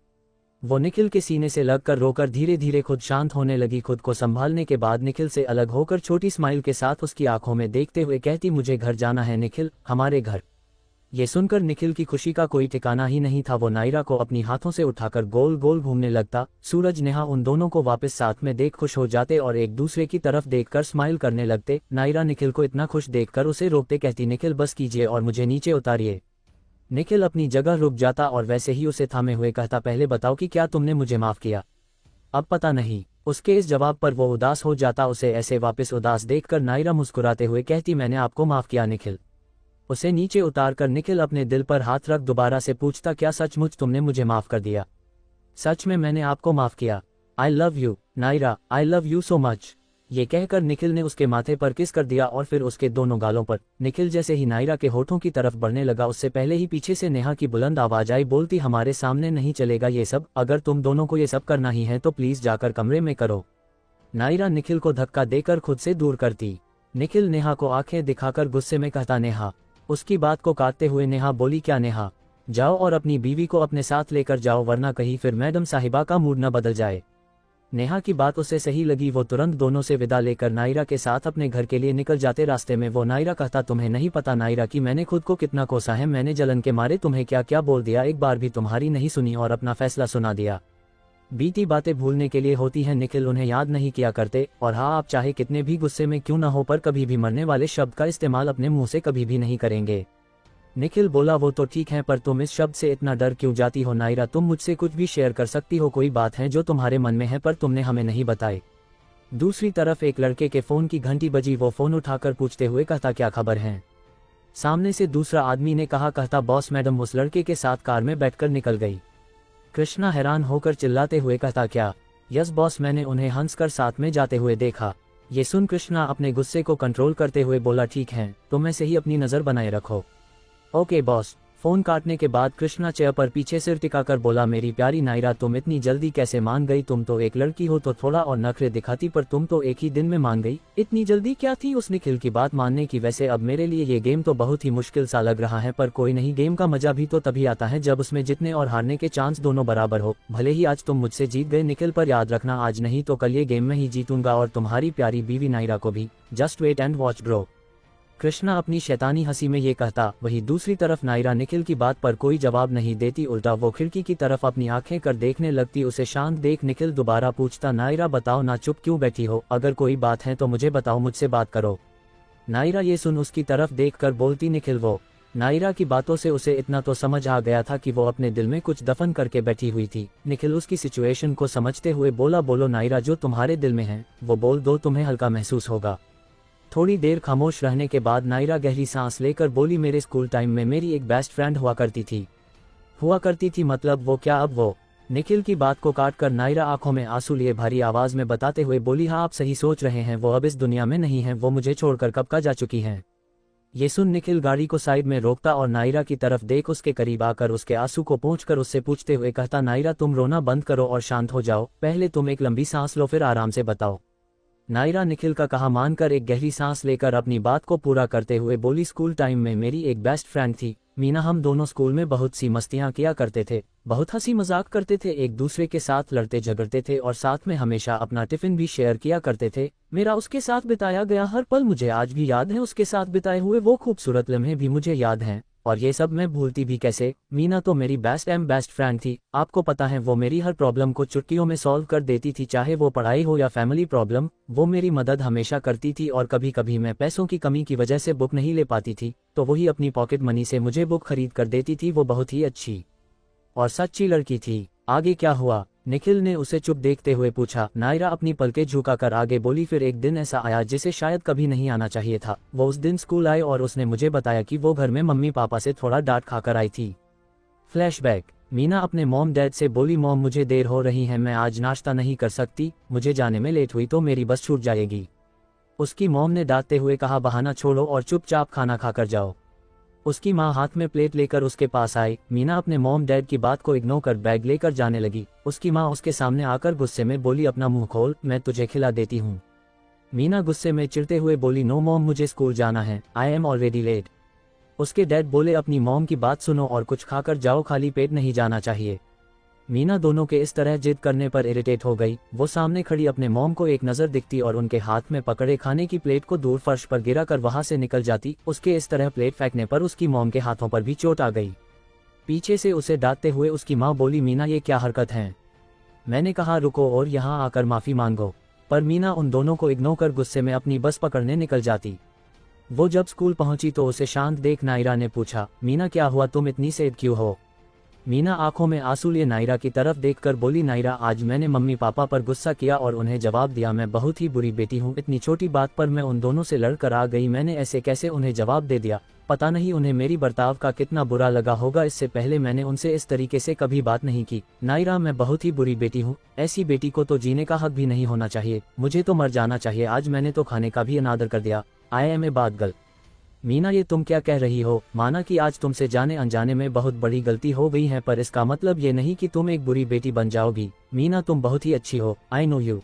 वो निखिल के सीने से लगकर रोकर धीरे धीरे खुद शांत होने लगी। खुद को संभालने के बाद निखिल से अलग होकर छोटी स्माइल के साथ उसकी आंखों में देखते हुए कहती, मुझे घर जाना है निखिल, हमारे घर। ये सुनकर निखिल की खुशी का कोई ठिकाना ही नहीं था। वो नायरा को अपनी हाथों से उठाकर गोल गोल घूमने लगता। सूरज नेहा उन दोनों को वापस साथ में देख खुश हो जाते और एक दूसरे की तरफ देखकर स्माइल करने लगते। नायरा निखिल को इतना खुश देखकर उसे रोकते कहती, निखिल बस कीजिए और मुझे नीचे उतारिए। निखिल अपनी जगह रुक जाता और वैसे ही उसे थामे हुए कहता, पहले बताओ कि क्या तुमने मुझे माफ किया? अब पता नहीं। उसके इस जवाब पर वो उदास हो जाता। उसे ऐसे वापस उदास देखकर नायरा मुस्कुराते हुए कहती, मैंने आपको माफ किया निखिल। उसे नीचे उतारकर निखिल अपने दिल पर हाथ रख दोबारा से पूछता, क्या सचमुच तुमने मुझे माफ कर दिया? सच में मैंने आपको माफ किया। I love you Naira, I love you so much. ये कहकर निखिल ने उसके माथे पर किस कर दिया और फिर उसके दोनों गालों पर। निखिल जैसे ही नायरा के होठों की तरफ बढ़ने लगा, उससे पहले ही पीछे से नेहा की बुलंद आवाज आई, बोलती, हमारे सामने नहीं चलेगा ये सब। अगर तुम दोनों को ये सब करना ही है तो प्लीज जाकर कमरे में करो। नायरा निखिल को धक्का देकर खुद से दूर करती। निखिल नेहा को आंखें दिखाकर गुस्से में कहता, नेहा। उसकी बात को काटते हुए नेहा बोली, क्या नेहा? जाओ और अपनी बीवी को अपने साथ लेकर जाओ, वरना कहीं फिर मैडम साहिबा का मूड न बदल जाए। नेहा की बात उसे सही लगी। वो तुरंत दोनों से विदा लेकर नायरा के साथ अपने घर के लिए निकल जाते। रास्ते में वो नायरा कहता, तुम्हें नहीं पता नायरा कि मैंने खुद को कितना कोसा है। मैंने जलन के मारे तुम्हें क्या क्या बोल दिया, एक बार भी तुम्हारी नहीं सुनी और अपना फैसला सुना दिया। बीती बातें भूलने के लिए होती हैं निखिल, उन्हें याद नहीं किया करते। और हाँ, आप चाहे कितने भी गुस्से में क्यों न हो, पर कभी भी मरने वाले शब्द का इस्तेमाल अपने मुंह से कभी भी नहीं करेंगे। निखिल बोला, वो तो ठीक है, पर तुम इस शब्द से इतना डर क्यों जाती हो नायरा? तुम मुझसे कुछ भी शेयर कर सकती हो, कोई बात है जो तुम्हारे मन में है पर तुमने हमें नहीं बताई। दूसरी तरफ एक लड़के के फोन की घंटी बजी। वो फोन उठाकर पूछते हुए कहता, क्या खबर है? सामने से दूसरा आदमी ने कहा। कहता, बॉस मैडम उस लड़के के साथ कार में बैठकर निकल गई। कृष्णा हैरान होकर चिल्लाते हुए कहता, क्या? यस बॉस, मैंने उन्हें हंसकर साथ में जाते हुए देखा। ये सुन कृष्णा अपने गुस्से को कंट्रोल करते हुए बोला, ठीक है, तुम ऐसे ही अपनी नजर बनाए रखो। Okay boss. फोन काटने के बाद कृष्णा चेयर पर पीछे सिर टिकाकर बोला, मेरी प्यारी नायरा, तुम इतनी जल्दी कैसे मान गई? तुम तो एक लड़की हो तो थोड़ा और नखरे दिखाती, पर तुम तो एक ही दिन में मान गई। इतनी जल्दी क्या थी उस निखिल की बात मानने की? वैसे अब मेरे लिए ये गेम तो बहुत ही मुश्किल सा लग रहा है, पर कोई नहीं, गेम का मजा भी तो तभी आता है जब उसमें जीतने और हारने के चांस दोनों बराबर हो। भले ही आज तुम मुझसे जीत गए निखिल, पर याद रखना आज नहीं तो कल ये गेम में ही जीतूंगा और तुम्हारी प्यारी बीवी नायरा को भी। Just wait and watch bro. Krishna अपनी शैतानी हंसी में ये कहता। वहीं दूसरी तरफ नायरा निखिल की बात पर कोई जवाब नहीं देती, उल्टा वो खिड़की की तरफ अपनी आंखें कर देखने लगती। उसे शांत देख निखिल दोबारा पूछता, नायरा बताओ ना, चुप क्यों बैठी हो? अगर कोई बात है तो मुझे बताओ, मुझसे बात करो। नायरा ये सुन उसकी तरफ देखकर बोलती, निखिल वो। नायरा की बातों से उसे इतना तो समझ आ गया था कि वो अपने दिल में कुछ दफन करके बैठी हुई थी। निखिल उसकी सिचुएशन को समझते हुए बोला, बोलो नायरा, जो तुम्हारे दिल में है वो बोल दो, तुम्हें हल्का महसूस होगा। थोड़ी देर खामोश रहने के बाद नायरा गहरी सांस लेकर बोली, मेरे स्कूल टाइम में मेरी एक बेस्ट फ्रेंड हुआ करती थी मतलब वो क्या अब वो? निखिल की बात को काटकर नायरा आंखों में आंसू लिए भारी आवाज में बताते हुए बोली, हाँ आप सही सोच रहे हैं, वो अब इस दुनिया में नहीं है, वो मुझे छोड़कर कब का जा चुकी हैं। ये सुन निखिल गाड़ी को साइड में रोकता और नायरा की तरफ देख उसके करीब आकर उसके आंसू को पोंछकर उससे पूछते हुए कहता, नायरा तुम रोना बंद करो और शांत हो जाओ, पहले तुम एक लंबी सांस लो फिर आराम से बताओ। नायरा निखिल का कहा मानकर एक गहरी सांस लेकर अपनी बात को पूरा करते हुए बोली, स्कूल टाइम में मेरी एक बेस्ट फ्रेंड थी, मीना, हम दोनों स्कूल में बहुत सी मस्तियाँ किया करते थे, बहुत हंसी मजाक करते थे, एक दूसरे के साथ लड़ते झगड़ते थे और साथ में हमेशा अपना टिफिन भी शेयर किया करते थे। मेरा उसके साथ बिताया गया हर पल मुझे आज भी याद है, उसके साथ बिताए हुए वो खूबसूरत लम्हे भी मुझे याद हैं, और ये सब मैं भूलती भी कैसे। मीना तो मेरी बेस्ट फ्रेंड थी, आपको पता है वो मेरी हर प्रॉब्लम को चुटकियों में सॉल्व कर देती थी, चाहे वो पढ़ाई हो या फैमिली प्रॉब्लम, वो मेरी मदद हमेशा करती थी। और कभी कभी मैं पैसों की कमी की वजह से बुक नहीं ले पाती थी तो वही अपनी पॉकेट मनी से मुझे बुक खरीद कर देती थी। वो बहुत ही अच्छी और सच्ची लड़की थी। आगे क्या हुआ? निखिल ने उसे चुप देखते हुए पूछा। नायरा अपनी पलकें झुकाकर आगे बोली, फिर एक दिन ऐसा आया जिसे शायद कभी नहीं आना चाहिए था। वो उस दिन स्कूल आए और उसने मुझे बताया कि वो घर में मम्मी पापा से थोड़ा डांट खाकर आई थी। फ्लैशबैक। मीना अपने मॉम डैड से बोली, मॉम मुझे देर हो रही है, मैं आज नाश्ता नहीं कर सकती, मुझे जाने में लेट हुई तो मेरी बस छूट जाएगी। उसकी मॉम ने डांटते हुए कहा, बहाना छोड़ो और चुपचाप खाना खाकर जाओ। उसकी माँ हाथ में प्लेट लेकर उसके पास आई। मीना अपने मॉम डैड की बात को इग्नोर कर बैग लेकर जाने लगी। उसकी माँ उसके सामने आकर गुस्से में बोली, अपना मुंह खोल, मैं तुझे खिला देती हूँ। मीना गुस्से में चिढ़ते हुए बोली, नो मॉम, मुझे स्कूल जाना है, आई एम ऑलरेडी लेट। उसके डैड बोले, अपनी मॉम की बात सुनो और कुछ खाकर जाओ, खाली पेट नहीं जाना चाहिए। मीना दोनों के इस तरह जिद करने पर इरिटेट हो गई। वो सामने खड़ी अपने मॉम को एक नज़र दिखती और उनके हाथ में पकड़े खाने की प्लेट को दूर फर्श पर गिरा कर वहां से निकल जाती। उसके इस तरह प्लेट फेंकने पर उसकी मॉम के हाथों पर भी चोट आ गई। पीछे से उसे डांटते हुए उसकी माँ बोली, मीना ये क्या हरकत है, मैंने कहा रुको और यहाँ आकर माफ़ी मांगो। पर मीना उन दोनों को इग्नोर कर गुस्से में अपनी बस पकड़ने निकल जाती। वो जब स्कूल पहुंची तो उसे शांत देख नायरा ने पूछा, मीना क्या हुआ, तुम इतनी सैड क्यों हो? मीना आंखों में आंसू लिए नायरा की तरफ देखकर बोली, नायरा आज मैंने मम्मी पापा पर गुस्सा किया और उन्हें जवाब दिया, मैं बहुत ही बुरी बेटी हूँ, इतनी छोटी बात पर मैं उन दोनों से लड़ कर आ गई, मैंने ऐसे कैसे उन्हें जवाब दे दिया, पता नहीं उन्हें मेरी बर्ताव का कितना बुरा लगा होगा, इससे पहले मैंने उनसे इस तरीके से कभी बात नहीं की। नायरा मैं बहुत ही बुरी बेटी हूँ, ऐसी बेटी को तो जीने का हक भी नहीं होना चाहिए, मुझे तो मर जाना चाहिए, आज मैंने तो खाने का भी अनादर कर दिया। आई एम ए बात गर्ल। मीना ये तुम क्या कह रही हो? माना कि आज तुमसे जाने अनजाने में बहुत बड़ी गलती हो गई है, पर इसका मतलब ये नहीं कि तुम एक बुरी बेटी बन जाओगी। मीना तुम बहुत ही अच्छी हो, आई नो यू।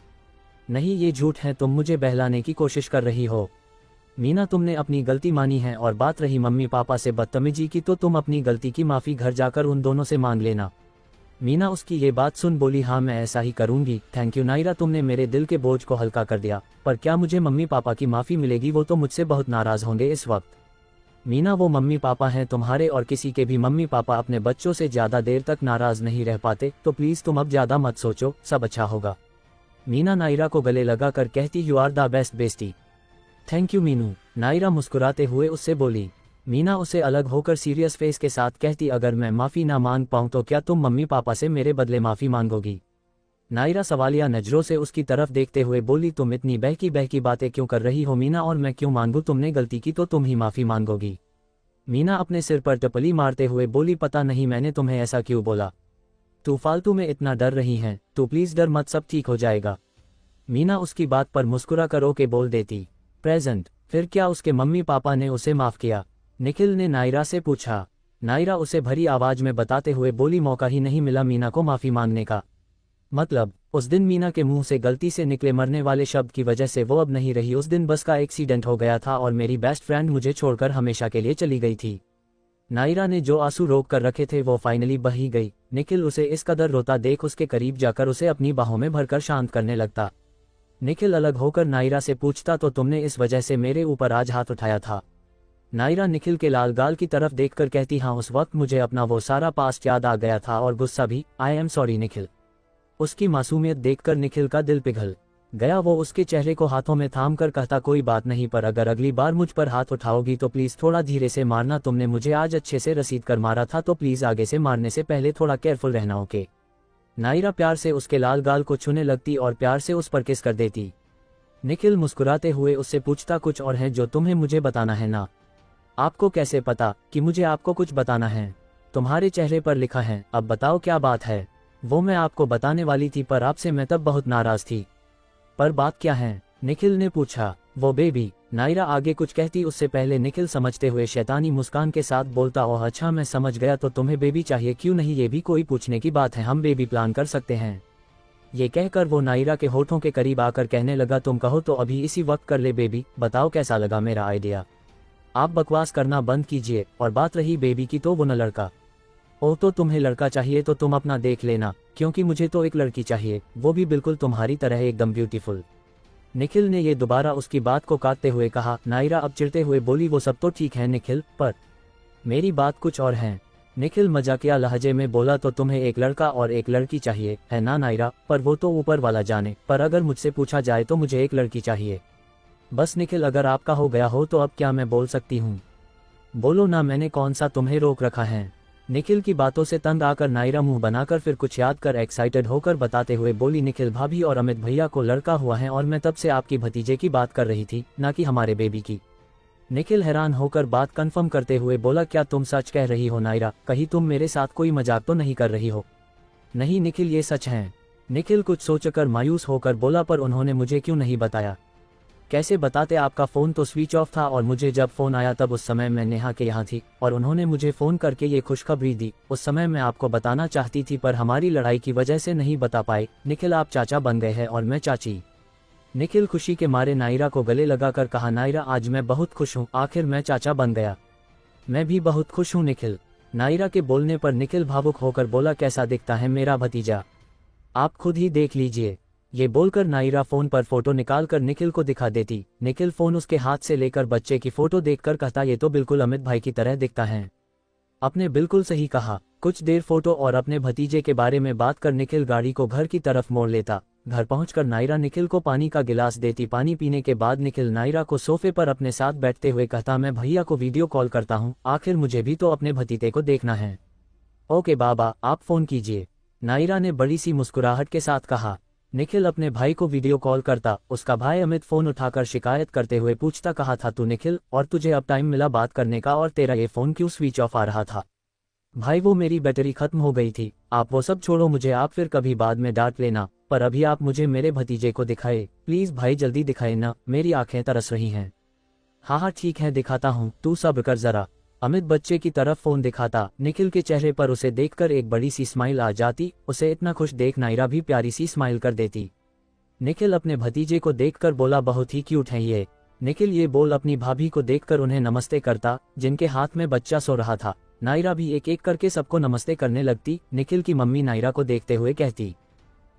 नहीं ये झूठ है, तुम मुझे बहलाने की कोशिश कर रही हो। मीना तुमने अपनी गलती मानी है, और बात रही मम्मी पापा से बदतमीजी की तो तुम अपनी गलती की माफ़ी घर जाकर उन दोनों से मांग लेना। मीना उसकी ये बात सुन बोली, हाँ मैं ऐसा ही करूंगी, थैंक यू नायरा, तुमने मेरे दिल के बोझ को हल्का कर दिया, पर क्या मुझे मम्मी पापा की माफ़ी मिलेगी? वो तो मुझसे बहुत नाराज़ होंगे इस वक्त। मीना वो मम्मी पापा हैं तुम्हारे, और किसी के भी मम्मी पापा अपने बच्चों से ज़्यादा देर तक नाराज़ नहीं रह पाते, तो प्लीज़ तुम अब ज़्यादा मत सोचो, सब अच्छा होगा। मीना नायरा को गले लगा कर कहती, you are the best bestie. Thank you Meenu. Naira मुस्कुराते हुए उससे बोली। मीना उसे अलग होकर सीरियस फेस के साथ कहती, अगर मैं माफ़ी ना मांग पाऊँ तो क्या तुम मम्मी पापा से मेरे बदले माफ़ी मांगोगी? नायरा सवालिया नजरों से उसकी तरफ देखते हुए बोली, तुम इतनी बहकी बातें क्यों कर रही हो मीना, और मैं क्यों मांगू? तुमने गलती की तो तुम ही माफ़ी मांगोगी। मीना अपने सिर पर टपली मारते हुए बोली, पता नहीं मैंने तुम्हें ऐसा क्यों बोला, तू फालतू में इतना डर रही है, तू प्लीज़ डर मत, सब ठीक हो जाएगा। मीना उसकी बात पर मुस्कुरा कर ओके बोल देती। प्रेजेंट। फिर क्या उसके मम्मी पापा ने उसे माफ़ किया? निखिल ने नायरा से पूछा। नायरा उसे भरी आवाज़ में बताते हुए बोली, मौका ही नहीं मिला मीना को माफ़ी मांगने का। मतलब उस दिन मीना के मुंह से गलती से निकले मरने वाले शब्द की वजह से वो अब नहीं रही। उस दिन बस का एक्सीडेंट हो गया था और मेरी बेस्ट फ्रेंड मुझे छोड़कर हमेशा के लिए चली गई थी। नायरा ने जो आंसू रोक कर रखे थे वो फाइनली बह ही गई। निखिल उसे इस कदर रोता देख उसके करीब जाकर उसे अपनी बाहों में भरकर शांत करने लगता। निखिल अलग होकर नायरा से पूछता, तो तुमने इस वजह से मेरे ऊपर आज हाथ उठाया था? नायरा निखिल के लाल गाल की तरफ देखकर कहती, हाँ उस वक्त मुझे अपना वो सारा पास्ट याद आ गया था और गुस्सा भी। I am sorry Nikhil. उसकी मासूमियत देखकर निखिल का दिल पिघल गया। वो उसके चेहरे को हाथों में थाम कर कहता, कोई बात नहीं, पर अगर अगली बार मुझ पर हाथ उठाओगी तो प्लीज़ थोड़ा धीरे से मारना, तुमने मुझे आज अच्छे से रसीद कर मारा था तो प्लीज़ आगे से मारने से पहले थोड़ा केयरफुल रहना, ओके? नायरा प्यार से उसके लाल गाल को छूने लगती और प्यार से उस पर किस कर देती। निखिल मुस्कुराते हुए उससे पूछता, कुछ और है जो तुम्हें मुझे बताना है ना? आपको कैसे पता कि मुझे आपको कुछ बताना है? तुम्हारे चेहरे पर लिखा है, अब बताओ क्या बात है? वो मैं आपको बताने वाली थी, पर आपसे मैं तब बहुत नाराज थी। पर बात क्या है? निखिल ने पूछा। वो बेबी। नायरा आगे कुछ कहती उससे पहले निखिल समझते हुए शैतानी मुस्कान के साथ बोलता, ओह अच्छा मैं समझ गया, तो तुम्हें बेबी चाहिए, क्यों नहीं, ये भी कोई पूछने की बात है, हम बेबी प्लान कर सकते हैं। ये कहकर वो नायरा के होठों के करीब आकर कहने लगा, तुम कहो तो अभी इसी वक्त कर ले बेबी, बताओ कैसा लगा मेरा आइडिया? आप बकवास करना बंद कीजिए, और बात रही बेबी की तो वो न लड़का। ओह तो तुम्हें लड़का चाहिए तो तुम अपना देख लेना, क्योंकि मुझे तो एक लड़की चाहिए, वो भी बिल्कुल तुम्हारी तरह एकदम ब्यूटीफुल। निखिल ने ये दोबारा उसकी बात को काटते हुए कहा। नायरा अब चिढ़ते हुए बोली, वो सब तो ठीक है निखिल, पर मेरी बात कुछ और है। निखिल मजाकिया लहजे में बोला, तो तुम्हें एक लड़का और एक लड़की चाहिए है ना नायरा, पर वो तो ऊपर वाला जाने, पर अगर मुझसे पूछा जाए तो मुझे एक लड़की चाहिए बस। निखिल अगर आपका हो गया हो तो अब क्या मैं बोल सकती हूँ? बोलो ना, मैंने कौन सा तुम्हें रोक रखा है। निखिल की बातों से तंग आकर नायरा मुंह बनाकर फिर कुछ याद कर एक्साइटेड होकर बताते हुए बोली, निखिल भाभी और अमित भैया को लड़का हुआ है और मैं तब से आपकी भतीजे की बात कर रही थी, ना कि हमारे बेबी की। निखिल हैरान होकर बात कंफर्म करते हुए बोला, क्या तुम सच कह रही हो नायरा? कहीं तुम मेरे साथ कोई मजाक तो नहीं कर रही हो? नहीं निखिल, ये सच है। निखिल कुछ सोचकर मायूस होकर बोला, पर उन्होंने मुझे क्यों नहीं बताया? कैसे बताते, आपका फ़ोन तो स्विच ऑफ था और मुझे जब फ़ोन आया तब उस समय मैं नेहा के यहाँ थी और उन्होंने मुझे फ़ोन करके ये खुशखबरी दी। उस समय मैं आपको बताना चाहती थी पर हमारी लड़ाई की वजह से नहीं बता पाए। निखिल आप चाचा बन गए हैं और मैं चाची। निखिल खुशी के मारे नायरा को गले लगाकर कहा, नायरा आज मैं बहुत खुश हूँ, आखिर मैं चाचा बन गया। मैं भी बहुत खुश हूँ निखिल। नायरा के बोलने पर निखिल भावुक होकर बोला, कैसा दिखता है मेरा भतीजा? आप खुद ही देख लीजिए। ये बोलकर नायरा फोन पर फोटो निकालकर निखिल को दिखा देती। निखिल फोन उसके हाथ से लेकर बच्चे की फोटो देखकर कहता, ये तो बिल्कुल अमित भाई की तरह दिखता है। आपने बिल्कुल सही कहा। कुछ देर फोटो और अपने भतीजे के बारे में बात कर निखिल गाड़ी को घर की तरफ मोड़ लेता। घर पहुंचकर नायरा निखिल को पानी का गिलास देती। पानी पीने के बाद निखिल नायरा को सोफे पर अपने साथ बैठते हुए कहता, मैं भैया को वीडियो कॉल करता हूँ, आखिर मुझे भी तो अपने भतीजे को देखना है। ओके बाबा, आप फोन कीजिए, नायरा ने बड़ी सी मुस्कुराहट के साथ कहा। निखिल अपने भाई को वीडियो कॉल करता। उसका भाई अमित फोन उठाकर शिकायत करते हुए पूछता, कहा था तू निखिल, और तुझे अब टाइम मिला बात करने का, और तेरा ये फोन क्यों स्विच ऑफ आ रहा था? भाई वो मेरी बैटरी खत्म हो गई थी। आप वो सब छोड़ो, मुझे आप फिर कभी बाद में डांट लेना, पर अभी आप मुझे मेरे भतीजे को दिखाए प्लीज भाई, जल्दी दिखाए ना, मेरी आंखें तरस रही हैं। हाँ हाँ ठीक है दिखाता हूँ, तू सब्र कर जरा। अमित बच्चे की तरफ फोन दिखाता। निखिल के चेहरे पर उसे देखकर एक बड़ी सी स्माइल आ जाती। उसे इतना खुश देख नायरा भी प्यारी सी स्माइल कर देती। निखिल अपने भतीजे को देखकर बोला, बहुत ही क्यूट है ये। निखिल ये बोल अपनी भाभी को देखकर उन्हें नमस्ते करता, जिनके हाथ में बच्चा सो रहा था। नायरा भी एक एक करके सबको नमस्ते करने लगती। निखिल की मम्मी नायरा को देखते हुए कहती,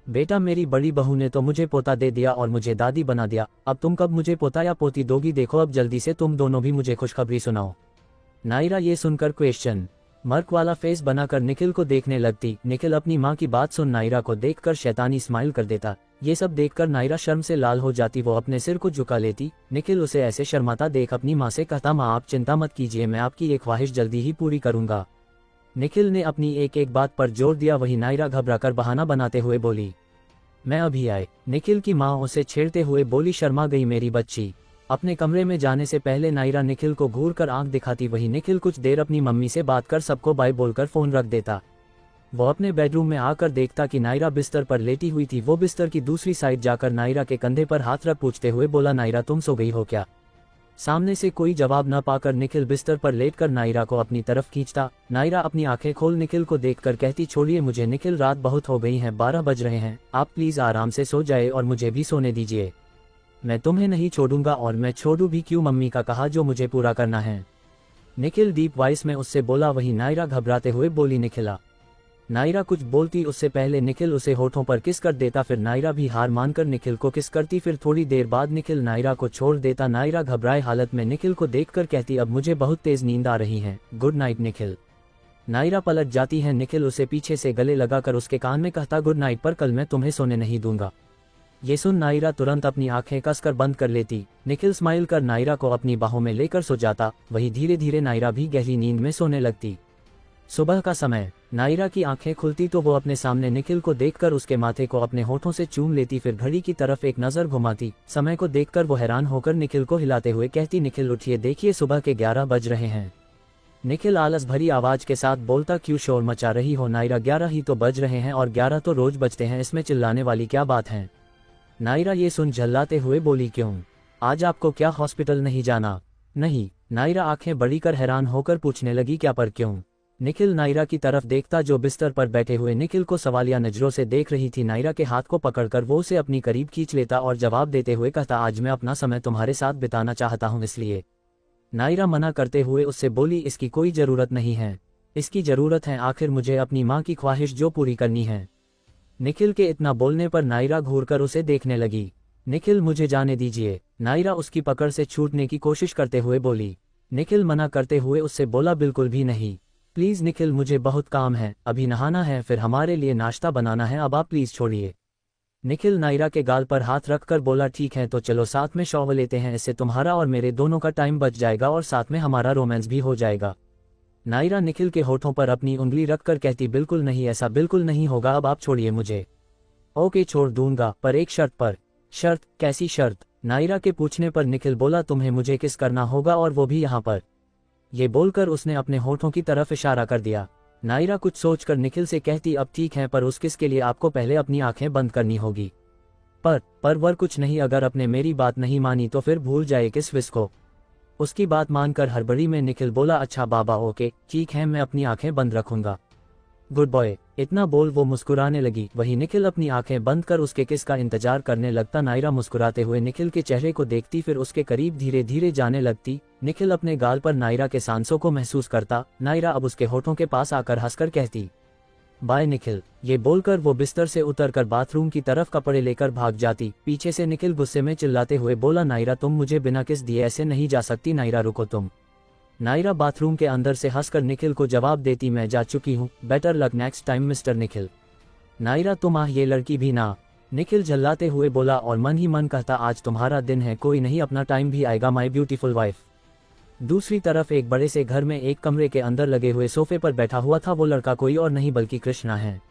बेटा मेरी बड़ी बहू ने तो मुझे पोता दे दिया और मुझे दादी बना दिया, अब तुम कब मुझे पोता या पोती दोगी? देखो अब जल्दी से तुम दोनों भी मुझे खुशखबरी सुनाओ। नायरा ये सुनकर क्वेश्चन मार्क वाला फेस बनाकर निखिल को देखने लगती। निखिल अपनी माँ की बात सुन नायरा को देखकर शैतानी स्माइल कर देता। ये सब देखकर नायरा शर्म से लाल हो जाती। वो अपने सिर को झुका लेती। निखिल उसे ऐसे शर्माता देख अपनी माँ से कहता, माँ आप चिंता मत कीजिए, मैं आपकी ये ख्वाहिश जल्दी ही पूरी करूंगा। निखिल ने अपनी एक एक बात पर जोर दिया। वही नायरा घबराकर बहाना बनाते हुए बोली, मैं अभी आए। निखिल की माँ उसे छेड़ते हुए बोली, शर्मा गई मेरी बच्ची। अपने कमरे में जाने से पहले नायरा निखिल को घूर कर आंख दिखाती। वही निखिल कुछ देर अपनी मम्मी से बात कर सबको बाय बोलकर फोन रख देता। वो अपने बेडरूम में आकर देखता कि नायरा बिस्तर पर लेटी हुई थी। वो बिस्तर की दूसरी साइड जाकर नायरा के कंधे पर हाथ रख पूछते हुए बोला, नायरा तुम सो गई हो क्या? सामने से कोई जवाब न पाकर निखिल बिस्तर पर लेटकर नायरा को अपनी तरफ खींचता। नायरा अपनी आंखें खोल निखिल को देखकर कहती, छोड़िए मुझे निखिल, रात बहुत हो गई है, 12 बज रहे हैं, आप प्लीज आराम से सो जाए और मुझे भी सोने दीजिए। मैं तुम्हें नहीं छोड़ूंगा, और मैं छोड़ू भी क्यों? मम्मी का कहा जो मुझे पूरा करना है। निखिल डीप वॉइस में उससे बोला। वही नायरा घबराते हुए बोली, निखिला। नायरा कुछ बोलती उससे पहले निखिल उसे होठों पर किस कर देता। फिर नायरा भी हार मानकर निखिल को किस करती। फिर थोड़ी देर बाद निखिल नायरा को छोड़ देता। नायरा घबराए हालत में निखिल को देखकर कहती, अब मुझे बहुत तेज नींद आ रही है, गुड नाइट निखिल। नायरा पलट जाती है। निखिल उसे पीछे से गले लगाकर उसके कान में कहता, गुड नाइट, पर कल मैं तुम्हें सोने नहीं दूंगा। ये सुन नायरा तुरंत अपनी आंखें कसकर बंद कर लेती। निखिल स्माइल कर नायरा को अपनी बाहों में लेकर सो जाता। वही धीरे धीरे नायरा भी गहरी नींद में सोने लगती। सुबह का समय, नायरा की आंखें खुलती तो वो अपने सामने निखिल को देखकर उसके माथे को अपने होठों से चूम लेती। फिर घड़ी की तरफ एक नजर घुमाती। समय को देखकर वो हैरान होकर निखिल को हिलाते हुए कहती, निखिल उठिए, देखिए सुबह के 11 बज रहे हैं। निखिल आलस भरी आवाज के साथ बोलता, क्यों शोर मचा रही हो नायरा? 11 ही तो बज रहे हैं, और 11 तो रोज बजते हैं, इसमें चिल्लाने वाली क्या बात है? नायरा ये सुन झल्लाते हुए बोली, क्यों, आज आपको क्या हॉस्पिटल नहीं जाना? नहीं। नायरा आंखें बड़ी कर हैरान होकर पूछने लगी, क्या पर क्यों? निखिल नायरा की तरफ देखता जो बिस्तर पर बैठे हुए निखिल को सवालिया नजरों से देख रही थी। नायरा के हाथ को पकड़कर वो उसे अपनी करीब खींच लेता और जवाब देते हुए कहता, आज मैं अपना समय तुम्हारे साथ बिताना चाहता हूँ, इसलिए नायरा मना करते हुए उससे बोली, इसकी कोई ज़रूरत नहीं है। इसकी ज़रूरत है, आखिर मुझे अपनी माँ की ख्वाहिश जो पूरी करनी है। निखिल के इतना बोलने पर नायरा घूरकर उसे देखने लगी। निखिल, मुझे जाने दीजिए। नायरा उसकी पकड़ से छूटने की कोशिश करते हुए बोली। निखिल मना करते हुए उससे बोला, बिल्कुल भी नहीं। प्लीज़ निखिल, मुझे बहुत काम है, अभी नहाना है, फिर हमारे लिए नाश्ता बनाना है, अब आप प्लीज़ छोड़िए। निखिल नायरा के गाल पर हाथ रखकर बोला, ठीक है तो चलो साथ में शॉवर लेते हैं, इससे तुम्हारा और मेरे दोनों का टाइम बच जाएगा और साथ में हमारा रोमांस भी हो जाएगा। नायरा निखिल के होठों पर अपनी उंगली रखकर कहती, बिल्कुल नहीं, ऐसा बिल्कुल नहीं होगा, अब आप छोड़िए मुझे। ओके, छोड़ दूंगा, पर एक शर्त पर। शर्त? कैसी शर्त? नायरा के पूछने पर निखिल बोला, तुम्हें मुझे किस करना होगा, और वो भी यहाँ पर। ये बोलकर उसने अपने होठों की तरफ इशारा कर दिया। नायरा कुछ सोचकर निखिल से कहती, अब ठीक है, पर उस किस के लिए आपको पहले अपनी आंखें बंद करनी होगी। पर कुछ नहीं, अगर आपने मेरी बात नहीं मानी तो फिर भूल जाए किस विस को। उसकी बात मानकर हड़बड़ी में निखिल बोला, अच्छा बाबा, ओके ठीक है, मैं अपनी आंखें बंद रखूंगा। Good boy. इतना बोल वो मुस्कुराने लगी। वही निखिल अपनी आंखें बंद कर उसके किस का इंतजार करने लगता। नायरा मुस्कुराते हुए निखिल के चेहरे को देखती, फिर उसके करीब धीरे धीरे जाने लगती। निखिल अपने गाल पर नायरा के सांसों को महसूस करता। नायरा अब उसके होठों के पास आकर हंसकर कहती, बाय निखिल। ये बोलकर वो बिस्तर से उतरकर बाथरूम की तरफ कपड़े लेकर भाग जाती। पीछे से निखिल गुस्से में चिल्लाते हुए बोला, नायरा तुम मुझे बिना किस दिए ऐसे नहीं जा सकती, नायरा रुको तुम। नायरा बाथरूम के अंदर से हंसकर निखिल को जवाब देती, मैं जा चुकी हूँ, better luck next time mister Nikhil. Naira, तुम ये लड़की भी ना। निखिल झल्लाते हुए बोला और मन ही मन कहता, आज तुम्हारा दिन है, कोई नहीं, अपना टाइम भी आएगा माय ब्यूटीफुल वाइफ। दूसरी तरफ एक बड़े से घर में एक कमरे के अंदर लगे हुए सोफे पर बैठा हुआ था वो लड़का कोई और नहीं बल्कि कृष्णा है।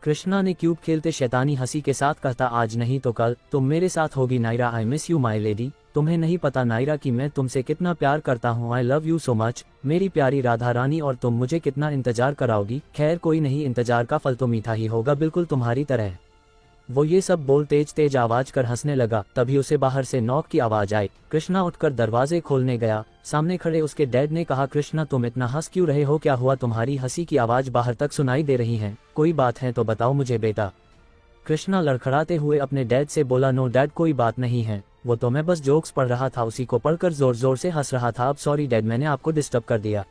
कृष्णा ने क्यूब खेलते शैतानी हंसी के साथ कहता, आज नहीं तो कल तुम मेरे साथ होगी Naira, I miss you my lady. तुम्हें नहीं पता नायरा कि मैं तुमसे कितना प्यार करता हूँ, आई लव यू सो मच मेरी प्यारी राधा रानी, और तुम मुझे कितना इंतजार कराओगी। खैर कोई नहीं, इंतजार का फल तो मीठा ही होगा, बिल्कुल तुम्हारी तरह। वो ये सब बोल तेज तेज आवाज कर हंसने लगा। तभी उसे बाहर से नॉक की आवाज आई। कृष्णा उठकर दरवाजे खोलने गया। सामने खड़े उसके डैड ने कहा, कृष्णा तुम इतना हंस क्यों रहे हो, क्या हुआ, तुम्हारी हंसी की आवाज बाहर तक सुनाई दे रही है, कोई बात है तो बताओ मुझे बेटा। कृष्णा लड़खड़ाते हुए अपने डैड से बोला, नो डैड कोई बात नहीं है, वो तो मैं बस जोक्स पढ़ रहा था, उसी को पढ़कर जोर जोर से हंस रहा था। अब सॉरी डैड, मैंने आपको डिस्टर्ब कर दिया।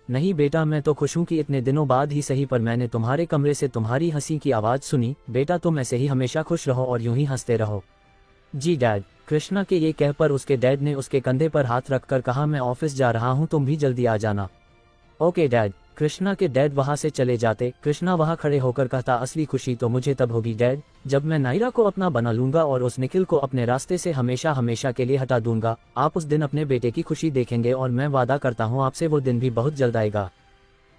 नहीं बेटा, मैं तो खुश हूँ कि इतने दिनों बाद ही सही पर मैंने तुम्हारे कमरे से तुम्हारी हंसी की आवाज़ सुनी। बेटा तुम ऐसे ही हमेशा खुश रहो और यूं ही हंसते रहो। जी डैड। कृष्णा के ये कह पर उसके डैड ने उसके कंधे पर हाथ रखकर कहा, मैं ऑफिस जा रहा हूँ, तुम भी जल्दी आ जाना। Okay dad. कृष्णा के डैड वहां से चले जाते। कृष्णा वहां खड़े होकर कहता, असली खुशी तो मुझे तब होगी डैड जब मैं नायरा को अपना बना लूंगा और उस निखिल को अपने रास्ते से हमेशा हमेशा के लिए हटा दूंगा। आप उस दिन अपने बेटे की खुशी देखेंगे और मैं वादा करता हूं आपसे वो दिन भी बहुत जल्द आएगा।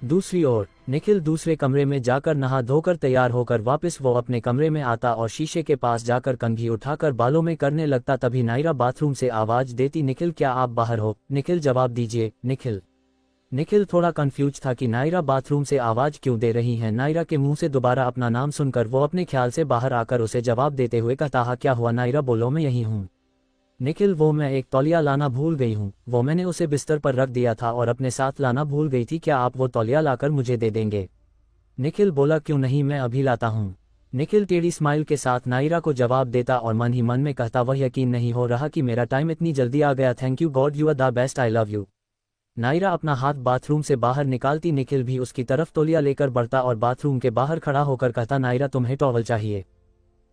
दूसरी ओर निखिल दूसरे कमरे में जाकर नहा धोकर तैयार होकर वापस वो अपने कमरे में आता और शीशे के पास जाकर कंघी उठाकर बालों में करने लगता। तभी नायरा बाथरूम से आवाज देती, निखिल क्या आप बाहर हो? निखिल जवाब दीजिए निखिल। निखिल थोड़ा कंफ्यूज था कि नायरा बाथरूम से आवाज क्यों दे रही है। नायरा के मुंह से दोबारा अपना नाम सुनकर वो अपने ख्याल से बाहर आकर उसे जवाब देते हुए कहता, हाँ क्या हुआ नायरा, बोलो मैं यही हूँ। निखिल वो मैं एक तौलिया लाना भूल गई हूँ, वो मैंने उसे बिस्तर पर रख दिया था और अपने साथ लाना भूल गई थी, क्या आप वो तौलिया लाकर मुझे दे देंगे? निखिल बोला, क्यों नहीं, मैं अभी लाता हूँ। निखिल टेढ़ी स्माइल के साथ नायरा को जवाब देता और मन ही मन में कहता, वह यकीन नहीं हो रहा कि मेरा टाइम इतनी जल्दी आ गया, thank you God, you are the best, I love you. Naira अपना हाथ बाथरूम से बाहर निकालती। निखिल भी उसकी तरफ तौलिया लेकर बढ़ता और बाथरूम के बाहर खड़ा होकर कहता, नायरा तुम्हें टॉवल चाहिए?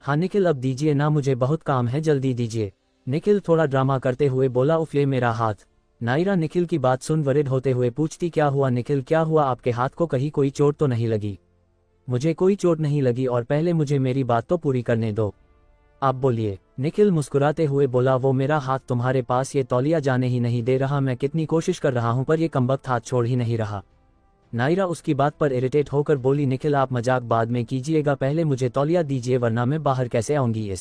हाँ निखिल अब दीजिए ना, मुझे बहुत काम है, जल्दी दीजिए। निखिल थोड़ा ड्रामा करते हुए बोला, उफ ये मेरा हाथ। नायरा निखिल की बात सुन वरिड होते हुए पूछती, क्या हुआ निखिल, क्या हुआ, आपके हाथ को कहीं कोई चोट तो नहीं लगी? मुझे कोई चोट नहीं लगी, और पहले मुझे मेरी बात तो पूरी करने दो, आप बोलिए। निखिल मुस्कुराते हुए बोला, वो मेरा हाथ तुम्हारे पास ये तौलिया जाने ही नहीं दे रहा, मैं कितनी कोशिश कर रहा हूं पर ये कमबख्त हाथ छोड़ ही नहीं रहा। नायरा उसकी बात पर इरिटेट होकर बोली, निखिल आप मजाक बाद में कीजिएगा, पहले मुझे तौलिया दीजिए वरना मैं बाहर कैसे आऊंगी।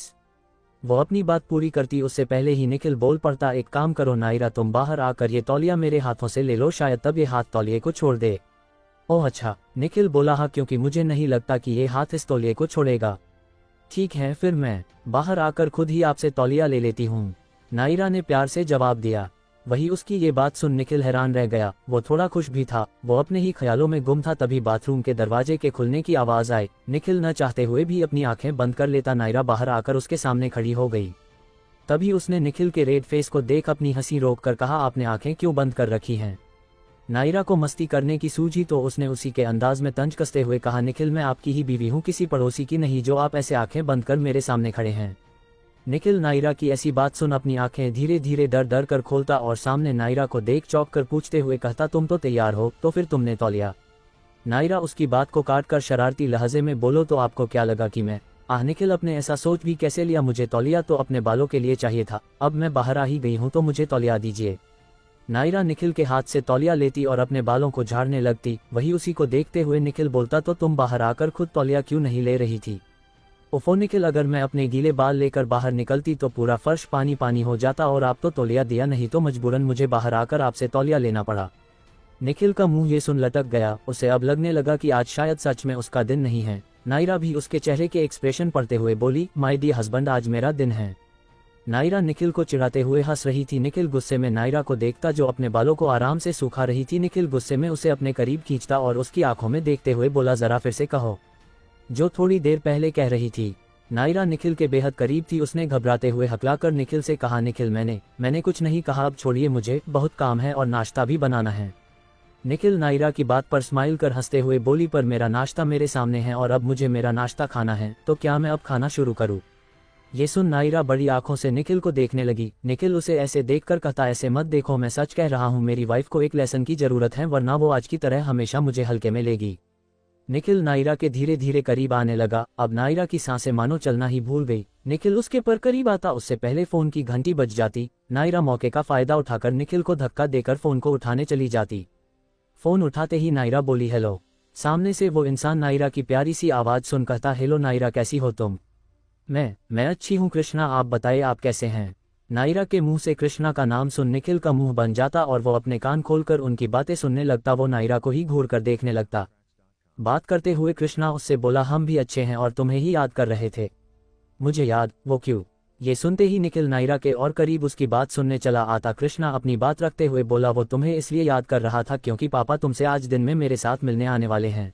वो अपनी बात पूरी करती उससे पहले ही निखिल बोल पड़ता, एक काम करो नायरा, तुम बाहर आकर ये तौलिया मेरे हाथों से ले लो, शायद तब ये हाथ तौलिए को छोड़ दे। ओह अच्छा। निखिल बोला, हाँ क्योंकि मुझे नहीं लगता कि ये हाथ इस तौलिए को छोड़ेगा। ठीक है फिर मैं बाहर आकर खुद ही आपसे तौलिया ले लेती हूँ, नायरा ने प्यार से जवाब दिया। वही उसकी ये बात सुन निखिल हैरान रह गया। वो थोड़ा खुश भी था, वो अपने ही ख्यालों में गुम था। तभी बाथरूम के दरवाजे के खुलने की आवाज आई। निखिल न चाहते हुए भी अपनी आंखें बंद कर लेता। नायरा बाहर आकर उसके सामने खड़ी हो गई। तभी उसने निखिल के रेड फेस को देख अपनी हंसी रोक कर कहा, आपने आंखें क्यों बंद कर रखी हैं? नायरा को मस्ती करने की सूझी तो उसने उसी के अंदाज में तंज कसते हुए कहा, निखिल मैं आपकी ही बीवी हूँ, किसी पड़ोसी की नहीं, जो आप ऐसे आंखें बंद कर मेरे सामने खड़े हैं। निखिल नायरा की ऐसी बात सुन अपनी आंखें धीरे धीरे डर डर कर खोलता और सामने नायरा को देख चौंक कर पूछते हुए कहता, तुम तो तैयार हो, तो फिर तुमने तौलिया? नायरा उसकी बात को काट कर शरारती लहजे में बोलो, तो आपको क्या लगा कि मैं? निखिल अपने ऐसा सोच भी कैसे लिया, मुझे तौलिया तो अपने बालों के लिए चाहिए था, अब मैं बाहर आ ही गई हूँ तो मुझे तौलिया दीजिए। नायरा निखिल के हाथ से तौलिया लेती और अपने बालों को झाड़ने लगती। वही उसी को देखते हुए निखिल बोलता, तो तुम बाहर आकर खुद तौलिया क्यों नहीं ले रही थी? ओफो निखिल, अगर मैं अपने गीले बाल लेकर बाहर निकलती तो पूरा फर्श पानी पानी हो जाता और आप तो तौलिया दिया नहीं तो मजबूरन मुझे बाहर आकर आपसे तौलिया लेना पड़ा। निखिल का मुंह ये सुन लटक गया। उसे अब लगने लगा कि आज शायद सच में उसका दिन नहीं है। नायरा भी उसके चेहरे के एक्सप्रेशन पढ़ते हुए बोली, माय डियर हस्बैंड, आज मेरा दिन है। नायरा निखिल को चिढ़ाते हुए हंस रही थी। निखिल गुस्से में नायरा को देखता जो अपने बालों को आराम से सुखा रही थी। निखिल गुस्से में उसे अपने करीब खींचता और उसकी आंखों में देखते हुए बोला, जरा फिर से कहो जो थोड़ी देर पहले कह रही थी। नायरा निखिल के बेहद करीब थी। उसने घबराते हुए हकलाकर निखिल से कहा, निखिल मैंने कुछ नहीं कहा, अब छोड़िए, मुझे बहुत काम है और नाश्ता भी बनाना है। निखिल नायरा की बात पर स्माइल कर हंसते हुए बोली, पर मेरा नाश्ता मेरे सामने है और अब मुझे मेरा नाश्ता खाना है, तो क्या मैं अब खाना शुरू करूं? ये सुन नायरा बड़ी आंखों से निखिल को देखने लगी। निखिल उसे ऐसे देखकर कहता, ऐसे मत देखो, मैं सच कह रहा हूँ, मेरी वाइफ को एक लेसन की जरूरत है, वरना वो आज की तरह हमेशा मुझे हल्के में लेगी। निखिल नायरा के धीरे धीरे करीब आने लगा। अब नायरा की सांसें मानो चलना ही भूल गई। निखिल उसके पर करीब आता, उससे पहले फोन की घंटी बज जाती। नायरा मौके का फायदा उठाकर निखिल को धक्का देकर फोन को उठाने चली जाती। फोन उठाते ही नायरा बोली, हेलो। सामने से वो इंसान नायरा की प्यारी सी आवाज सुन कहता, हेलो नायरा, कैसी हो तुम? मैं अच्छी हूँ कृष्णा, आप बताइए आप कैसे हैं? नायरा के मुंह से कृष्णा का नाम सुन निखिल का मुंह बन जाता और वो अपने कान खोलकर उनकी बातें सुनने लगता। वो नायरा को ही घूर कर देखने लगता। बात करते हुए कृष्णा उससे बोला, हम भी अच्छे हैं और तुम्हें ही याद कर रहे थे। मुझे याद? वो क्यों? ये सुनते ही निखिल नायरा के और करीब उसकी बात सुनने चला आता। कृष्णा अपनी बात रखते हुए बोला, वो तुम्हें इसलिए याद कर रहा था क्योंकि पापा तुमसे आज दिन में मेरे साथ मिलने आने वाले हैं।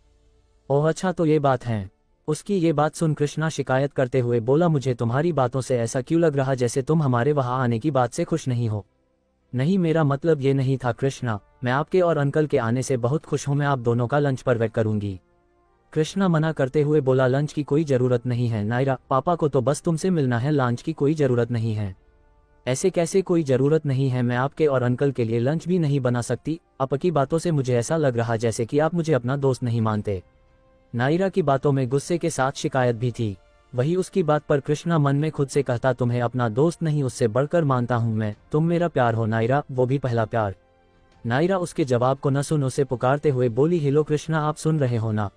ओह अच्छा, तो ये बात है। उसकी ये बात सुन कृष्णा शिकायत करते हुए बोला, मुझे तुम्हारी बातों से ऐसा क्यों लग रहा जैसे तुम हमारे वहां आने की बात से खुश नहीं हो। नहीं, मेरा मतलब ये नहीं था कृष्णा, मैं आपके और अंकल के आने से बहुत खुश हूं, मैं आप दोनों का लंच पर वेट करूंगी। कृष्णा मना करते हुए बोला, लंच की कोई जरूरत नहीं है नायरा, पापा को तो बस तुमसे मिलना है, लंच की कोई जरूरत नहीं है। ऐसे कैसे कोई जरूरत नहीं है? मैं आपके और अंकल के लिए लंच भी नहीं बना सकती। आपकी बातों से मुझे ऐसा लग रहा जैसे कि आप मुझे अपना दोस्त नहीं मानते। नायरा की बातों में गुस्से के साथ शिकायत भी थी। वही उसकी बात पर कृष्णा मन में खुद से कहता, तुम्हें अपना दोस्त नहीं उससे बढ़कर मानता हूं मैं, तुम मेरा प्यार हो नायरा, वो भी पहला प्यार। नायरा उसके जवाब को न सुन उसे पुकारते हुए बोली, हेलो कृष्णा, आप सुन रहे हो ना?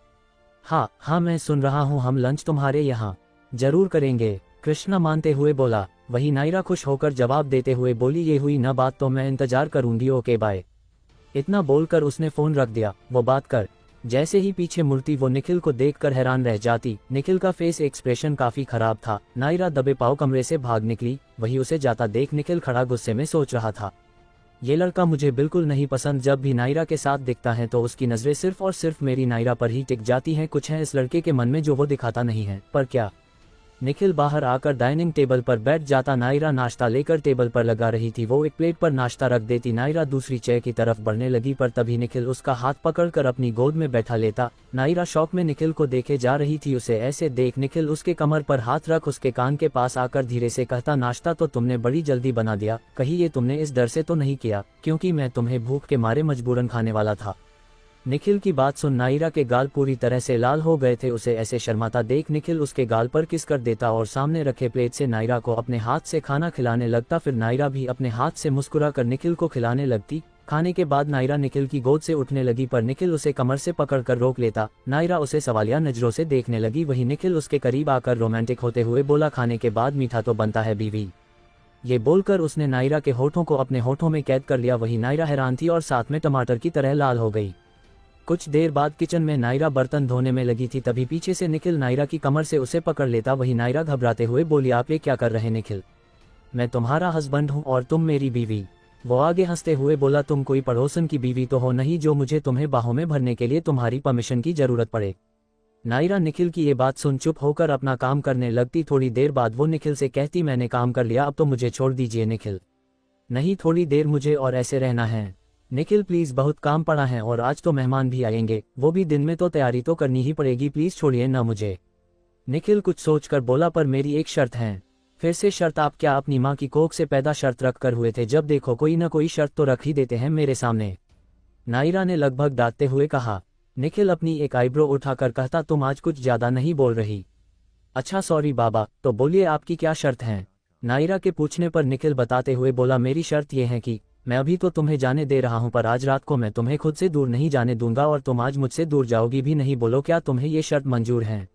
हाँ मैं सुन रहा हूँ, हम लंच तुम्हारे यहाँ जरूर करेंगे, कृष्णा मानते हुए बोला। वही नायरा खुश होकर जवाब देते हुए बोली, ये हुई ना बात, तो मैं इंतजार करूंगी, ओके बाय। इतना बोलकर उसने फोन रख दिया। वो बात कर जैसे ही पीछे मुड़ती वो निखिल को देखकर हैरान रह जाती। निखिल का फेस एक्सप्रेशन काफी खराब था। नायरा दबे पांव कमरे से भाग निकली। वही उसे जाता देख निखिल खड़ा गुस्से में सोच रहा था, ये लड़का मुझे बिल्कुल नहीं पसंद, जब भी नायरा के साथ दिखता है तो उसकी नजरें सिर्फ और सिर्फ मेरी नायरा पर ही टिक जाती हैं। कुछ है इस लड़के के मन में जो वो दिखाता नहीं है, पर क्या? निखिल बाहर आकर डाइनिंग टेबल पर बैठ जाता। नायरा नाश्ता लेकर टेबल पर लगा रही थी। वो एक प्लेट पर नाश्ता रख देती। नायरा दूसरी चेयर की तरफ बढ़ने लगी, पर तभी निखिल उसका हाथ पकड़कर अपनी गोद में बैठा लेता। नायरा शौक में निखिल को देखे जा रही थी। उसे ऐसे देख निखिल उसके कमर पर हाथ रख उसके कान के पास आकर धीरे से कहता, नाश्ता तो तुमने बड़ी जल्दी बना दिया, कहीं ये तुमने इस डर से तो नहीं किया क्योंकि मैं तुम्हें भूख के मारे मजबूरन खाने वाला था? निखिल की बात सुन नायरा के गाल पूरी तरह से लाल हो गए थे। उसे ऐसे शर्माता देख निखिल उसके गाल पर किस कर देता और सामने रखे प्लेट से नायरा को अपने हाथ से खाना खिलाने लगता। फिर नायरा भी अपने हाथ से मुस्कुरा कर निखिल को खिलाने लगती। खाने के बाद नायरा निखिल की गोद से उठने लगी, पर निखिल उसे कमर से पकड़कर रोक लेता। नायरा उसे सवालिया नजरों से देखने लगी। वही निखिल उसके करीब आकर रोमांटिक होते हुए बोला, खाने के बाद मीठा तो बनता है बीवी। ये बोलकर उसने नायरा के होठों को अपने होठों में कैद कर लिया। वही नायरा हैरान थी और साथ में टमाटर की तरह लाल हो गई। कुछ देर बाद किचन में नायरा बर्तन धोने में लगी थी। तभी पीछे से निखिल नायरा की कमर से उसे पकड़ लेता। वही नायरा घबराते हुए बोली, आप ये क्या कर रहे निखिल? मैं तुम्हारा हस्बैंड हूँ और तुम मेरी बीवी। वो आगे हंसते हुए बोला, तुम कोई पड़ोसन की बीवी तो हो नहीं जो मुझे तुम्हें बाहों में भरने के लिए तुम्हारी परमिशन की जरूरत पड़े। नायरा निखिल की ये बात सुन चुप होकर अपना काम करने लगती। थोड़ी देर बाद वो निखिल से कहती, मैंने काम कर लिया, अब तो मुझे छोड़ दीजिए निखिल। नहीं, थोड़ी देर मुझे और ऐसे रहना है निखिल, प्लीज, बहुत काम पड़ा है और आज तो मेहमान भी आएंगे, वो भी दिन में, तो तैयारी तो करनी ही पड़ेगी, प्लीज छोड़िए ना मुझे। निखिल कुछ सोचकर बोला, पर मेरी एक शर्त है। फिर से शर्त? आप क्या अपनी माँ की कोख से पैदा शर्त रख कर हुए थे? जब देखो कोई ना कोई शर्त तो रख ही देते हैं मेरे सामने, नायरा ने लगभग डांटते हुए कहा। निखिल अपनी एक आईब्रो उठाकर कहता, तुम आज कुछ ज्यादा नहीं बोल रही? अच्छा सॉरी बाबा, तो बोलिए आपकी क्या शर्त है? नायरा के पूछने पर निखिल बताते हुए बोला, मेरी शर्त यह है कि मैं अभी तो तुम्हें जाने दे रहा हूं, पर आज रात को मैं तुम्हें खुद से दूर नहीं जाने दूंगा और तुम आज मुझसे दूर जाओगी भी नहीं। बोलो क्या तुम्हें ये शर्त मंजूर है?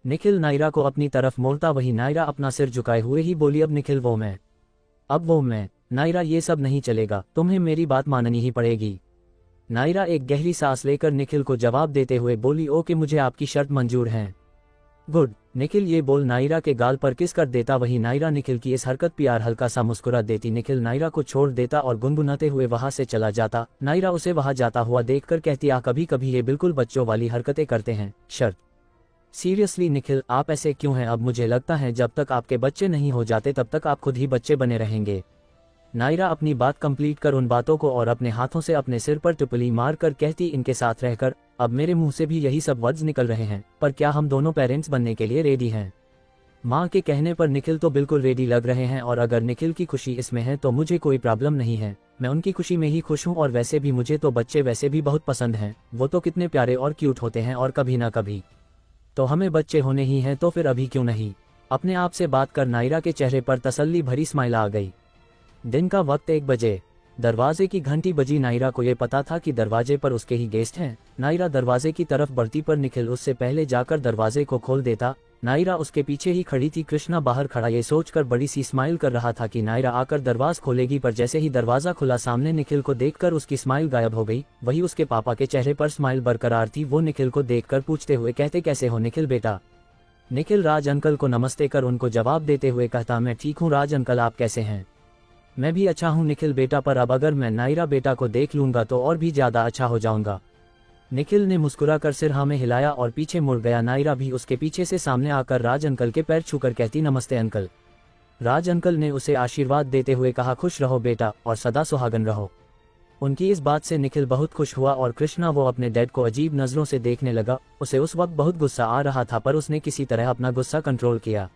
निखिल नायरा को अपनी तरफ मोड़ता, वही नायरा अपना सिर झुकाए हुए ही बोली, अब निखिल वो मैं, अब वो मैं। नायरा ये सब नहीं चलेगा, तुम्हें मेरी बात माननी ही पड़ेगी। नायरा एक गहरी सांस लेकर निखिल को जवाब देते हुए बोली, ओके, मुझे आपकी शर्त मंजूर है। गुड। निखिल ये बोल नायरा के गाल पर किस कर देता। वही नायरा निखिल की इस हरकत प्यार हल्का सा मुस्कुरा देती। निखिल नायरा को छोड़ देता और गुनगुनाते हुए वहां से चला जाता। नायरा उसे वहां जाता हुआ देखकर कहती, कभी कभी ये बिल्कुल बच्चों वाली हरकतें करते हैं। शर्त? सीरियसली निखिल, आप ऐसे क्यों हैं? अब मुझे लगता है जब तक आपके बच्चे नहीं हो जाते तब तक आप खुद ही बच्चे बने रहेंगे। नायरा अपनी बात कंप्लीट कर उन बातों को और अपने हाथों से अपने सिर पर टिपली मार कर कहती, इनके साथ रहकर अब मेरे मुंह से भी यही सब वर्ड्स निकल रहे हैं, पर क्या हम दोनों पेरेंट्स बनने के लिए रेडी हैं? माँ के कहने पर निखिल तो बिल्कुल रेडी लग रहे हैं, और अगर निखिल की खुशी इसमें है तो मुझे कोई प्रॉब्लम नहीं है, मैं उनकी खुशी में ही खुश हूँ। और वैसे भी मुझे तो बच्चे वैसे भी बहुत पसंद हैं, वो तो कितने प्यारे और क्यूट होते हैं, और कभी ना कभी तो हमें बच्चे होने ही हैं, तो फिर अभी क्यों नहीं? अपने आप से बात कर नायरा के चेहरे पर तसल्ली भरी स्माइल आ गई। दिन का वक्त 1 बजे। दरवाजे की घंटी बजी। नायरा को ये पता था कि दरवाजे पर उसके ही गेस्ट हैं। नायरा दरवाजे की तरफ बढ़ती पर निखिल उससे पहले जाकर दरवाजे को खोल देता। नायरा उसके पीछे ही खड़ी थी। कृष्णा बाहर खड़ा ये सोचकर बड़ी सी स्माइल कर रहा था कि नायरा आकर दरवाजा खोलेगी, पर जैसे ही दरवाजा खुला सामने निखिल को देखकर उसकी स्माइल गायब हो गई। वही उसके पापा के चेहरे पर स्माइल बरकरार थी। वो निखिल को देखकर पूछते हुए कहते, कैसे हो निखिल बेटा? निखिल राज अंकल को नमस्ते कर उनको जवाब देते हुए कहता, मैं ठीक हूँ राज अंकल, आप कैसे हैं? मैं भी अच्छा हूँ निखिल बेटा, पर अब अगर मैं नायरा बेटा को देख लूंगा तो और भी ज्यादा अच्छा हो जाऊंगा। निखिल ने मुस्कुराकर सिर हाँ में हिलाया और पीछे मुड़ गया। नायरा भी उसके पीछे से सामने आकर राज अंकल के पैर छूकर कहती, नमस्ते अंकल। राज अंकल ने उसे आशीर्वाद देते हुए कहा, खुश रहो बेटा और सदा सुहागन रहो। उनकी इस बात से निखिल बहुत खुश हुआ और कृष्णा वो अपने डैड को अजीब नजरों से देखने लगा। उसे उस वक्त बहुत गुस्सा आ रहा था, पर उसने किसी तरह अपना गुस्सा कंट्रोल किया।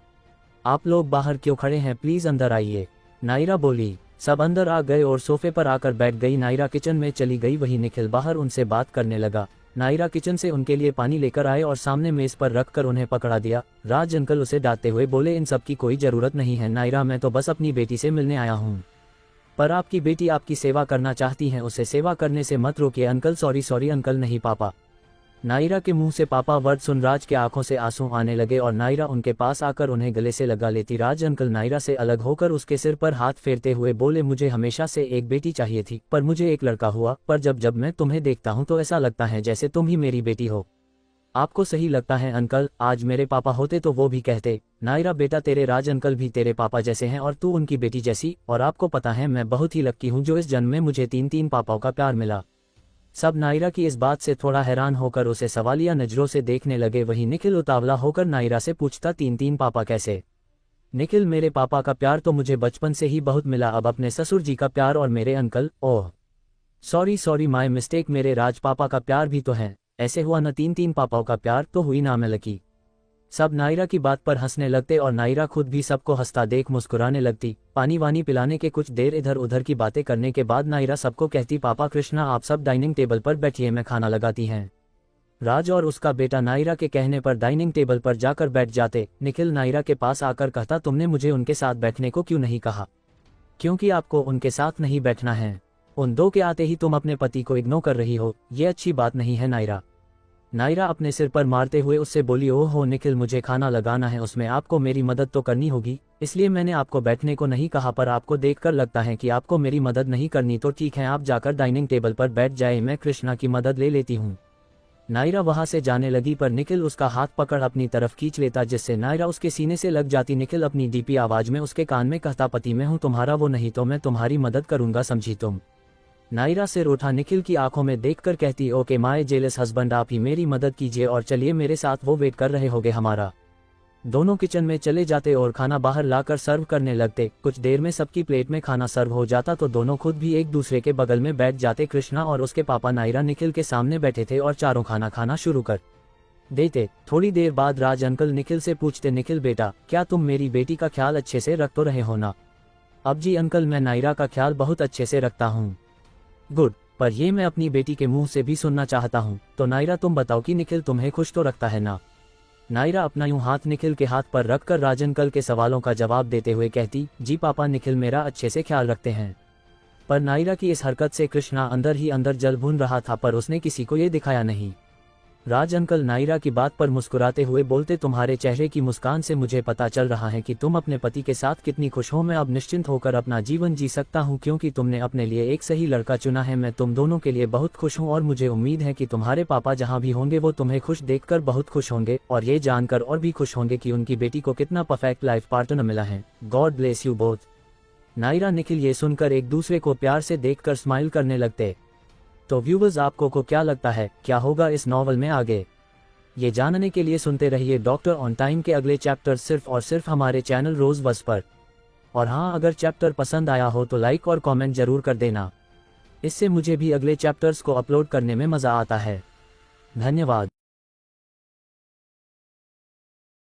आप लोग बाहर क्यों खड़े हैं, प्लीज अंदर आइए, नायरा बोली। सब अंदर आ गए और सोफे पर आकर बैठ गई। नायरा किचन में चली गई। वही निखिल बाहर उनसे बात करने लगा। नायरा किचन से उनके लिए पानी लेकर आए और सामने मेज पर रखकर उन्हें पकड़ा दिया। राज अंकल उसे डांटते हुए बोले, इन सब की कोई जरूरत नहीं है नायरा, मैं तो बस अपनी बेटी से मिलने आया हूँ। पर आपकी बेटी आपकी सेवा करना चाहती है, उसे सेवा करने से मत रोकिए अंकल। सॉरी सॉरी अंकल, नहीं पापा। नायरा के मुंह से पापा वर्ड सुन राज के आंखों से आंसू आने लगे और नायरा उनके पास आकर उन्हें गले से लगा लेती। राज अंकल नायरा से अलग होकर उसके सिर पर हाथ फेरते हुए बोले, मुझे हमेशा से एक बेटी चाहिए थी, पर मुझे एक लड़का हुआ, पर जब जब मैं तुम्हें देखता हूँ तो ऐसा लगता है जैसे तुम ही मेरी बेटी हो। आपको सही लगता है अंकल, आज मेरे पापा होते तो वो भी कहते, नायरा बेटा तेरे राज अंकल भी तेरे पापा जैसे हैं और तू उनकी बेटी जैसी। और आपको पता है मैं बहुत ही लक्की हूँ जो इस जन्म में मुझे 3 पापाओं का प्यार मिला। सब नायरा की इस बात से थोड़ा हैरान होकर उसे सवालिया नजरों से देखने लगे। वहीं निखिल उतावला होकर नायरा से पूछता, 3 पापा कैसे? निखिल, मेरे पापा का प्यार तो मुझे बचपन से ही बहुत मिला, अब अपने ससुर जी का प्यार और मेरे uncle, oh sorry sorry my mistake, मेरे राज पापा का प्यार भी तो है। ऐसे हुआ न 3 पापाओं का प्यार, तो हुई ना मैं लकी। सब नायरा की बात पर हंसने लगते और नायरा खुद भी सबको हंसता देख मुस्कुराने लगती। पानी वानी पिलाने के कुछ देर इधर उधर की बातें करने के बाद नायरा सबको कहती, पापा कृष्णा आप सब डाइनिंग टेबल पर बैठिए, मैं खाना लगाती हैं। राज और उसका बेटा नायरा के कहने पर डाइनिंग टेबल पर जाकर बैठ जाते। निखिल नायरा के पास आकर कहता, तुमने मुझे उनके साथ बैठने को क्यों नहीं कहा? क्योंकि आपको उनके साथ नहीं बैठना है। उन दो के आते ही तुम अपने पति को इग्नोर कर रही हो, ये अच्छी बात नहीं है नायरा। नायरा अपने सिर पर मारते हुए उससे बोली, ओहो निखिल, मुझे खाना लगाना है, उसमें आपको मेरी मदद तो करनी होगी, इसलिए मैंने आपको बैठने को नहीं कहा, पर आपको देखकर लगता है कि आपको मेरी मदद नहीं करनी, तो ठीक है आप जाकर डाइनिंग टेबल पर बैठ जाए, मैं कृष्णा की मदद ले लेती हूँ। नायरा वहां से जाने लगी पर निखिल उसका हाथ पकड़ अपनी तरफ खींच लेता, जिससे नायरा उसके सीने से लग जाती। निखिल अपनी डीपी आवाज में उसके कान में कहता, पति मैं हूँ तुम्हारा, वो नहीं तो मैं तुम्हारी मदद करूंगा, समझी तुम? नायरा सिर उठा निखिल की आंखों में देखकर कहती, ओके माय जेलस हस्बैंड, आप ही मेरी मदद कीजिए और चलिए मेरे साथ, वो वेट कर रहे होगे हमारा। दोनों किचन में चले जाते और खाना बाहर लाकर सर्व करने लगते। कुछ देर में सबकी प्लेट में खाना सर्व हो जाता तो दोनों खुद भी एक दूसरे के बगल में बैठ जाते। कृष्णा और उसके पापा नायरा निखिल के सामने बैठे थे और चारों खाना खाना शुरू कर देते। थोड़ी देर बाद राज अंकल निखिल से पूछते, निखिल बेटा, क्या तुम मेरी बेटी का ख्याल अच्छे से रख तो रहे हो ना? अब जी अंकल, मैं नायरा का ख्याल बहुत अच्छे से रखता हूँ। गुड, पर ये मैं अपनी बेटी के मुंह से भी सुनना चाहता हूँ। तो नायरा तुम बताओ कि निखिल तुम्हें खुश तो रखता है ना? नायरा अपना यूं हाथ निखिल के हाथ पर रखकर राज अंकल के सवालों का जवाब देते हुए कहती, जी पापा, निखिल मेरा अच्छे से ख्याल रखते हैं। पर नायरा की इस हरकत से कृष्णा अंदर ही अंदर जल भून रहा था, पर उसने किसी को ये दिखाया नहीं। राज अंकल नायरा की बात पर मुस्कुराते हुए बोलते, तुम्हारे चेहरे की मुस्कान से मुझे पता चल रहा है कि तुम अपने पति के साथ कितनी खुश हो। मैं अब निश्चिंत होकर अपना जीवन जी सकता हूँ क्योंकि तुमने अपने लिए एक सही लड़का चुना है। मैं तुम दोनों के लिए बहुत खुश हूँ और मुझे उम्मीद है कि तुम्हारे पापा जहाँ भी होंगे वो तुम्हें खुश देखकर बहुत खुश होंगे और ये जानकर और भी खुश होंगे कि उनकी बेटी को कितना परफेक्ट लाइफ पार्टनर मिला है। God bless you both. Naira Nikhil ये सुनकर एक दूसरे को प्यार से देखकर स्माइल करने लगते। तो व्यूवर्स, आपको को क्या लगता है, क्या होगा इस नॉवल में आगे? ये जानने के लिए सुनते रहिए डॉक्टर ऑन टाइम के अगले चैप्टर सिर्फ और सिर्फ हमारे चैनल रोज बस पर। और हाँ, अगर चैप्टर पसंद आया हो तो लाइक और कमेंट जरूर कर देना, इससे मुझे भी अगले चैप्टर्स को अपलोड करने में मज़ा आता है। धन्यवाद।